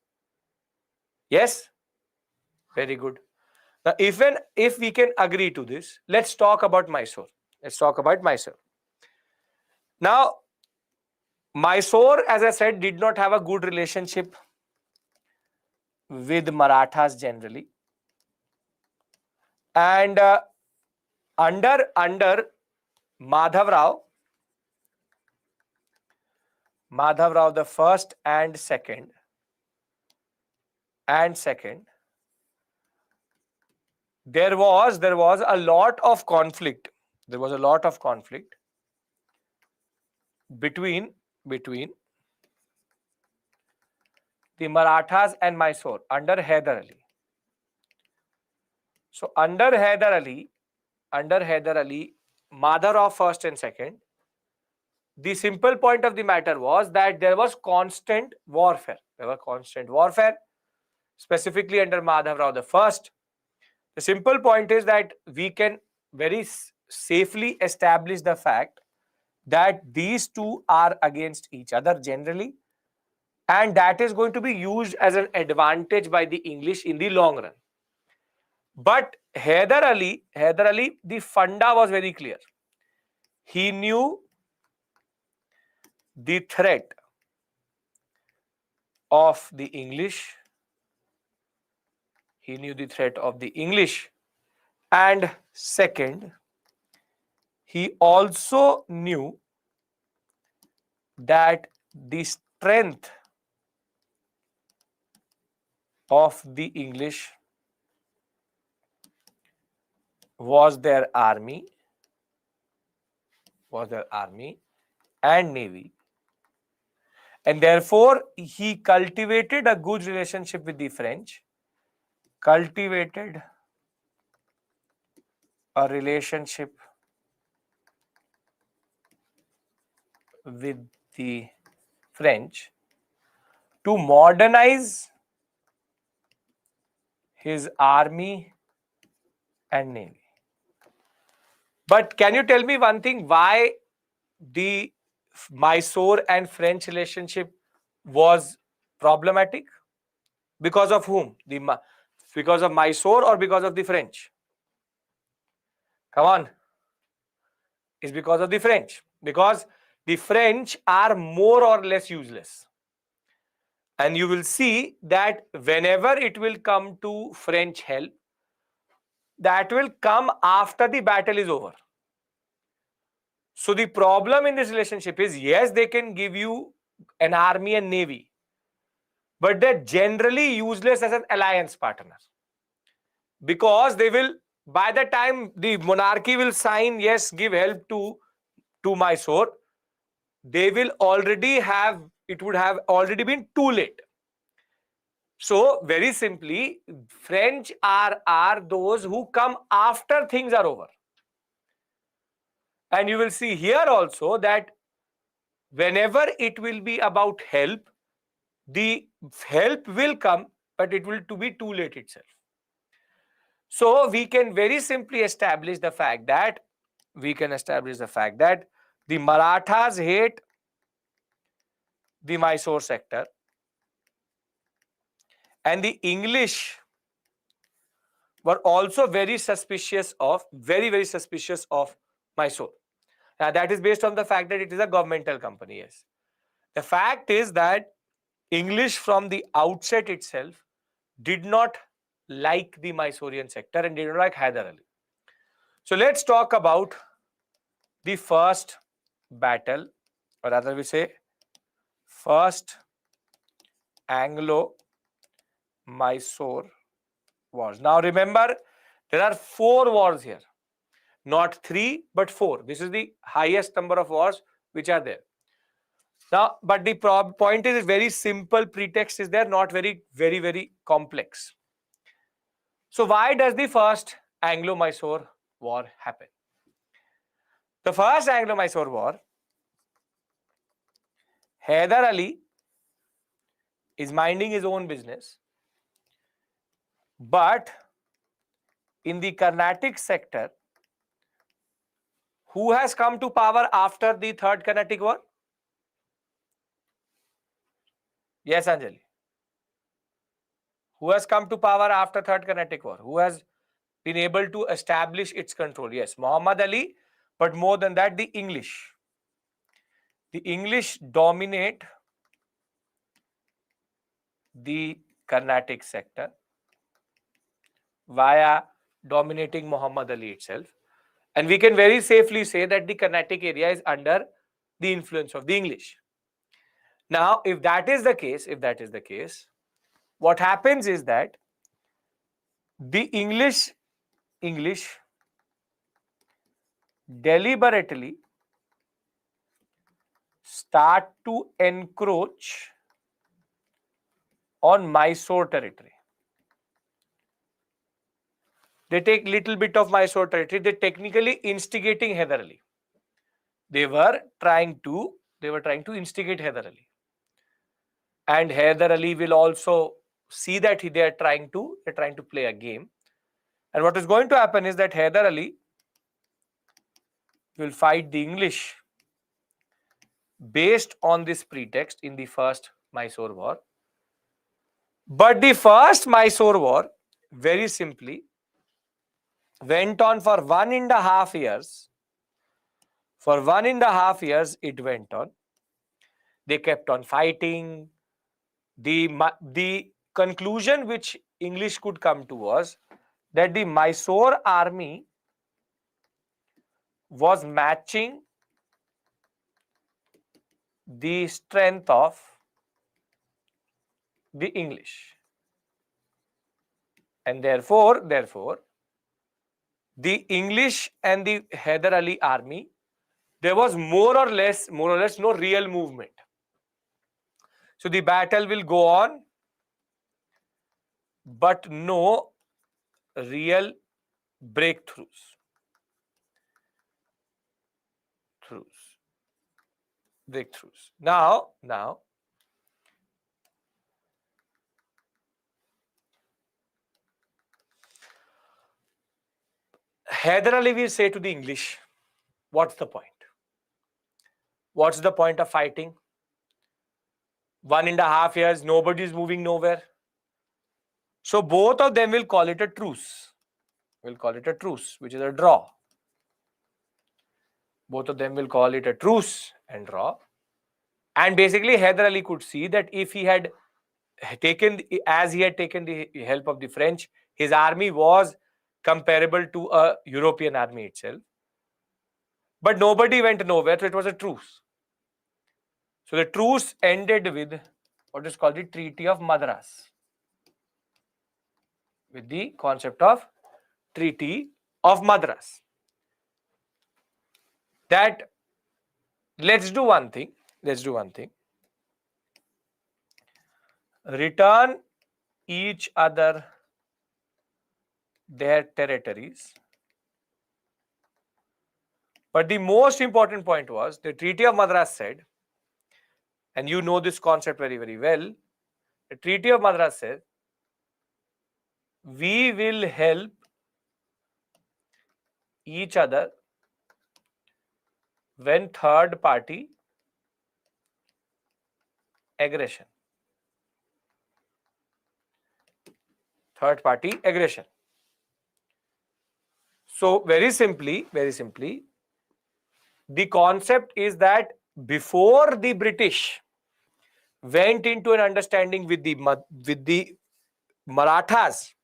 Yes? Very good. Now, if we can agree to this, let's talk about Mysore. Now, Mysore, as I said, did not have a good relationship with Marathas generally. And under Madhav Rao the first and second, there was a lot of conflict. There was a lot of conflict between the Marathas and Mysore under Hyder Ali. So under Hyder Ali, Madhav Rao first and second, the simple point of the matter was that there was constant warfare. Specifically under Madhav Rao the first. The simple point is that we can very safely establish the fact that these two are against each other generally, and that is going to be used as an advantage by the English in the long run. But Hyder Ali, the funda was very clear. He knew the threat of the English. And second, he also knew that the strength of the English was their army and navy, and therefore he cultivated a good relationship with the French, to modernize his army and navy. But can you tell me one thing, why the Mysore and French relationship was problematic? Because of whom? Because of Mysore or because of the French? Come on. It's because of the French. Because the French are more or less useless. And you will see that whenever it will come to French help, that will come after the battle is over. So the problem in this relationship is, yes, they can give you an army and navy, but they're generally useless as an alliance partner. Because they will, by the time the monarchy will sign, yes, give help to Mysore, they will already have, it would have already been too late. So very simply, French are those who come after things are over. And you will see here also that whenever it will be about help, the help will come, but it will to be too late itself. So we can very simply establish the fact that the Marathas hate the Mysore sector and the English were also very very suspicious of Mysore. Now that is based on the fact that it is a governmental company. Yes. The fact is that English from the outset itself did not like the Mysorean sector and did not like Hyder Ali. So let's talk about the first battle, or rather we say first Anglo-Mysore wars. Now remember, there are 4 wars here, not 3 but 4. This is the highest number of wars which are there. Now, but the point is very simple. Pretext is there, not very complex. So why does the first Anglo-Mysore war happen? The first Anglo-Mysore war, Hyder Ali is minding his own business, but in the Carnatic sector, who has come to power after the third Carnatic war? Yes, Anjali. Who has come to power after third Carnatic war? Who has been able to establish its control? Yes, Muhammad Ali, but more than that, the English. The English dominate the Carnatic sector via dominating Muhammad Ali itself. And we can very safely say that the Carnatic area is under the influence of the English. Now, if that is the case, what happens is that the English deliberately start to encroach on Mysore territory. They take little bit of Mysore territory. They technically instigating Hyder Ali. They were trying to instigate Hyder Ali, and Hyder Ali will also see that they're trying to play a game. And what is going to happen is that Hyder Ali will fight the English based on this pretext in the first Mysore war. But the first Mysore war very simply went on for 1.5 years. For 1.5 years it went on. They kept on fighting. The conclusion which English could come to was that the Mysore army was matching the strength of the English, and therefore the English and the Hyder Ali army, there was more or less no real movement. So the battle will go on, but no real breakthroughs. Now, Hyder Ali will say to the English, what's the point? What's the point of fighting? 1.5 years, nobody is moving nowhere. So both of them will call it a truce. Which is a draw. Both of them will call it a truce and draw. And basically, Hyder Ali could see that if he had taken the help of the French, his army was comparable to a European army itself. But nobody went nowhere, so it was a truce. So the truce ended with what is called the Treaty of Madras. With the concept of Treaty of Madras. That let's do one thing. Return each other their territories. But the most important point was the Treaty of Madras said and you know this concept very, very well. The Treaty of Madras says we will help each other when third party aggression. Third party aggression. So very simply, the concept is that before the British went into an understanding with the Marathas,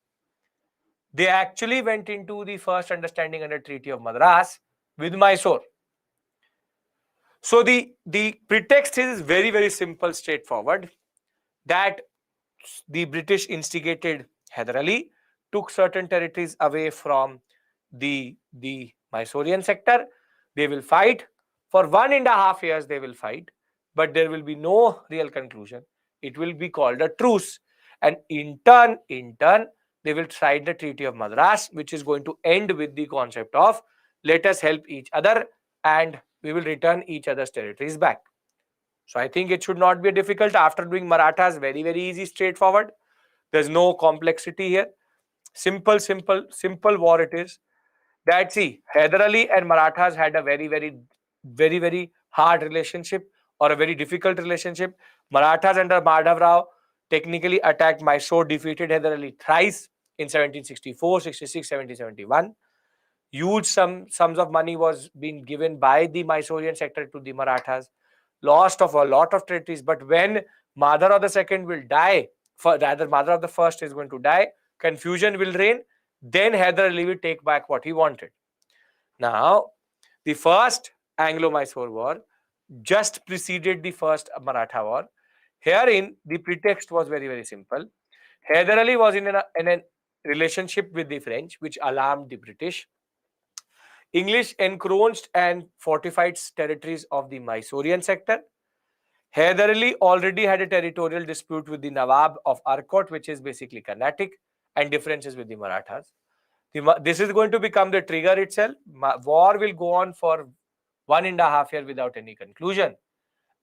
they actually went into the first understanding under Treaty of Madras with Mysore. So the pretext is very, very simple, straightforward, that the British instigated Hyder Ali, took certain territories away from the Mysorean sector. They will fight for 1.5 years. They will fight, but there will be no real conclusion. It will be called a truce, and in turn, they will sign the Treaty of Madras, which is going to end with the concept of let us help each other and we will return each other's territories back. So I think it should not be difficult. After doing Marathas, very, very easy, straightforward. There's no complexity here. Simple war it is. That see, Hyder Ali and Marathas had a very, very hard relationship, or a very difficult relationship. Marathas under Madhav Rao technically attacked Mysore, defeated Hyder Ali thrice in 1764, 66, 1771. Huge sums of money was being given by the Mysorean sector to the Marathas. Lost of a lot of territories. But when Madhav Rao II will die, rather Madhav Rao I is going to die, confusion will reign. Then Hyder Ali will take back what he wanted. Now, the first Anglo-Mysore war just preceded the first Maratha war. Herein, the pretext was very, very simple. Hyder Ali was in a relationship with the French, which alarmed the British. English encroached and fortified territories of the Mysorean sector. Hyder Ali already had a territorial dispute with the Nawab of Arcot, which is basically Carnatic, and differences with the Marathas. This is going to become the trigger itself. War will go on for 1.5 years without any conclusion.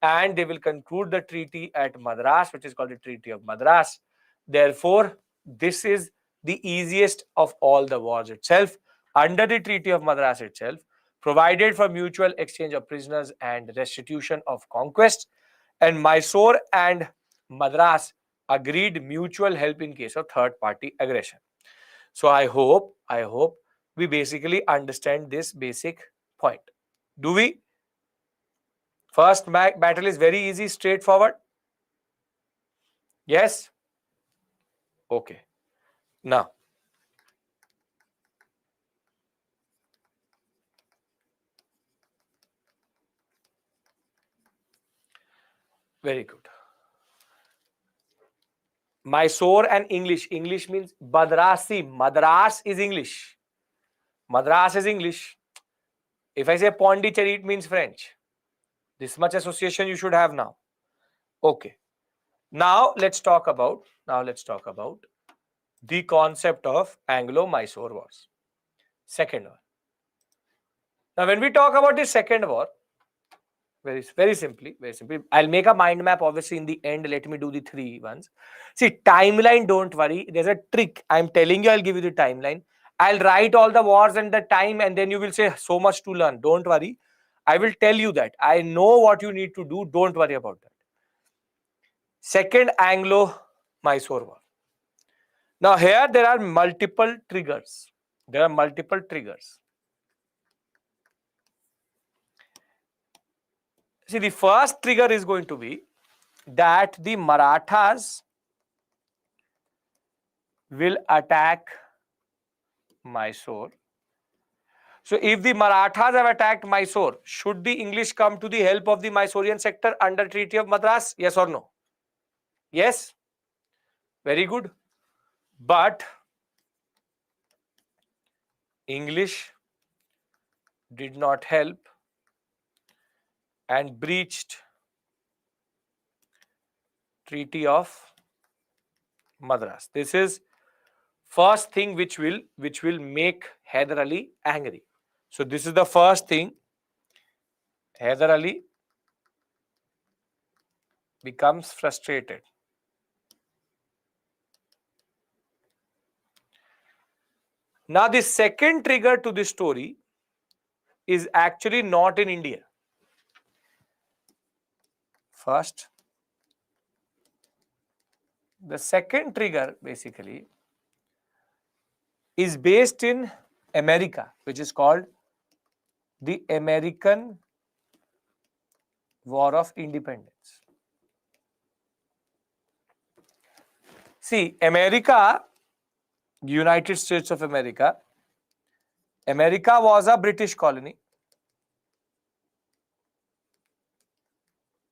And they will conclude the treaty at Madras, which is called the Treaty of Madras. Therefore, this is the easiest of all the wars itself. Under the Treaty of Madras itself, provided for mutual exchange of prisoners and restitution of conquest, and Mysore and Madras agreed mutual help in case of third party aggression. So I hope we basically understand this basic point. Do we? First battle is very easy, straightforward. Yes? Okay. Now, very good. Mysore and English. English means Madrasi. Madras is English. Madras is English. If I say Pondicherry, it means French. This much association you should have now. Okay. Now let's talk about the concept of Anglo-Mysore wars. Second war. Now, when we talk about the second war, very simply, I'll make a mind map. Obviously, in the end, let me do the three ones. See, timeline, don't worry. There's a trick. I'm telling you, I'll give you the timeline. I'll write all the wars and the time, and then you will say so much to learn. Don't worry. I will tell you that. I know what you need to do. Don't worry about that. Second Anglo-Mysore war. Now, here there are multiple triggers. See, the first trigger is going to be that the Marathas will attack Mysore. So, if the Marathas have attacked Mysore, should the English come to the help of the Mysorean sector under Treaty of Madras? Yes or no? Yes? Very good. But English did not help and breached Treaty of Madras. This is first thing which will make Hyder Ali angry. So this is the first thing. Hyder Ali becomes frustrated. Now, the second trigger to this story is actually not in India. First, the second trigger basically is based in America, which is called the American War of Independence. See, America, United States of America, America was a British colony.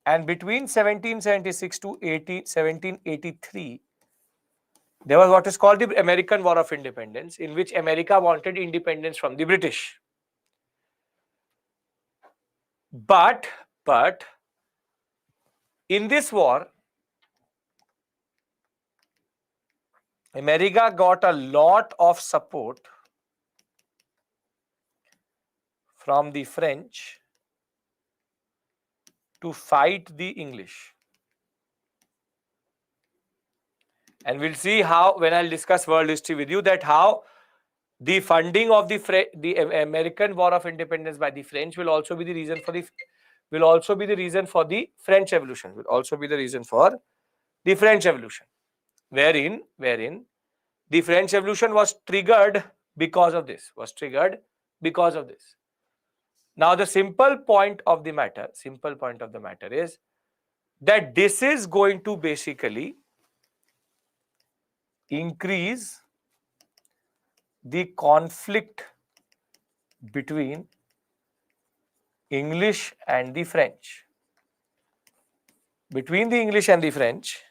And between 1776 to 1783, there was what is called the American War of Independence, in which America wanted independence from the British. But in this war, America got a lot of support from the French to fight the English. And we'll see how, when I'll discuss world history with you, that how the funding of the American War of Independence by the French will also be the reason for the French Revolution. Will also be the reason for the French Revolution, wherein the French Revolution was triggered because of this. Now, the simple point of the matter is that this is going to basically increase the conflict between English and the French. Between the English and the French,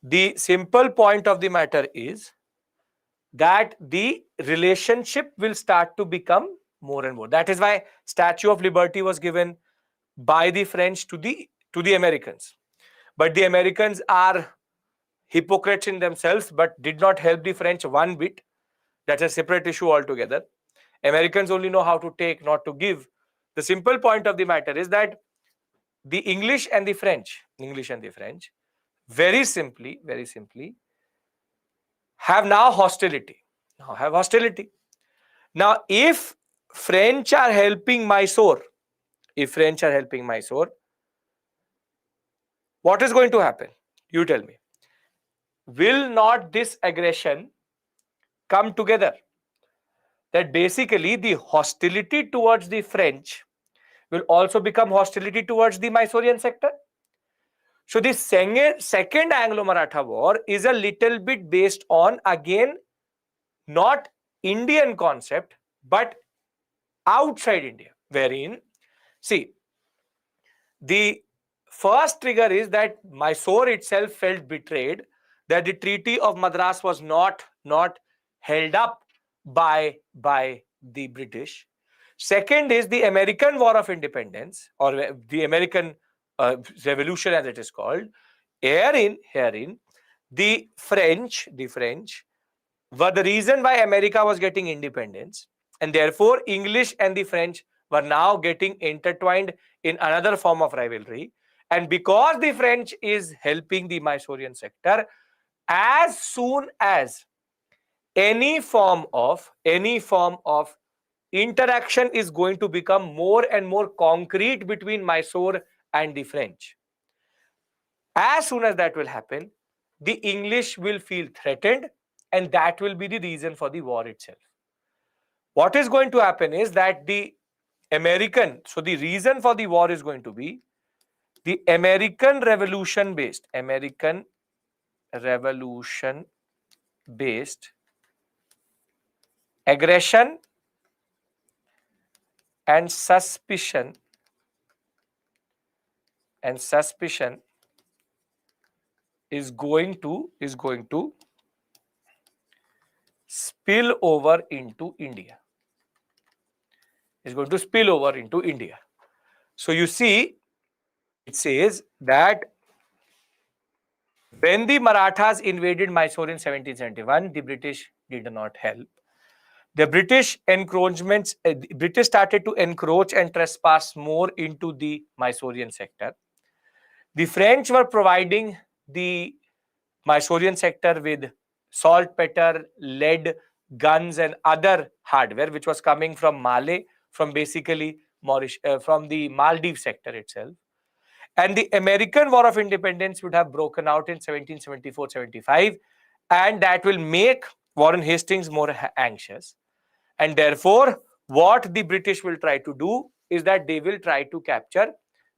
the simple point of the matter is that the relationship will start to become more and more. That is why Statue of Liberty was given by the French to the Americans. But the Americans are hypocrites in themselves, but did not help the French one bit. That's a separate issue altogether. Americans only know how to take, not to give. The simple point of the matter is that the English and the French, very simply, have now hostility. Now, if French are helping Mysore, what is going to happen? You tell me. Will not this aggression come together? That basically the hostility towards the French will also become hostility towards the Mysorean sector. So the second Anglo-Maratha war is a little bit based on, again, not Indian concept, but outside India, wherein, see, the first trigger is that Mysore itself felt betrayed, that the Treaty of Madras was not held up by the British. Second is the American War of Independence, or the American Revolution as it is called. Herein, the French were the reason why America was getting independence, and therefore English and the French were now getting intertwined in another form of rivalry. And because the French is helping the Mysorean sector, as soon as any form of interaction is going to become more and more concrete between Mysore and the French, as soon as that will happen, the English will feel threatened, and that will be the reason for the war itself. What is going to happen is that the reason for the war is going to be the American Revolution based aggression and suspicion is going to spill over into India. So you see, it says that when the Marathas invaded Mysore in 1771, the British did not help. The British started to encroach and trespass more into the Mysorean sector. The French were providing the Mysorean sector with saltpeter, lead, guns, and other hardware, which was coming from Malay, from basically from the Maldives sector itself. And the American War of Independence would have broken out in 1774-75, and that will make Warren Hastings more anxious. And therefore, what the British will try to do is that they will try to capture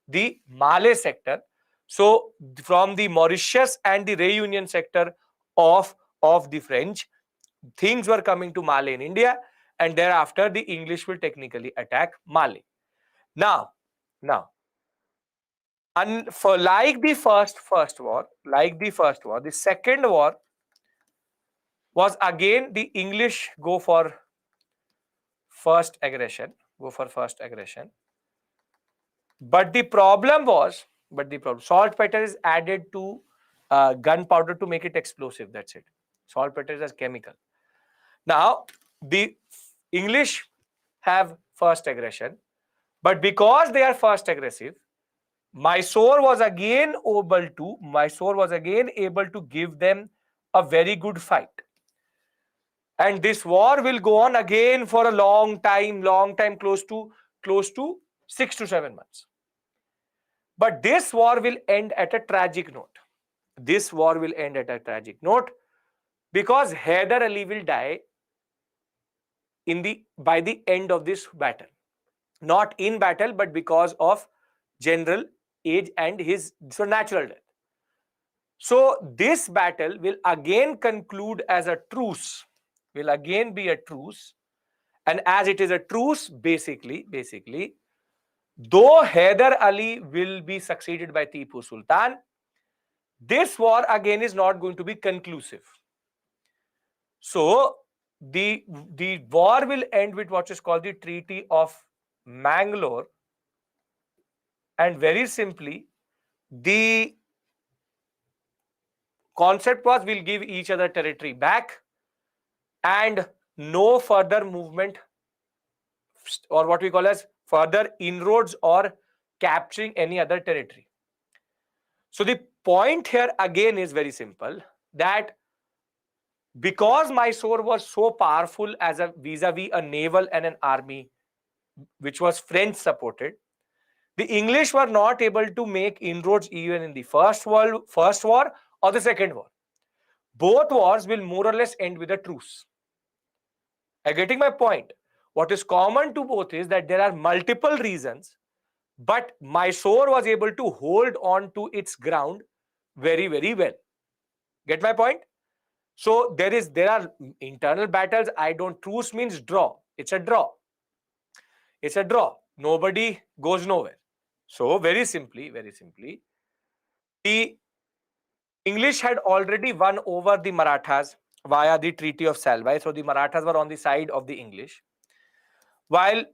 the Malay sector. So, from the Mauritius and the Reunion sector of the French, things were coming to Malay in India, and thereafter the English will technically attack Malay. Now, and for like the first war, the second war was again the English go for first aggression, But the problem was, saltpeter is added to gunpowder to make it explosive. That's it. Saltpeter is a chemical. Now, the English have first aggression, but because they are first aggressive, Mysore was again able to give them a very good fight. And this war will go on again for a long time, close to 6 to 7 months. But this war will end at a tragic note. Because Hyder Ali will die by the end of this battle. Not in battle, but because of general age and his natural death. So this battle will again conclude as a truce. Will again be a truce. And as it is a truce, basically, though Hyder Ali will be succeeded by Tipu Sultan, this war again is not going to be conclusive. So the war will end with what is called the Treaty of Mangalore. And very simply, the concept was we'll give each other territory back and no further movement, or what we call as further inroads or capturing any other territory. So the point here again is very simple, that because Mysore was so powerful as a vis-a-vis a naval and an army which was French supported, the English were not able to make inroads even in the first war or the second war. Both wars will more or less end with a truce. Are you getting my point? What is common to both is that there are multiple reasons, but Mysore was able to hold on to its ground very, very well. Get my point? So there are internal battles. Truce means draw. It's a draw. Nobody goes nowhere. So very simply, the English had already won over the Marathas via the Treaty of Salwai. So the Marathas were on the side of the English. While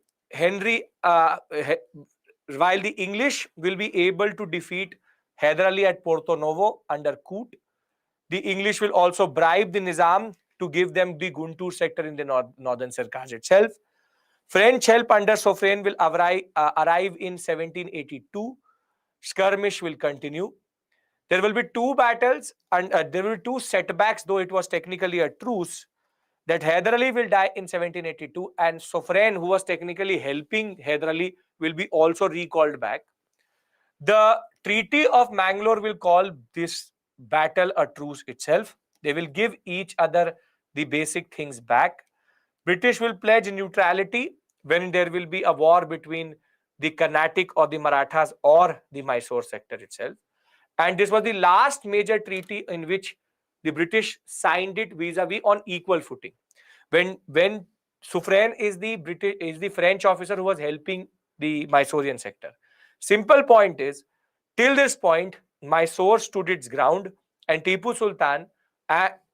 the English will be able to defeat Hyder Ali at Porto Novo under Coote, the English will also bribe the Nizam to give them the Guntur sector in the northern Sirkaz itself. French help under Suffren will arrive in 1782. Skirmish will continue. There will be two battles and there will be two setbacks, though it was technically a truce, that Hyder Ali will die in 1782 and Suffren, who was technically helping Hyder Ali, will be also recalled back. The Treaty of Mangalore will call this battle a truce itself. They will give each other the basic things back. British will pledge neutrality when there will be a war between the Carnatic or the Marathas or the Mysore sector itself. And this was the last major treaty in which the British signed it vis-a-vis on equal footing. When Suffren is the French officer who was helping the Mysorean sector. Simple point is, till this point, Mysore stood its ground, and Tipu Sultan,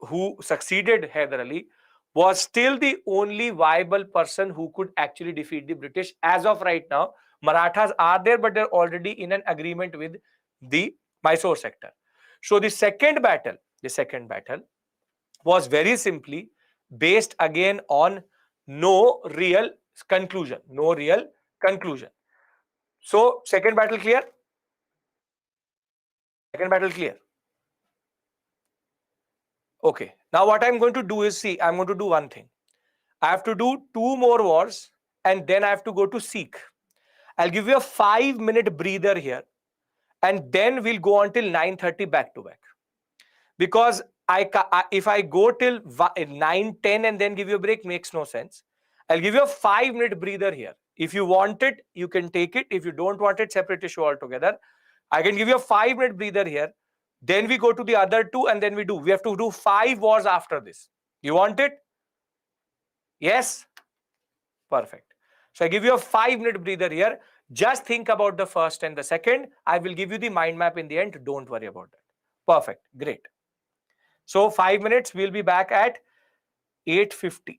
who succeeded Hyder Ali, was still the only viable person who could actually defeat the British as of right now. Marathas are there, but they're already in an agreement with the Mysore sector. So the second battle was very simply based again on no real conclusion. So second battle clear? Second battle clear. Okay. Now what I'm going to do is, see, I'm going to do one thing. I have to do 2 more wars and then I have to go to Sikh. I'll give you a 5-minute breather here and then we'll go until 9:30 back to back. Because if I go till 9:10 and then give you a break, makes no sense. I'll give you a 5-minute breather here. If you want it, you can take it. If you don't want it, separate the show altogether. I can give you a 5-minute breather here. Then we go to the other two and then we have to do 5 wars after this. You want it? Yes? Perfect. So I give you a 5-minute breather here. Just think about the first and the second. I will give you the mind map in the end. Don't worry about that. Perfect. Great. So 5 minutes. We'll be back at 8:50.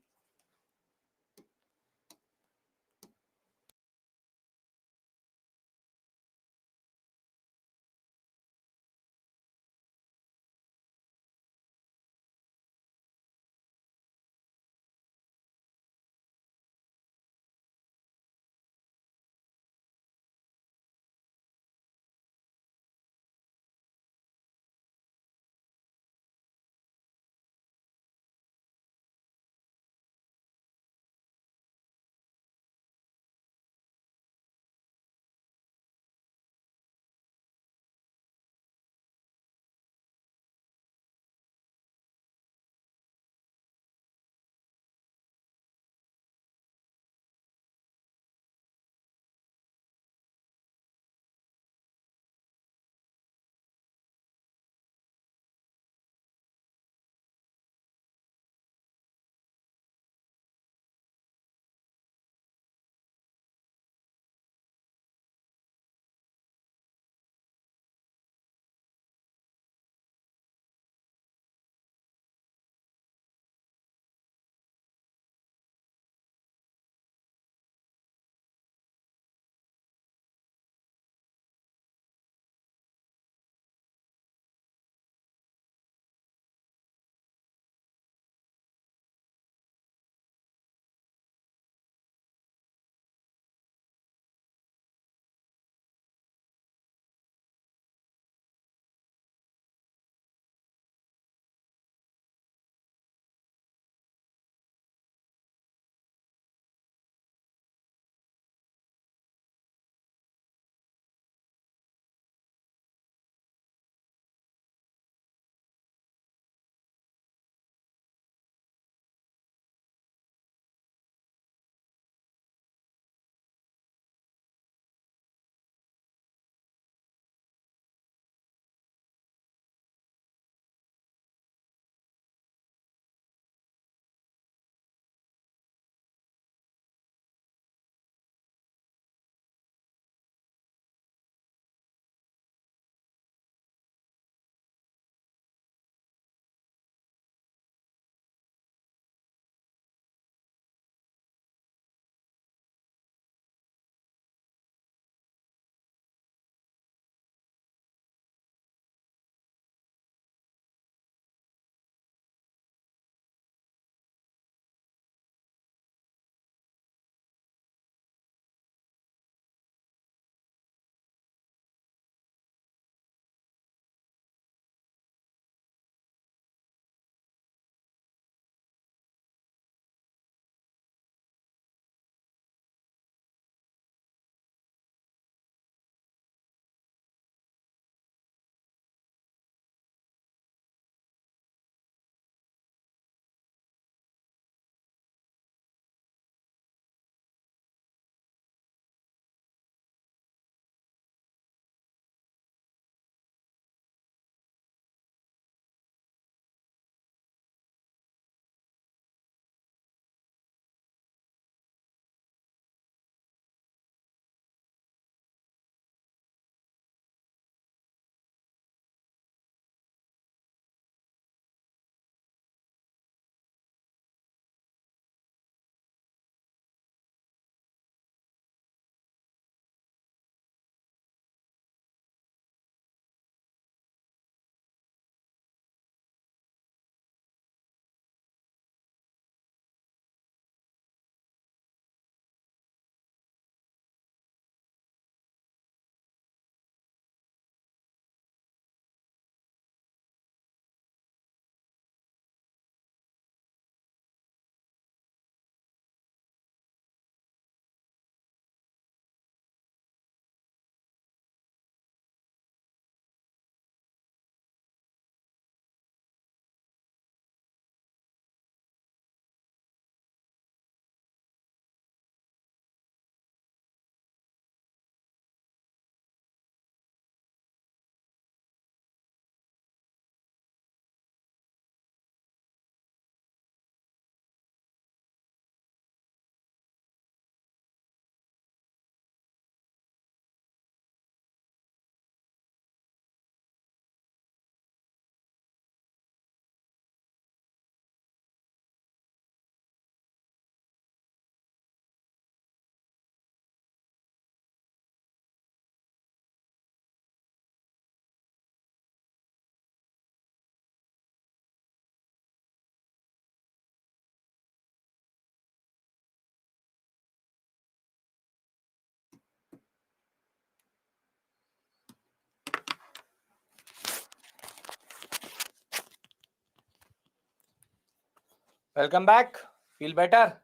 Welcome back. Feel better?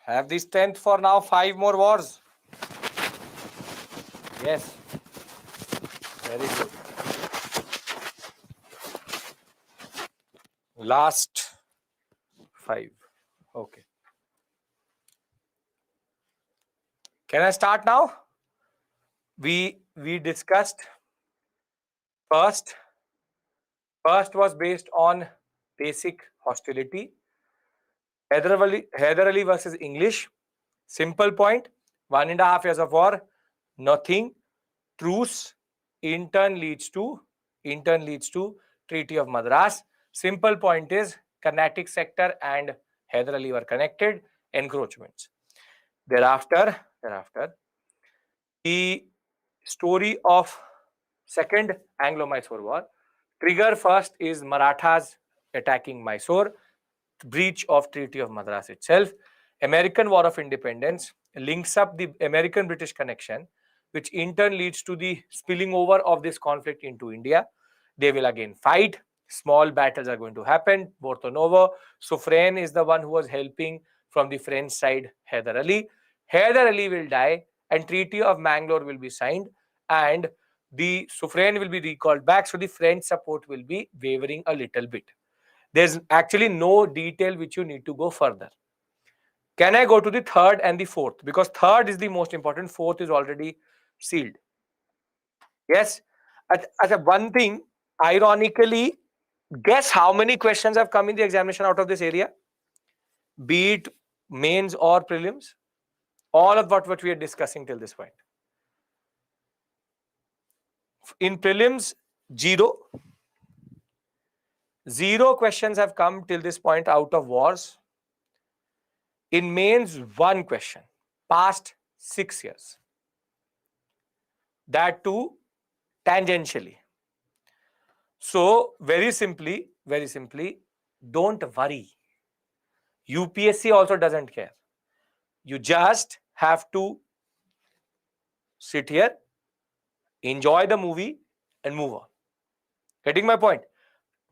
Have the strength for now 5 more wars. Yes. Very good. Last 5. Okay. Can I start now? We discussed first was based on basic hostility. Hyder Ali versus English. Simple point. 1.5 years of war. Nothing. Truce. In turn leads to Treaty of Madras. Simple point is Carnatic sector and Hyder Ali were connected. Encroachments. Thereafter, the story of Second Anglo-Mysore War. Trigger first is Marathas attacking Mysore, breach of Treaty of Madras itself. American War of Independence links up the American-British connection, which in turn leads to the spilling over of this conflict into India. They will again fight. Small battles are going to happen. Borto Novo. Suffren is the one who was helping from the French side, Hyder Ali. Hyder Ali will die and Treaty of Mangalore will be signed and the Suffren will be recalled back. So the French support will be wavering a little bit. There's actually no detail which you need to go further. Can I go to the third and the fourth? Because third is the most important. Fourth is already sealed. Yes. As a one thing, ironically, guess how many questions have come in the examination out of this area? Be it mains or prelims. All of what we are discussing till this point. In prelims, 0. 0 questions have come till this point out of wars. In mains, 1 question. Past 6 years. That too tangentially. So very simply, don't worry. UPSC also doesn't care. You just have to sit here, enjoy the movie and move on. Getting my point?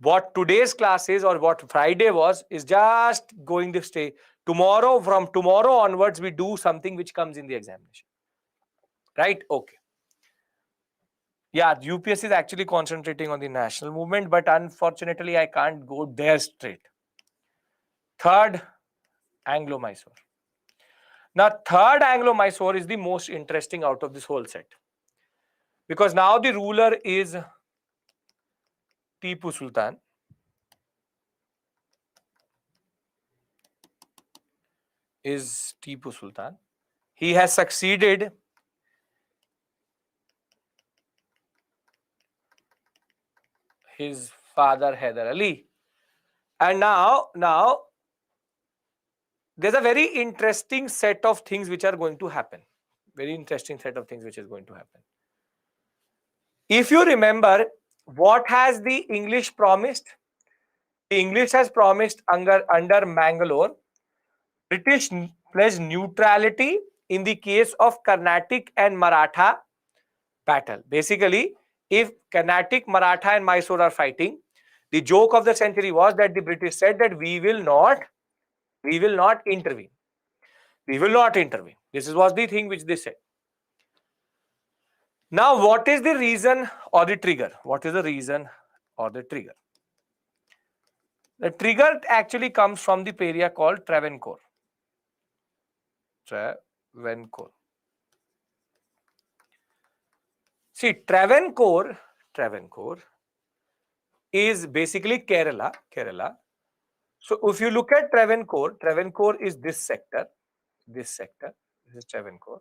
What today's class is or what Friday was is just going this day. Tomorrow, from tomorrow onwards, we do something which comes in the examination. Right? Okay. Yeah, UPSC is actually concentrating on the national movement, but unfortunately, I can't go there straight. Third, Anglo-Mysore. Now, third Anglo-Mysore is the most interesting out of this whole set. Because now the ruler is Tipu Sultan. He has succeeded his father Hyder Ali. And now there's a very interesting set of things which are going to happen. Very interesting set of things which is going to happen. If you remember, what has the English promised? The English has promised under Mangalore, British pledged neutrality in the case of Carnatic and Maratha battle. Basically, if Carnatic, Maratha and Mysore are fighting, the joke of the century was that the British said that we will not intervene. We will not intervene. This was the thing which they said. Now, what is the reason or the trigger? What is the reason or the trigger? The trigger actually comes from the area called Travancore. See, Travancore is basically Kerala. So if you look at Travancore is this sector. This is Travancore.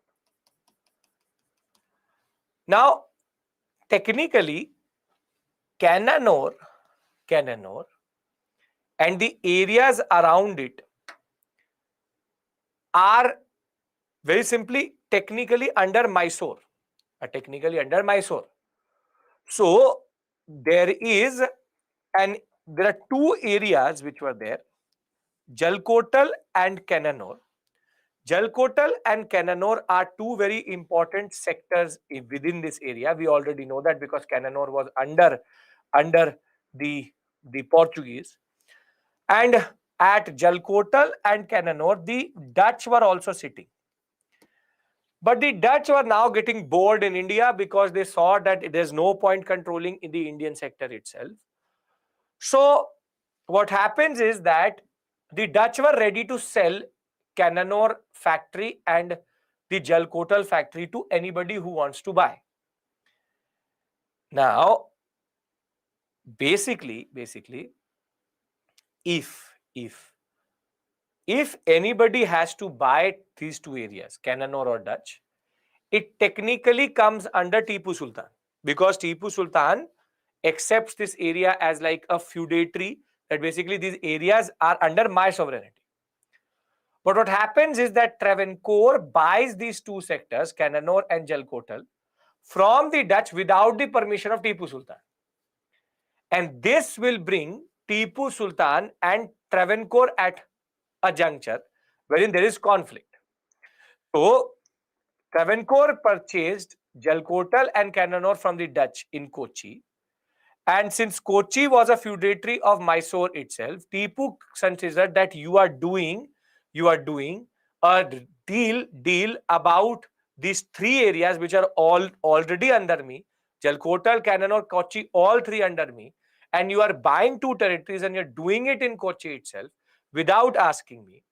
Now, technically, Cannanore and the areas around it are very simply technically under Mysore. So there are 2 areas which were there, Jalkotal and Cannanore. Jalkotal and Cannanore are 2 very important sectors within this area. We already know that because Cannanore was under under the Portuguese. And at Jalkotal and Cannanore, the Dutch were also sitting. But the Dutch were now getting bored in India because they saw that there's no point controlling in the Indian sector itself. So what happens is that the Dutch were ready to sell Cannanore factory and the Jalkotal factory to anybody who wants to buy. Now, basically, if anybody has to buy these two areas, Cannanore or Dutch, it technically comes under Tipu Sultan, because Tipu Sultan accepts this area as like a feudatory, that basically these areas are under my sovereignty. But what happens is that Travancore buys these two sectors, Cannanore and Jalkotal, from the Dutch without the permission of Tipu Sultan. And this will bring Tipu Sultan and Travancore at a juncture wherein there is conflict. So Travancore purchased Jalkotal and Cannanore from the Dutch in Kochi. And since Kochi was a feudatory of Mysore itself, Tipu considered that you are doing a deal about these three areas which are all already under me, Jalkotal, Cannanore, Kochi, all three under me, and you are buying two territories and you're doing it in Kochi itself without asking me.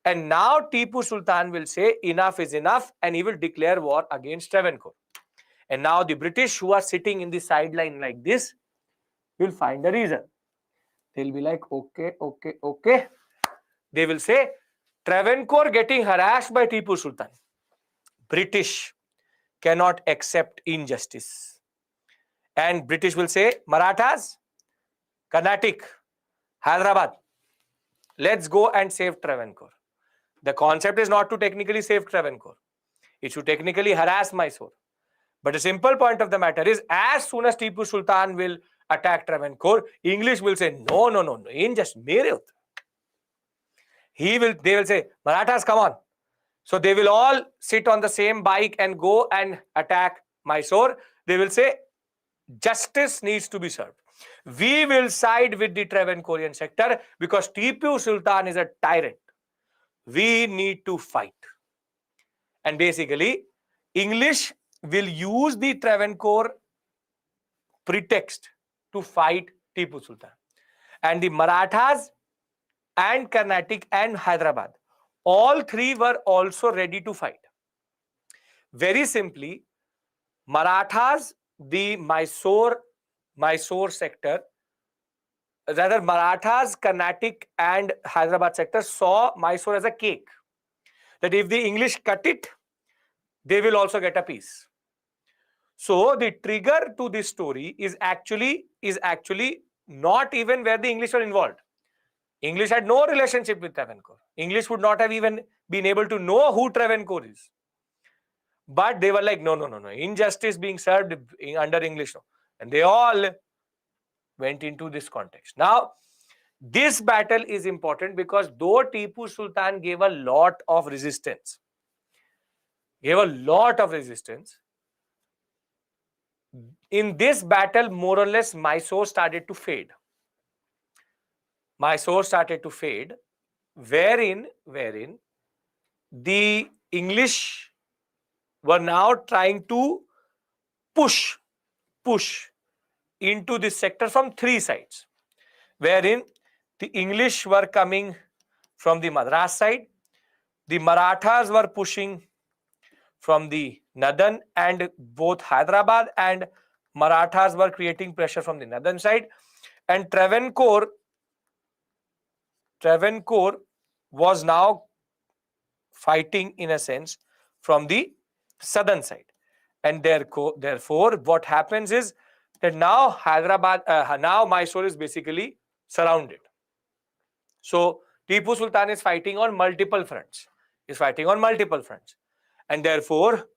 And now Tipu Sultan will say enough is enough, and he will declare war against Travancore. And now the British, who are sitting in the sideline like this, will find a reason. They'll be like, okay. They will say, Travancore getting harassed by Tipu Sultan. British cannot accept injustice. And British will say, Marathas, Carnatic, Hyderabad, let's go and save Travancore. The concept is not to technically save Travancore. It should technically harass Mysore. But the simple point of the matter is, as soon as Tipu Sultan will attack Travancore, English will say, no, injustice, mere hota. They will say, Marathas, come on. So they will all sit on the same bike and go and attack Mysore. They will say, justice needs to be served. We will side with the Travancorean sector because Tipu Sultan is a tyrant. We need to fight. And basically, English will use the Travancore pretext to fight Tipu Sultan. And the Marathas and Carnatic and Hyderabad, all three were also ready to fight. Very simply, Marathas, the Mysore sector, rather Marathas, Carnatic and Hyderabad sector saw Mysore as a cake. That if the English cut it, they will also get a piece. So the trigger to this story is actually not even where the English were involved. English had no relationship with Travancore. English would not have even been able to know who Travancore is. But they were like, no. Injustice being served under English. No. And they all went into this context. Now, this battle is important because though Tipu Sultan gave a lot of resistance, in this battle, more or less, Mysore started to fade. Wherein the English were now trying to push into this sector from three sides, wherein the English were coming from the Madras side, the Marathas were pushing from the Nadan, and both Hyderabad and Marathas were creating pressure from the Nadan side, and Travancore was now fighting in a sense from the southern side. And therefore, what happens is that now now Mysore is basically surrounded. So Tipu Sultan is fighting on multiple fronts. And therefore,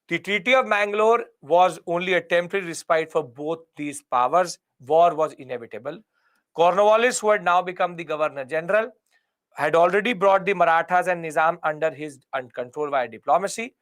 the Treaty of Mangalore was only a temporary respite for both these powers. War was inevitable. Cornwallis, who had now become the Governor General, had already brought the Marathas and Nizam under his control via diplomacy.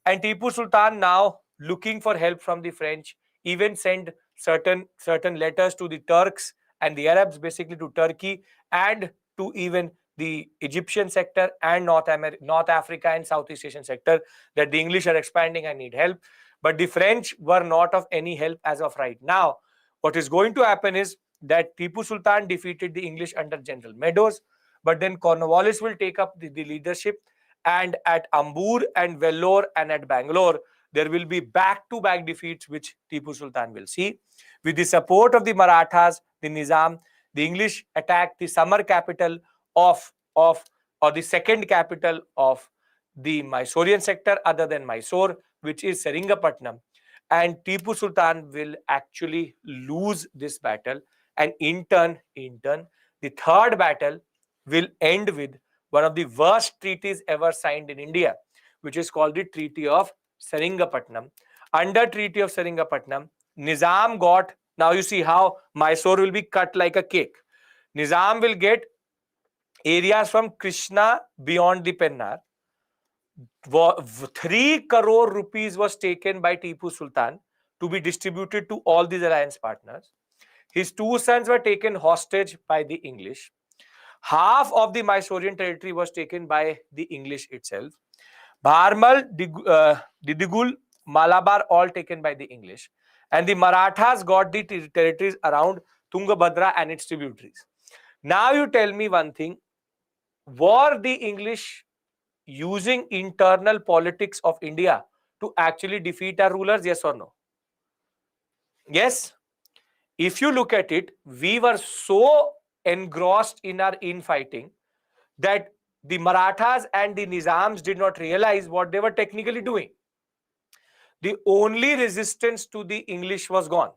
And Tipu Sultan, now looking for help from the French, even sent certain letters to the Turks and the Arabs, basically to Turkey and to even the Egyptian sector and North Africa and Southeast Asian sector, that the English are expanding and need help. But the French were not of any help as of right now. What is going to happen is that Tipu Sultan defeated the English under General Meadows, but then Cornwallis will take up the leadership, and at Ambur and Vellore and at Bangalore, there will be back-to-back defeats which Tipu Sultan will see. With the support of the Marathas, the Nizam, the English attacked the summer capital of or the second capital of the Mysorean sector other than Mysore, which is Seringapatnam. And Tipu Sultan will actually lose this battle, and in turn, the third battle will end with one of the worst treaties ever signed in India, which is called the Treaty of Seringapatnam. Under Treaty of Seringapatnam, Nizam got, now you see how Mysore will be cut like a cake. Nizam will get areas from Krishna beyond the Pennar. 3 crore rupees was taken by Tipu Sultan to be distributed to all these alliance partners. His 2 sons were taken hostage by the English. Half of the Mysorean territory was taken by the English itself. Bharmal, Didigul, Malabar, all taken by the English. And the Marathas got the territories around Tungabhadra and its tributaries. Now you tell me one thing. Were the English using internal politics of India to actually defeat our rulers? Yes or no? Yes. If you look at it, we were so engrossed in our infighting that the Marathas and the Nizams did not realize what they were technically doing. The only resistance to the English was gone.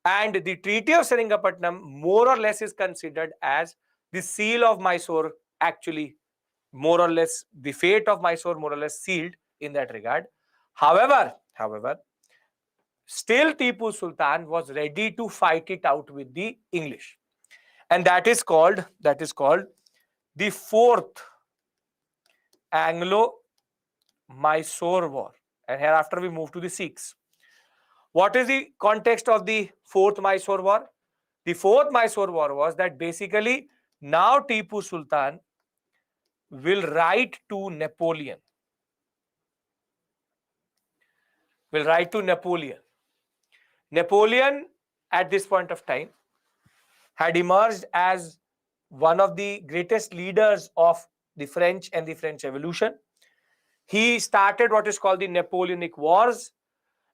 And the Treaty of Seringapatnam more or less is considered as the seal of Mysore, actually more or less the fate of Mysore more or less sealed in that regard. However, still Tipu Sultan was ready to fight it out with the English. And that is called the Fourth Anglo-Mysore War. And hereafter we move to the Sikhs. What is the context of the Fourth Mysore War? The Fourth Mysore War was that basically now Tipu Sultan will write to Napoleon. Napoleon at this point of time had emerged as one of the greatest leaders of the French and the French Revolution. He started what is called the Napoleonic Wars,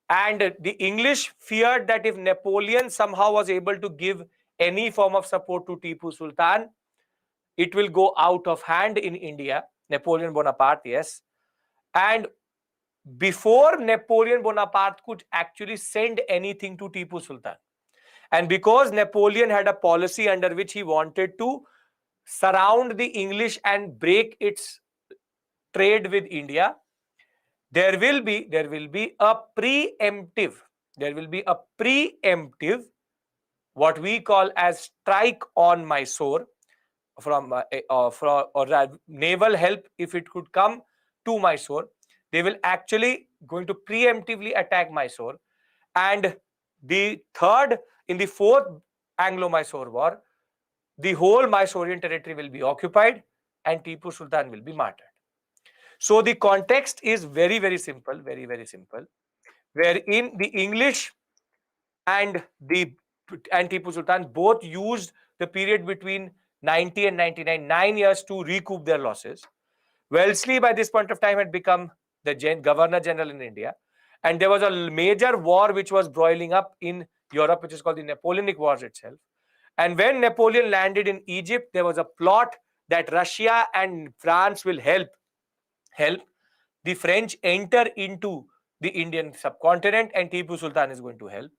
and the English feared that if Napoleon somehow was able to give any form of support to Tipu Sultan, it will go out of hand in India. Napoleon Bonaparte, yes. And before Napoleon Bonaparte could actually send anything to Tipu Sultan, and because Napoleon had a policy under which he wanted to surround the English and break its trade with India, there will be a preemptive, what we call as strike on Mysore from naval help. If it could come to Mysore, they will actually going to preemptively attack Mysore. And the fourth Anglo-Mysore War, the whole Mysorean territory will be occupied and Tipu Sultan will be martyred. So the context is very, very simple, wherein the English and Tipu Sultan both used the period between 90 and 99, 9 years to recoup their losses. Wellesley by this point of time had become the Governor General in India, and there was a major war which was broiling up in Europe, which is called the Napoleonic Wars itself. And when Napoleon landed in Egypt, there was a plot that Russia and France will help the French enter into the Indian subcontinent, and Tipu Sultan is going to help.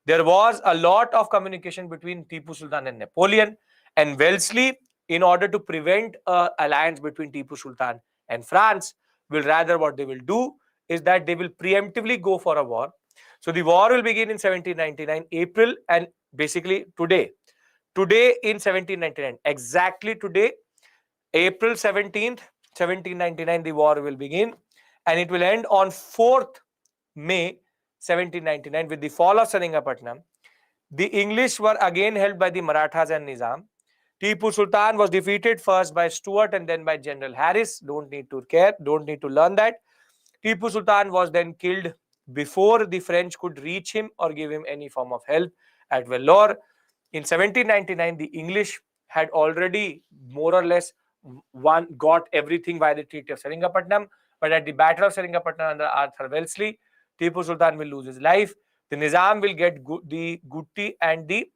There was a lot of communication between Tipu Sultan and Napoleon, and Wellesley, in order to prevent an alliance between Tipu Sultan and France, will rather what they will do is that they will preemptively go for a war. So the war will begin in 1799 April, and basically today in 1799, exactly today, April 17th, 1799, the war will begin, and it will end on 4th May 1799, with the fall of Seringapatam, the English were again held by the Marathas and Nizam. Tipu Sultan was defeated first by Stuart and then by General Harris. Don't need to care, don't need to learn that. Tipu Sultan was then killed before the French could reach him or give him any form of help at Vellore. In 1799, the English had already more or less got everything by the Treaty of Seringapatam, but at the Battle of Seringapatam under Arthur Wellesley, Tipu Sultan will lose his life. The Nizam will get the Gutti and the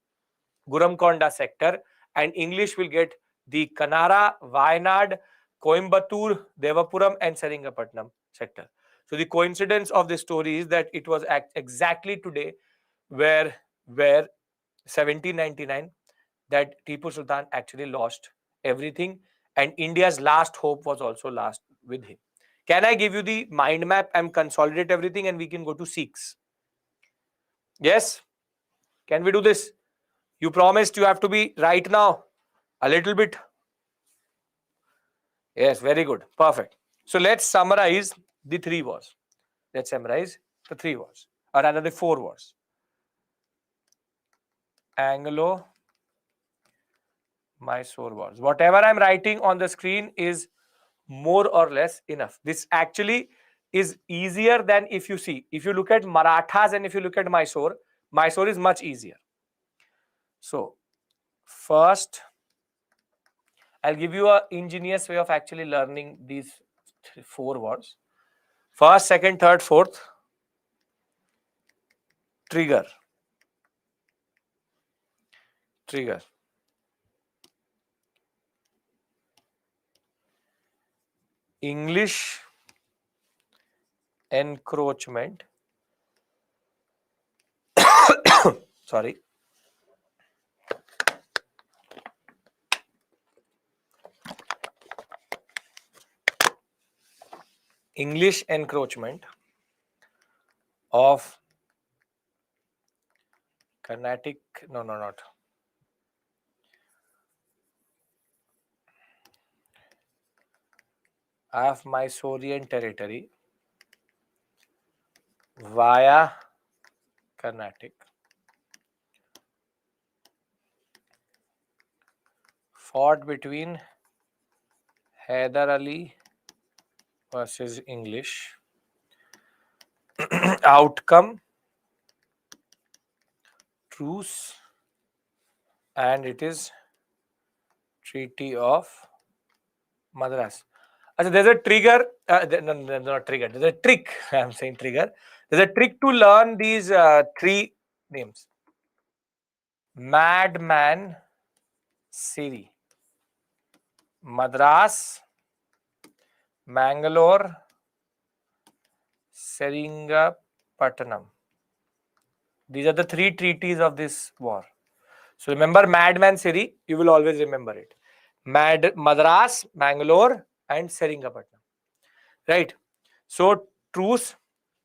Guramkonda sector, and English will get the Kanara, Wayanad, Coimbatore, Devapuram, and Seringapatam sector. So the coincidence of this story is that it was exactly today where 1799 that Tipu Sultan actually lost everything, and India's last hope was also lost with him. Can I give you the mind map and consolidate everything, and we can go to Sikhs? Yes? Can we do this? You promised you have to be right now. A little bit. Yes, very good. Perfect. So let's summarize the three wars. Let's summarize the three wars, or rather the four wars. Anglo Mysore wars. Whatever I'm writing on the screen is more or less enough. This actually is easier than if you look at Marathas and if you look at Mysore, Mysore is much easier. So first, I'll give you an ingenious way of actually learning these four wars. First, second, third, fourth. Trigger. English encroachment. Sorry. English encroachment of Carnatic. No, not. Of Mysorean territory via Carnatic fought between Hyder Ali versus English. Outcome, truce, and it is Treaty of Madras. There's a trigger. No, not trigger. There's a trick. I'm saying trigger. There's a trick to learn these three names. Madman Siri, Madras, Mangalore, Seringapatam. These are the three treaties of this war. So remember Madman Siri, you will always remember it. Madras, Mangalore, and Seringapatam. Right. So truce,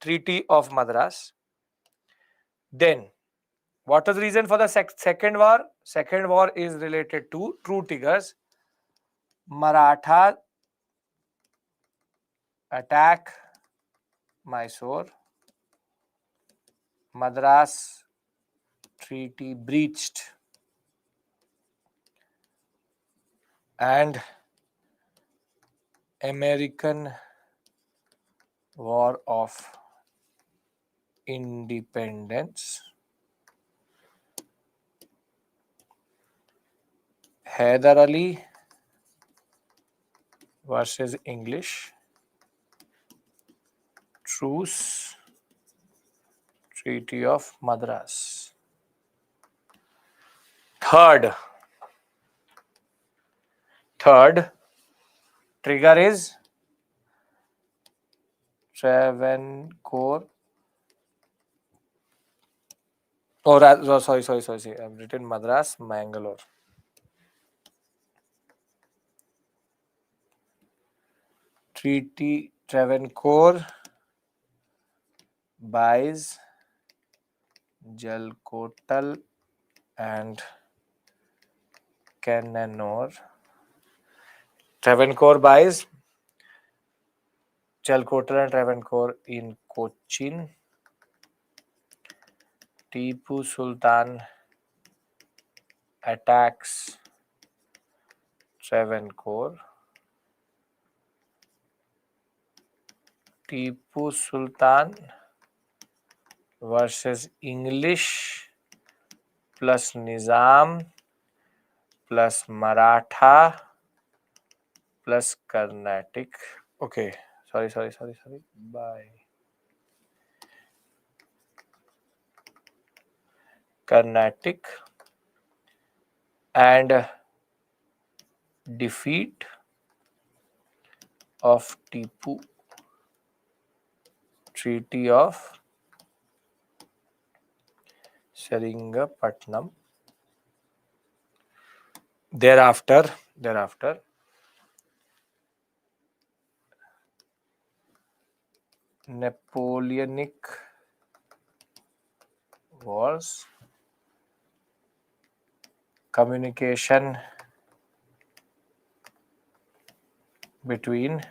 Treaty of Madras. Then, what was the reason for the second war? Second war is related to true triggers. Maratha attack Mysore. Madras treaty breached. And American War of Independence. Hyder Ali versus English. Truce. Treaty of Madras. Third trigger is Travancore. Oh, sorry. I've written Madras, Mangalore. Treaty Travancore buys Jalkotal and Cannanore. Travancore buys Jalkotal and Travancore in Cochin. Tipu Sultan attacks Travancore. Tipu Sultan versus English plus Nizam plus Maratha plus Carnatic. Okay, sorry. Bye. Carnatic and defeat of Tipu. Treaty of Seringapatnam. Thereafter, Napoleonic Wars, communication between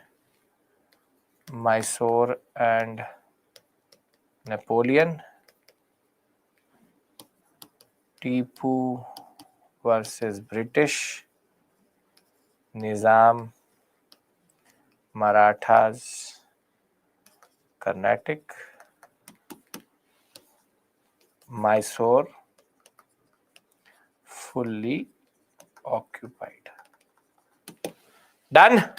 Mysore and Napoleon, Tipu versus British, Nizam, Marathas, Carnatic, Mysore fully occupied. Done.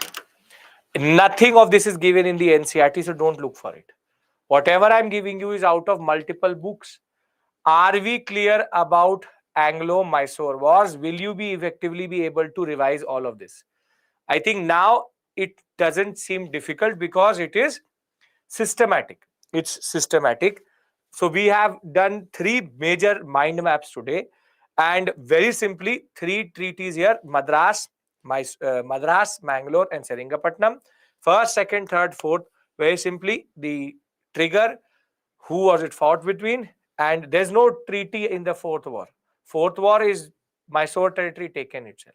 Nothing of this is given in the NCERT, so don't look for it. Whatever I'm giving you is out of multiple books. Are we clear about Anglo-Mysore wars? Will you be effectively be able to revise all of this? I think now it doesn't seem difficult because it is systematic. It's systematic. So we have done 3 major mind maps today, and very simply 3 treaties here: Madras, Madras, Mangalore, and Seringapatnam. First, second, third, fourth. Very simply, the trigger, who was it fought between, and there's no treaty in the fourth war. Fourth war is Mysore territory taken itself.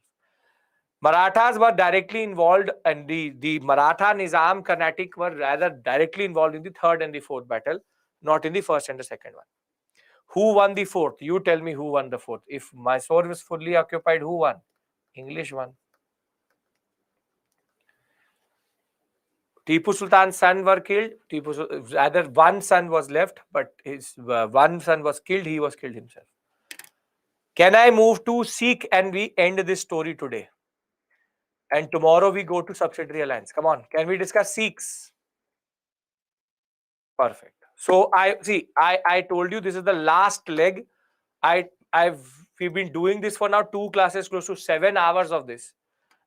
Marathas were directly involved, and the Maratha Nizam Carnatic were rather directly involved in the third and the fourth battle, not in the first and the second one. Who won the fourth? You tell me who won the fourth. If Mysore was fully occupied, who won? English won. Tipu Sultan's son were killed. Rather, one son was left, but his one son was killed. He was killed himself. Can I move to Sikh and we end this story today? And tomorrow we go to subsidiary alliance. Come on, can we discuss Sikhs? Perfect. So I told you this is the last leg. We've been doing this for now 2 classes, close to 7 hours of this.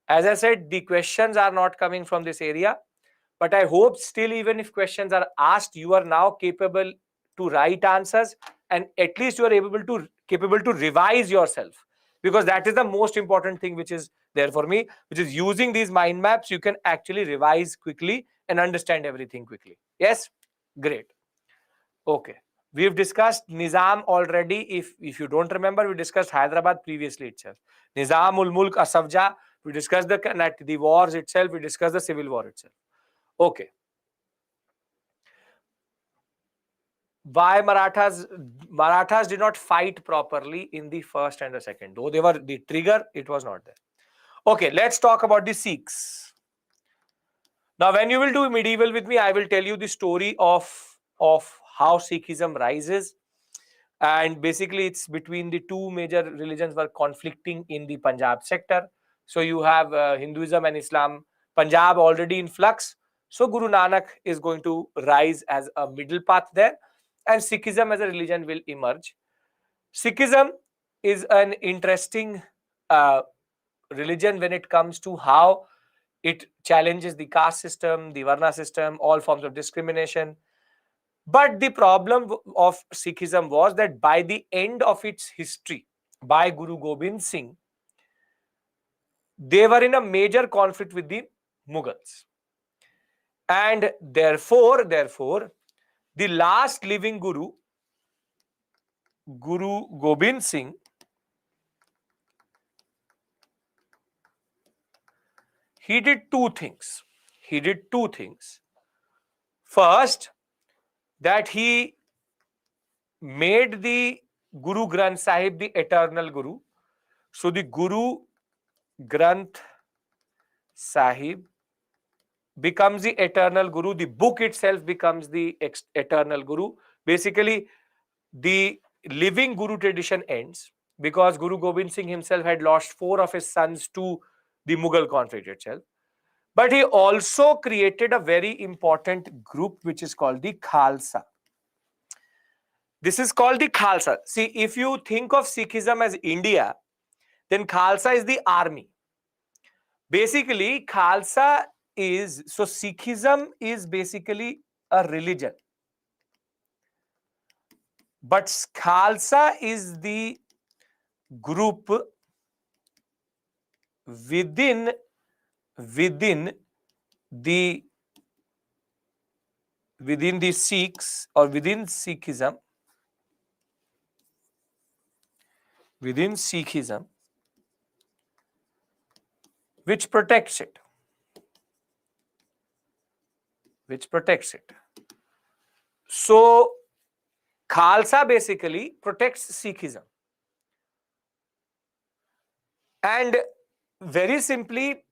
As I said, the questions are not coming from this area, but I hope still, even if questions are asked, you are now capable to write answers, and at least you are capable to revise yourself, because that is the most important thing which is there for me, which is using these mind maps. You can actually revise quickly and understand everything quickly. Yes, great. Okay. We've discussed Nizam already. If you don't remember, we discussed Hyderabad previously itself. Nizam ul Mulk Asafja. We discussed the wars itself. We discussed the civil war itself. Okay. Why Marathas did not fight properly in the first and the second, though they were the trigger, it was not there. Okay, let's talk about the Sikhs. Now, when you will do medieval with me, I will tell you the story of how Sikhism rises. And basically, it's between the 2 major religions were conflicting in the Punjab sector. So you have Hinduism and Islam. Punjab already in flux. So Guru Nanak is going to rise as a middle path there, and Sikhism as a religion will emerge. Sikhism is an interesting religion when it comes to how it challenges the caste system, the Varna system, all forms of discrimination. But the problem of Sikhism was that by the end of its history, by Guru Gobind Singh, they were in a major conflict with the Mughals. And therefore, the last living Guru, Guru Gobind Singh, he did 2 things. First, that he made the Guru Granth Sahib the eternal Guru. So the Guru Granth Sahib becomes the eternal Guru. The book itself becomes the eternal Guru. Basically, the living Guru tradition ends because Guru Gobind Singh himself had lost 4 of his sons to the Mughal conflict itself. But he also created a very important group which is called the Khalsa. This is called the Khalsa. See, if you think of Sikhism as India, then Khalsa is the army. Basically, Khalsa is, so Sikhism is basically a religion. But Khalsa is the group within the Sikhs or within Sikhism, which protects it. So Khalsa basically protects Sikhism. And very simply,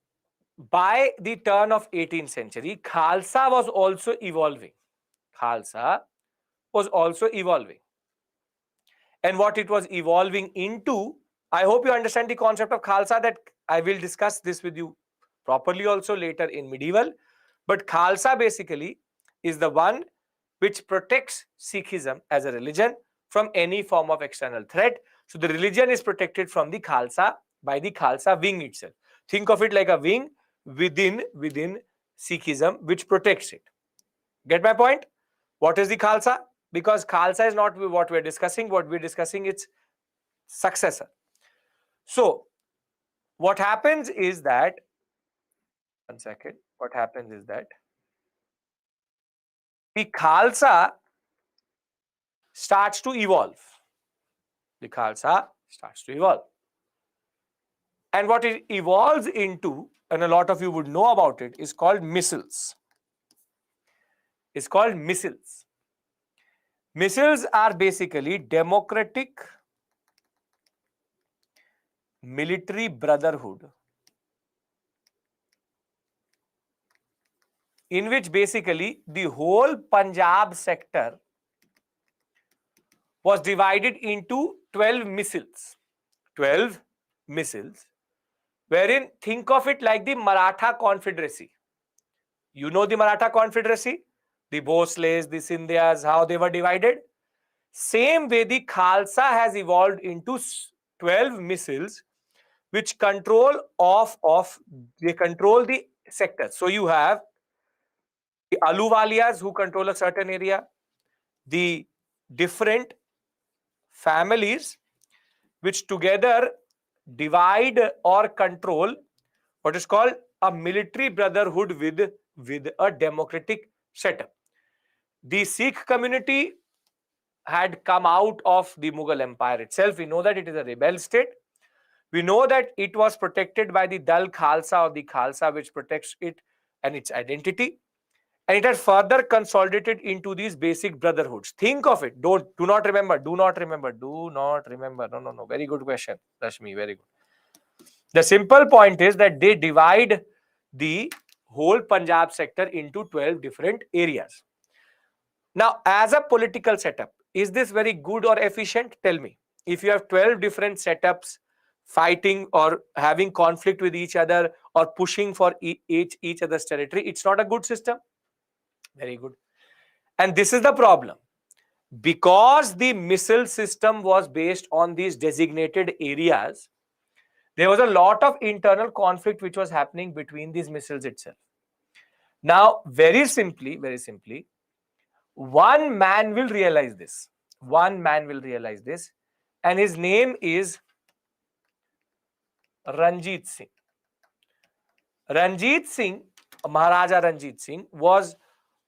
by the turn of 18th century, Khalsa was also evolving. And what it was evolving into, I hope you understand the concept of Khalsa, that I will discuss this with you properly also later in medieval. But Khalsa basically is the one which protects Sikhism as a religion from any form of external threat. So the religion is protected from the Khalsa by the Khalsa wing itself. Think of it like a wing within Sikhism which protects it. Get my point? What is the Khalsa? Because Khalsa is not what we're discussing. What we're discussing is successor. So what happens is that, one second, what happens is that the Khalsa starts to evolve. And what it evolves into, and a lot of you would know about it, is called missals. Missals are basically democratic military brotherhood, in which basically the whole Punjab sector was divided into 12 missals. 12 missals, wherein think of it like the Maratha Confederacy. You know the Maratha Confederacy? The Bhosles, the Scindias, how they were divided? Same way the Khalsa has evolved into 12 missals which control they control the sectors. So you have the Aluwalias who control a certain area, the different families which together divide or control what is called a military brotherhood with a democratic setup. The Sikh community had come out of the Mughal Empire itself. We know that it is a rebel state. We know that it was protected by the Dal Khalsa or the Khalsa, which protects it and its identity. And it had further consolidated into these basic brotherhoods. Think of it. Do not remember. No. Very good question, Rashmi. Very good. The simple point is that they divide the whole Punjab sector into 12 different areas. Now, as a political setup, is this very good or efficient? Tell me. If you have 12 different setups fighting or having conflict with each other or pushing for each other's territory, it's not a good system. Very good. And this is the problem. Because the missile system was based on these designated areas, there was a lot of internal conflict which was happening between these missils itself. Now, very simply, one man will realize this. And his name is Ranjit Singh. Maharaja Ranjit Singh was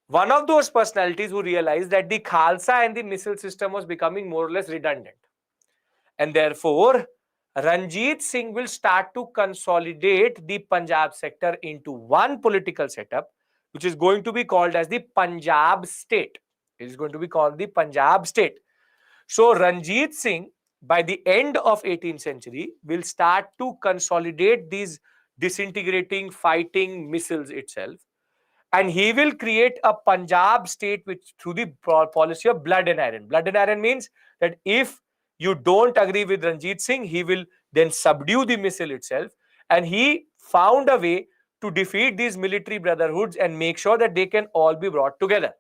one of those personalities who realized that the Khalsa and the missile system was becoming more or less redundant. And therefore, Ranjit Singh will start to consolidate the Punjab sector into one political setup, which is going to be called as the Punjab state. It is going to be called the Punjab state. So Ranjit Singh, by the end of 18th century, will start to consolidate these disintegrating fighting missiles itself, and he will create a Punjab state which through the policy of blood and iron. Blood and iron means that if you don't agree with Ranjit Singh, he will then subdue the missile itself, and he found a way to defeat these military brotherhoods and make sure that they can all be brought together.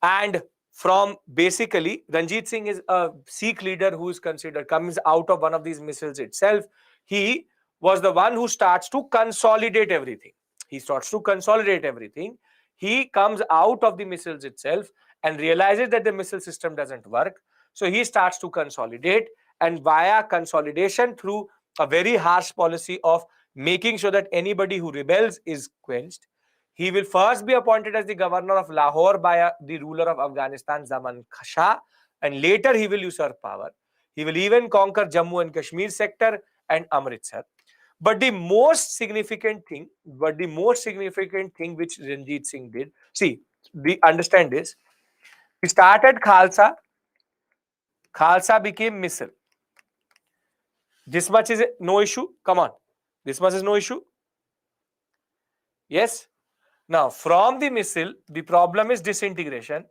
And from basically, Ranjit Singh is a Sikh leader who is considered comes out of one of these missiles itself. He was the one who starts to consolidate everything. He starts to consolidate everything. He comes out of the missiles itself and realizes that the missile system doesn't work. So he starts to consolidate, and via consolidation through a very harsh policy of making sure that anybody who rebels is quenched, he will first be appointed as the governor of Lahore by the ruler of Afghanistan, Zaman Shah, and later he will usurp power. He will even conquer Jammu and Kashmir sector and Amritsar. But the most significant thing, which Ranjit Singh did, see, we understand this. He started Khalsa. Khalsa became missile. This much is no issue. Come on. This much is no issue. Yes. Now, from the missile, the problem is disintegration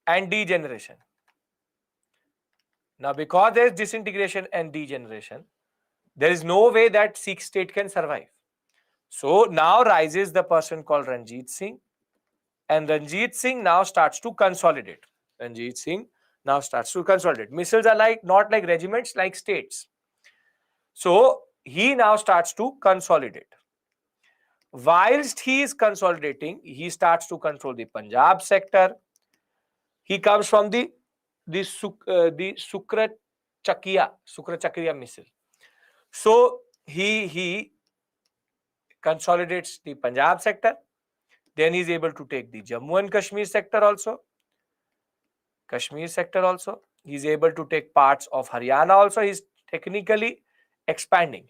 and degeneration. Now, because there is disintegration and degeneration, there is no way that Sikh state can survive. So now rises the person called Ranjit Singh, and Ranjit Singh now starts to consolidate. Missiles are not like regiments, like states. So he now starts to consolidate. Whilst he is consolidating, he starts to control the Punjab sector. He comes from the Sukrachakriya missile. So he consolidates the Punjab sector. Then he is able to take the Jammu and Kashmir sector also. He is able to take parts of Haryana also. He is technically expanding.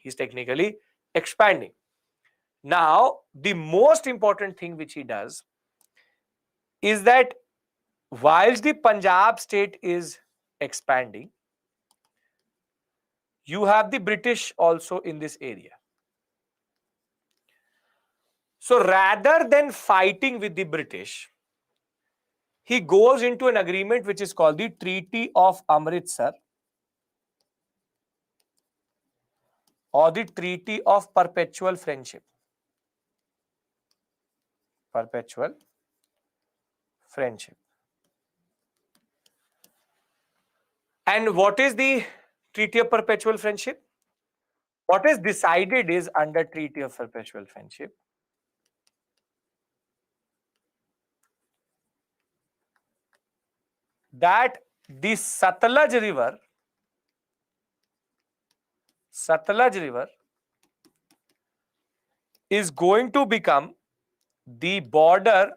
Now, the most important thing which he does is that whilst the Punjab state is expanding, you have the British also in this area. So rather than fighting with the British, he goes into an agreement which is called the Treaty of Amritsar, or the Treaty of Perpetual Friendship. And what is the Treaty of Perpetual Friendship? What is decided is, under Treaty of Perpetual Friendship, that the Satluj River is going to become the border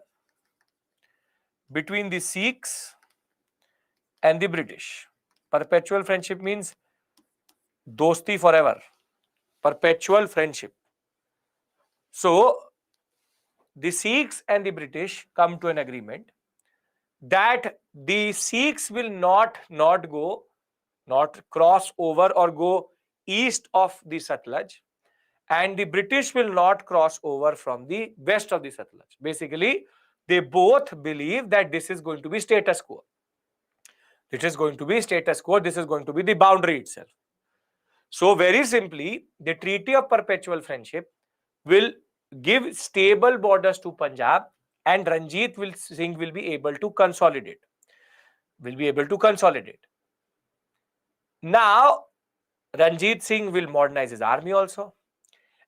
between the Sikhs and the British. Perpetual friendship means dosti forever. Perpetual friendship. So the Sikhs and the British come to an agreement that the Sikhs will not cross over or go east of the Satluj, and the British will not cross over from the west of the Satluj. Basically, they both believe that this is going to be status quo. This is going to be the boundary itself. So very simply, the Treaty of Perpetual Friendship will give stable borders to Punjab, and Ranjit Singh will be able to consolidate. Now, Ranjit Singh will modernize his army also.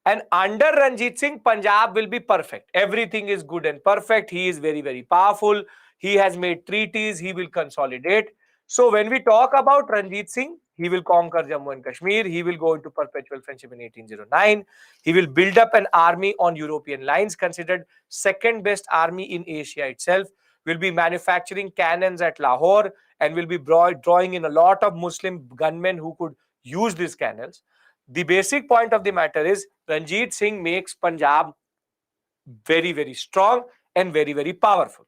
And under Ranjit Singh, Punjab will be perfect. Everything is good and perfect. He is very, very powerful. He has made treaties. He will consolidate. So when we talk about Ranjit Singh, he will conquer Jammu and Kashmir. He will go into perpetual friendship in 1809. He will build up an army on European lines, considered second best army in Asia itself. Will be manufacturing cannons at Lahore, and will be drawing in a lot of Muslim gunmen who could use these cannons. The basic point of the matter is Ranjit Singh makes Punjab very, very strong and very, very powerful.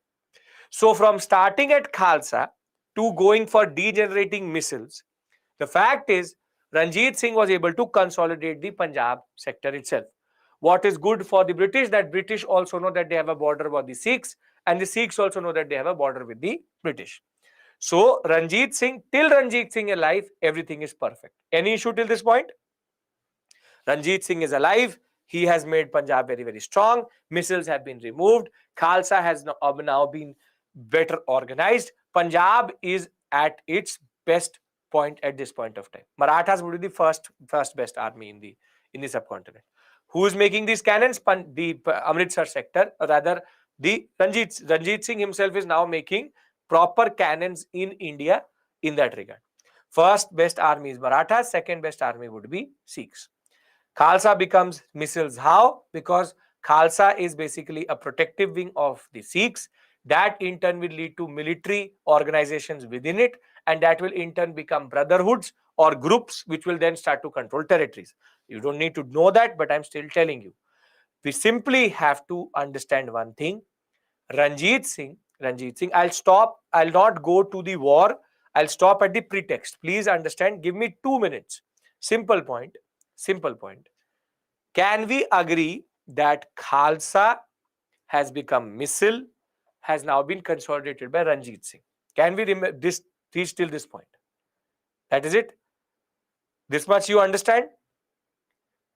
So from starting at Khalsa to going for degenerating missiles, the fact is Ranjit Singh was able to consolidate the Punjab sector itself. What is good for the British, that British also know that they have a border with the Sikhs, and the Sikhs also know that they have a border with the British. So Ranjit Singh, till Ranjit Singh alive, everything is perfect. Any issue till this point? Ranjit Singh is alive. He has made Punjab very, very strong. Missiles have been removed. Khalsa has now been better organized. Punjab is at its best point at this point of time. Marathas would be the first best army in the subcontinent. Who is making these cannons? The Amritsar sector, or rather the Ranjit Singh himself is now making proper cannons in India in that regard. First best army is Marathas. Second best army would be Sikhs. Khalsa becomes missiles. How? Because Khalsa is basically a protective wing of the Sikhs. That in turn will lead to military organizations within it, and that will in turn become brotherhoods or groups which will then start to control territories. You don't need to know that, but I'm still telling you. We simply have to understand one thing. Ranjit Singh, I'll not go to the war. I'll stop at the pretext. Please understand. Give me 2 minutes. Simple point. Simple point. Can we agree that Khalsa has become missile, has now been consolidated by Ranjit Singh? Can we reach till this point? That is it? This much you understand?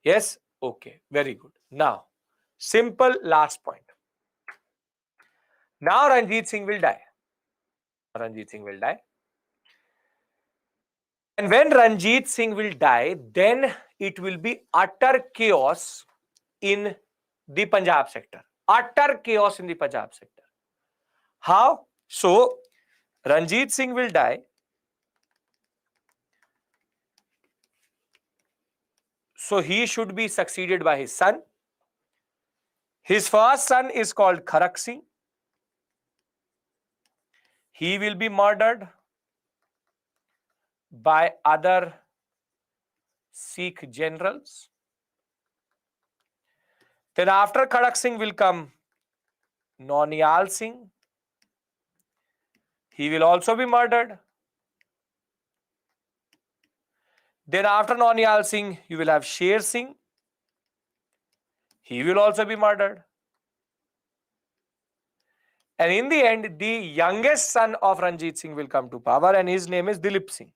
Yes? Okay, very good. Now, simple last point. Now Ranjit Singh will die. Ranjit Singh will die. And when Ranjit Singh will die, then it will be utter chaos in the Punjab sector. Utter chaos in the Punjab sector. How? So, Ranjit Singh will die. So, he should be succeeded by his son. His first son is called Kharak Singh. He will be murdered by other Sikh generals. Then after Kharak Singh will come Nauniyal Singh. He will also be murdered. Then after Nauniyal Singh, you will have Sher Singh. He will also be murdered. And in the end, the youngest son of Ranjit Singh will come to power, and his name is Dilip Singh.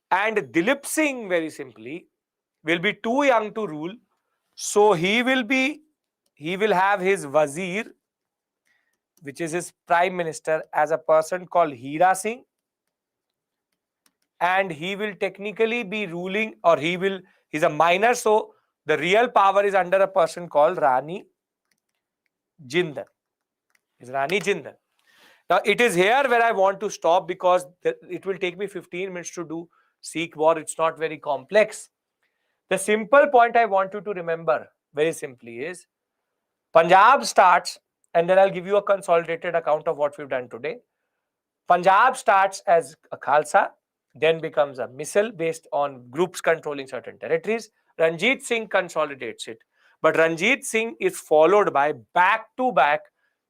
And Dilip Singh, very simply, will be too young to rule. So he will have his Wazir, which is his prime minister, as a person called Hira Singh. And he will technically be ruling, or he's a minor, so the real power is under a person called Rani Jindal. Is Rani Jindal. Now, it is here where I want to stop, because it will take me 15 minutes to do Sikh war. It's not very complex. The simple point I want you to remember very simply is Punjab starts, and then I'll give you a consolidated account of what we've done today. Punjab starts as a Khalsa, then becomes a missile based on groups controlling certain territories. Ranjit Singh consolidates it. But Ranjit Singh is followed by back-to-back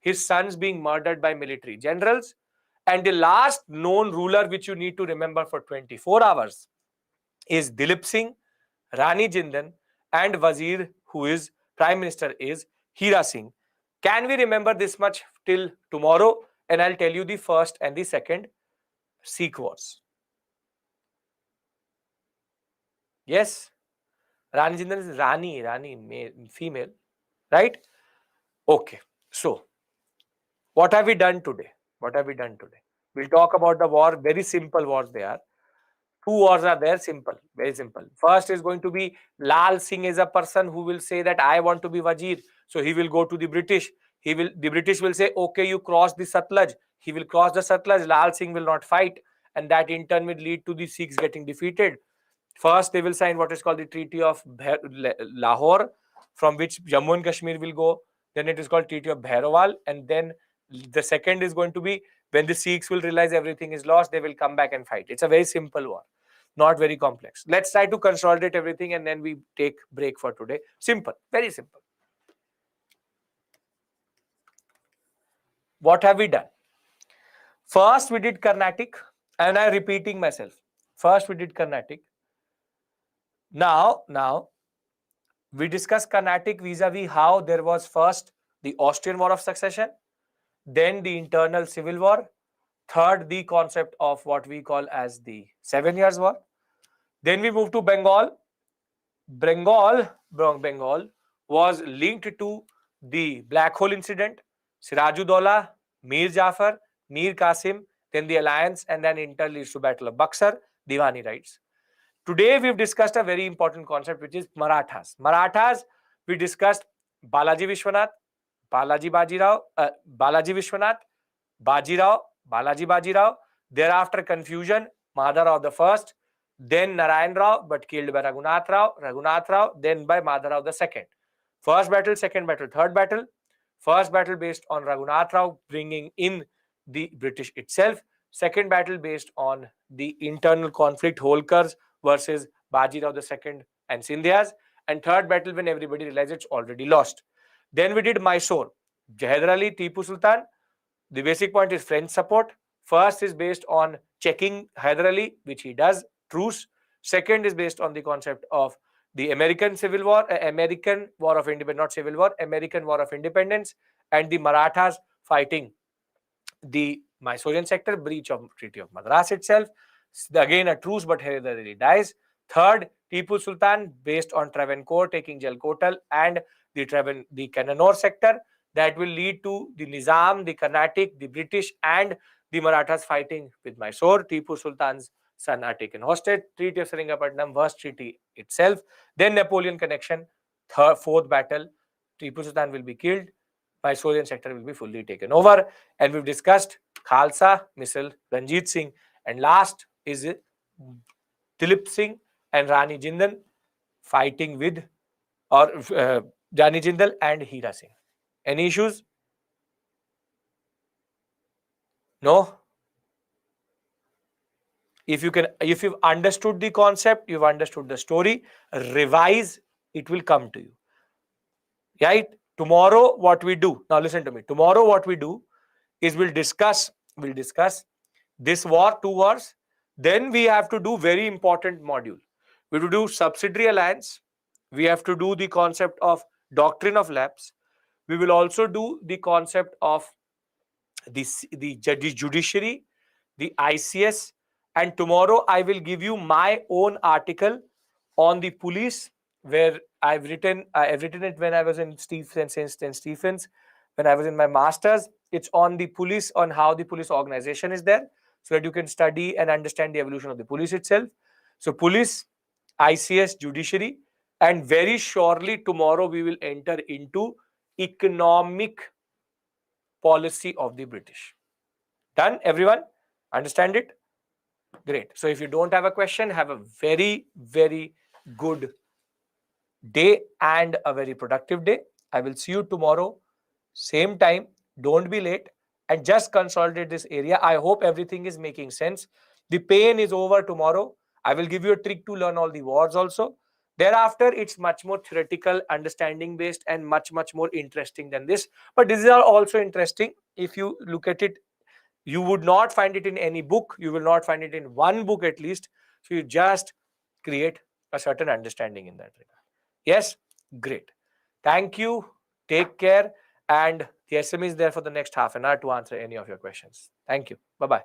his sons being murdered by military generals. And the last known ruler which you need to remember for 24 hours is Dilip Singh, Rani Jindal, and Wazir, who is Prime Minister, is Hira Singh. Can we remember this much till tomorrow? And I'll tell you the first and the second Sikh wars. Yes? Rani Jindal is Rani, male, female, right? Okay. So, what have we done today? What have we done today? We'll talk about the war. Very simple wars they are. Two wars are there, simple, very simple. First is going to be Lal Singh is a person who will say that I want to be Wazir. So he will go to the British. The British will say, okay, you cross the Satluj. He will cross the Satluj. Lal Singh will not fight. And that in turn will lead to the Sikhs getting defeated. First, they will sign what is called the Treaty of Lahore, from which Jammu and Kashmir will go. Then it is called Treaty of Bhairawal. And then the second is going to be when the Sikhs will realize everything is lost, they will come back and fight. It's a very simple war, not very complex. Let's try to consolidate everything and then we take break for today. Simple, very simple. what have we done? First, we did Carnatic, and I'm repeating myself. First, we did Carnatic. Now, we discussed Carnatic vis-a-vis how there was first the Austrian War of Succession, then the internal civil war, third, the concept of what we call as the 7 Years' War. Then we moved to Bengal. Bengal was linked to the Black Hole incident, Sirajuddaulah, Mir Jafar, Mir Qasim, then the alliance, and then Inter leads to Battle of Buxar, Diwani rights. Today we've discussed a very important concept, which is Marathas. Marathas, we discussed Balaji Vishwanath, Balaji Bajirao, Balaji Vishwanath, Bajirao, Balaji Bajirao. Thereafter confusion, Madharao the first, then Narayan Rao, but killed by Raghunath Rao, then by Madharao the second. First battle, second battle, third battle. First battle based on Raghunath Rao bringing in the British itself. Second battle based on the internal conflict, Holkars versus Bajirao the second and Scindias. And third battle when everybody realized it's already lost. Then we did Mysore. Hyder Ali, Tipu Sultan. The basic point is French support. First is based on checking Hyder Ali, which he does, truce. Second is based on the concept of the American Civil War, American War of Independence, not Civil War, American War of Independence, and the Marathas fighting the Mysorean sector, breach of Treaty of Madras itself. Again, a truce, but Hyder Ali dies. Third, Tipu Sultan, based on Travancore taking Jalkotal and the Cannanore sector. That will lead to the Nizam, the Carnatic, the British, and the Marathas fighting with Mysore. Tipu Sultan's son are taken hostage. Treaty of Seringapatam, worst treaty itself. Then Napoleon connection. Fourth battle, Tipu Sultan will be killed. Mysorean sector will be fully taken over. And we've discussed Khalsa, Misl, Ranjit Singh. And last is Dilip Singh and Rani Jindal fighting with, or Rani Jindal and Hira Singh. Any issues? No? If you've understood the concept, you've understood the story, revise, it will come to you. Right? Tomorrow, what we do, now listen to me. Tomorrow, what we do is we'll discuss this war, 2 wars. Then we have to do very important module. We will do subsidiary alliance. We have to do the concept of doctrine of lapse. We will also do the concept of the judiciary, the ICS, and tomorrow I will give you my own article on the police, where I've written it when I was in St. Stephens, when I was in my master's. It's on the police, on how the police organization is there, so that you can study and understand the evolution of the police itself. So police, ICS, judiciary, and very surely tomorrow we will enter into economic policy of the British. Done, everyone? Understand it? Great. So if you don't have a question, have a very, very good day and a very productive day. I will see you tomorrow, same time. Don't be late and just consolidate this area. I hope everything is making sense. The pain is over tomorrow. I will give you a trick to learn all the words also. Thereafter, it's much more theoretical, understanding based, and much, much more interesting than this. But these are also interesting. If you look at it, you would not find it in any book. You will not find it in one book at least. So you just create a certain understanding in that regard. Yes, great. Thank you. Take care. And the SME is there for the next half an hour to answer any of your questions. Thank you. Bye-bye.